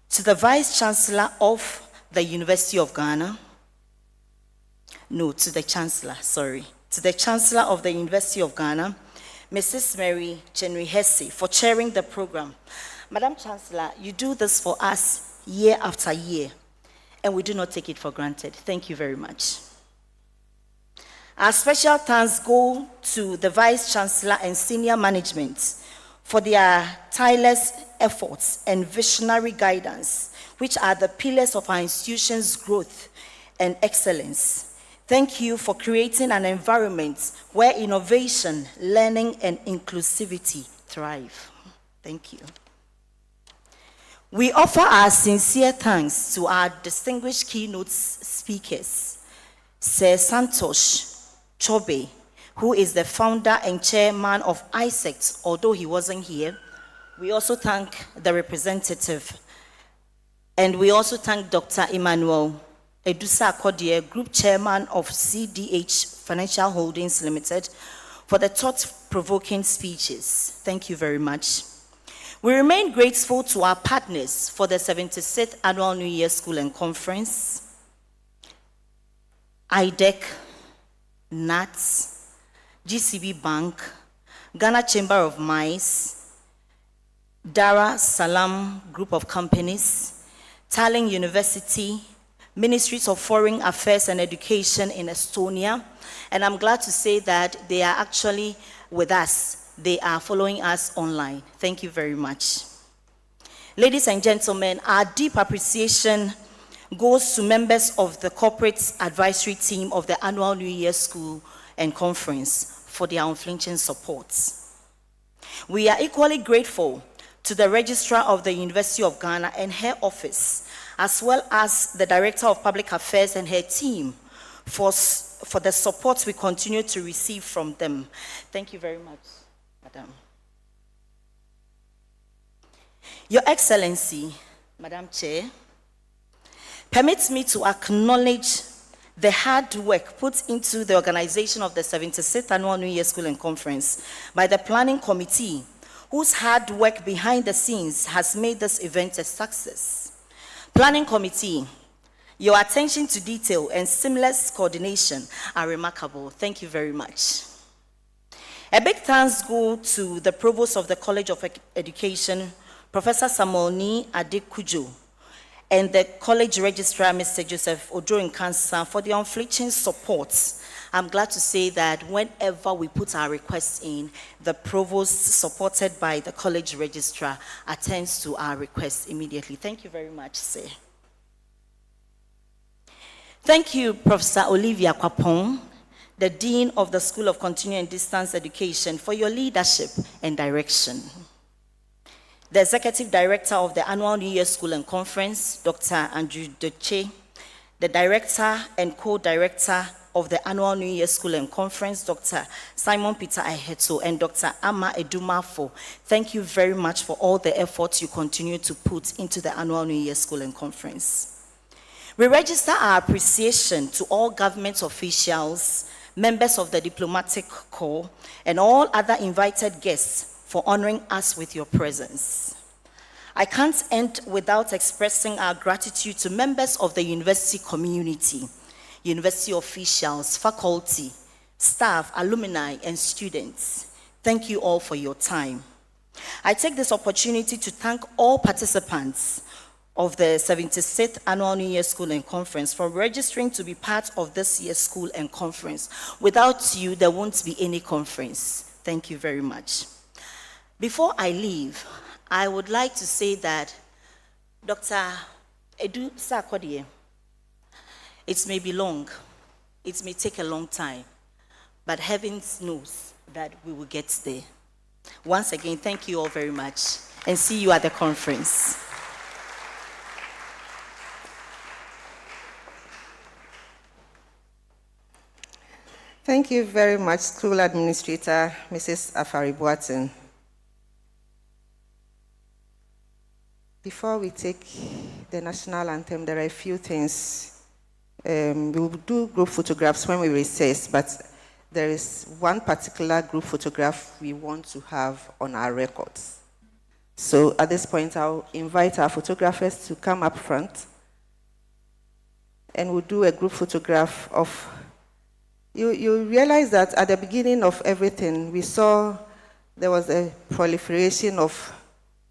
to the Vice Chancellor of the University of Ghana. To the Chancellor of the University of Ghana, Mrs. Mary Chenry Hesse, for chairing the program. Madam Chancellor, you do this for us year after year, and we do not take it for granted. Thank you very much. Our special thanks go to the Vice Chancellor and senior management for their tireless efforts and visionary guidance, which are the pillars of our institution's growth and excellence. Thank you for creating an environment where innovation, learning, and inclusivity thrive. Thank you. We offer our sincere thanks to our distinguished keynote speakers, Sir Santosh Chobe, who is the founder and chairman of ISECT, although he wasn't here. We also thank the representative, and we also thank Dr. Emmanuel Edusa Akodie, Group Chairman of CDH Financial Holdings Limited, for the thought-provoking speeches. Thank you very much. We remain grateful to our partners for the 76th Annual New Year School and Conference, IDEC, NATS, GCB Bank, Ghana Chamber of Mines, Dara Salam Group of Companies, Tallinn University, Ministries of Foreign Affairs and Education in Estonia, and I'm glad to say that they are actually with us. They are following us online. Thank you very much. Ladies and gentlemen, our deep appreciation goes to members of the corporate advisory team of the Annual New Year School and Conference for their unflinching support. We are equally grateful to the Registrar of the University of Ghana and her office, as well as the Director of Public Affairs and her team for the support we continue to receive from them. Thank you very much, Madam. Your Excellency, Madam Chair, permit me to acknowledge the hard work put into the organization of the 76th Annual New Year School and Conference by the Planning Committee, whose hard work behind the scenes has made this event a success. Planning Committee, your attention to detail and seamless coordination are remarkable. Thank you very much. A big thanks go to the Provost of the College of Education, Professor Samuel Ni Adekujo, and the College Registrar, Mr. Joseph Ojoinkansa, for the unflinching support. I'm glad to say that whenever we put our requests in, the Provost, supported by the College Registrar, attends to our requests immediately. Thank you very much, sir. Thank you, Professor Olivia Kwapong, the Dean of the School of Continuing and Distance Education, for your leadership and direction. The Executive Director of the Annual New Year School and Conference, Dr. Andrew Doche, the Director and Co-Director of the Annual New Year School and Conference, Dr. Simon Peter Aheto, and Dr. Ama Edumafo. Thank you very much for all the efforts you continue to put into the Annual New Year School and Conference. We register our appreciation to all government officials, members of the diplomatic corps, and all other invited guests for honoring us with your presence. I can't end without expressing our gratitude to members of the university community, university officials, faculty, staff, alumni, and students. Thank you all for your time. I take this opportunity to thank all participants of the 76th Annual New Year School and Conference for registering to be part of this year's school and conference. Without you, there won't be any conference. Thank you very much. Before I leave, I would like to say that Dr. Edu Sarkodie, it may be long, it may take a long time, but heaven knows that we will get there. Once again, thank you all very much, and see you at the conference. Thank you very much, School Administrator Mrs. Afari Boateng. Before we take the national anthem, there are a few things. We will do group photographs when we recess, but there is one particular group photograph we want to have on our records. So at this point, I'll invite our photographers to come up front, and we'll do a group photograph of. You realize that at the beginning of everything, we saw there was a proliferation of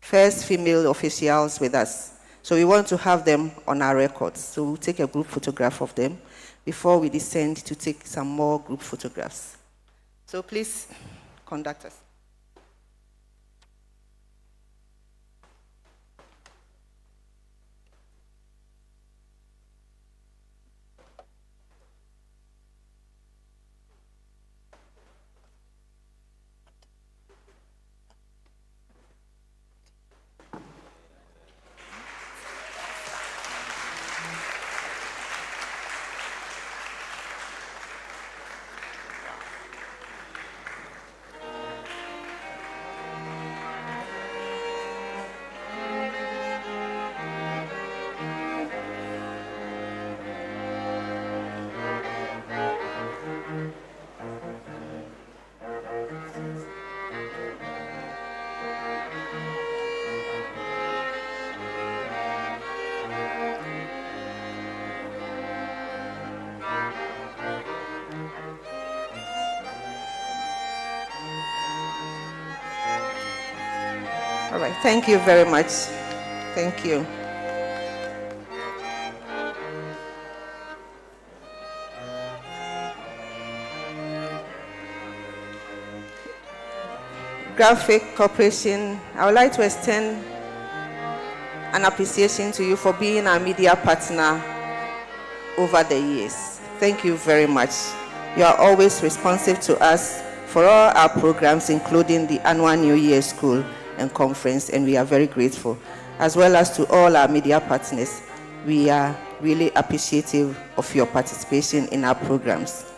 first female officials with us. So we want to have them on our records. So we'll take a group photograph of them before we descend to take some more group photographs. So please conduct us. All right, thank you very much. Thank you. Graphic Corporation, I would like to extend an appreciation to you for being our media partner over the years. Thank you very much. You are always responsive to us for all our programs, including the annual New Year School and Conference, and we are very grateful. As well as to all our media partners, we are really appreciative of your participation in our programs.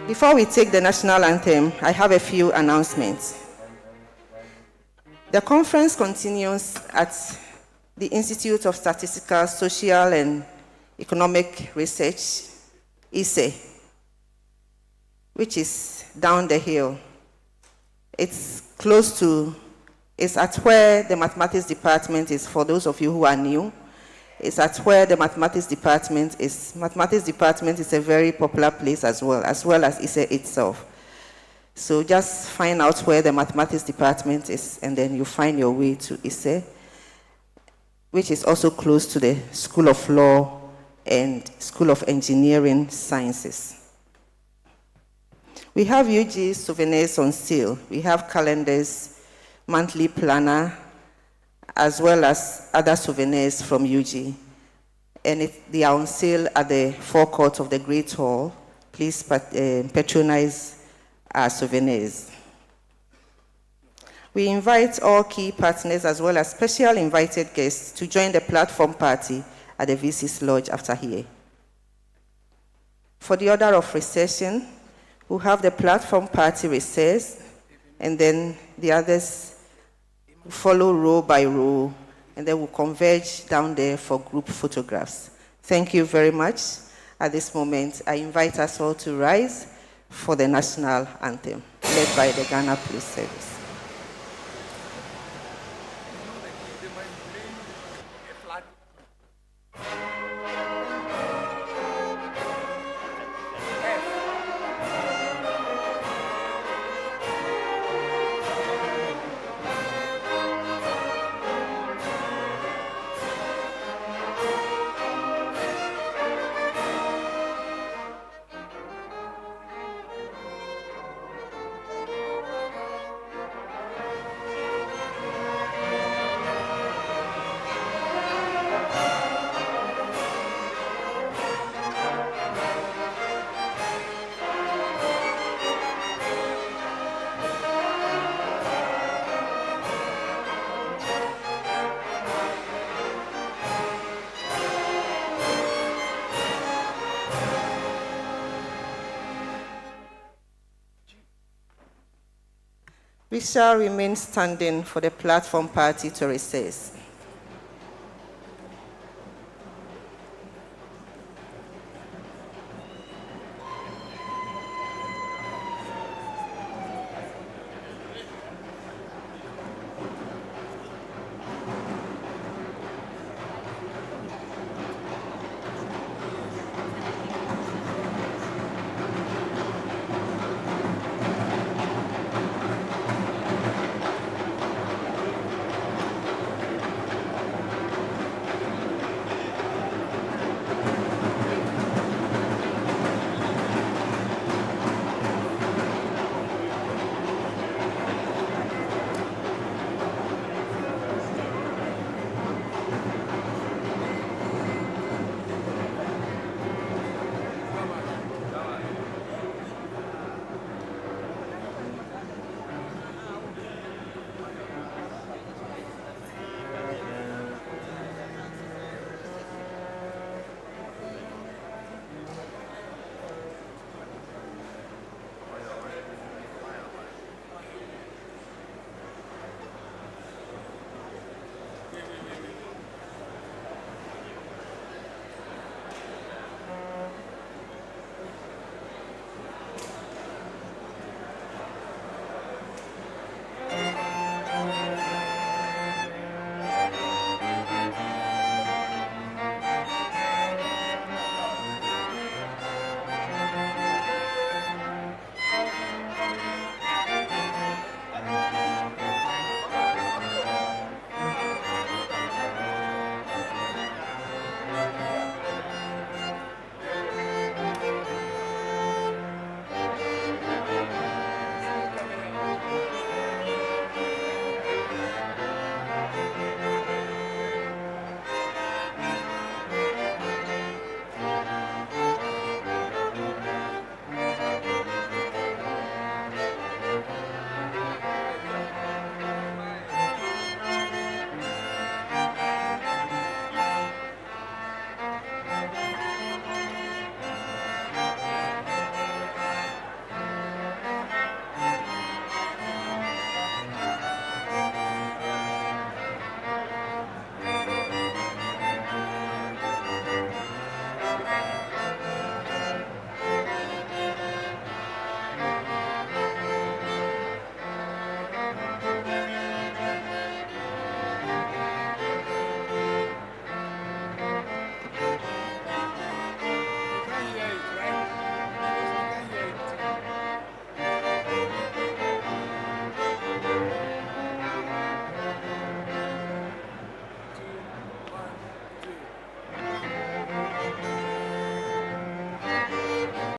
Before we take the national anthem, I have a few announcements. The conference continues at the Institute of Statistical, Social and Economic Research, ISE, which is down the hill. It's at where the mathematics department is, for those of you who are new. It's at where the mathematics department is. Mathematics department is a very popular place as well as ISE itself. So just find out where the mathematics department is, and then you find your way to ISE, which is also close to the School of Law and School of Engineering Sciences. We have UG souvenirs on sale. We have calendars, monthly planner, as well as other souvenirs from UG. And they are on sale at the forecourt of the Great Hall. Please patronize our souvenirs. We invite all key partners as well as special invited guests to join the platform party at the VC's Lodge after here. For the order of recession, we'll have the platform party recess, and then the others follow row by row, and then we'll converge down there for group photographs. Thank you very much. At this moment, I invite us all to rise for the national anthem, led by the Ghana Police Service. We shall remain standing for the platform party to recess.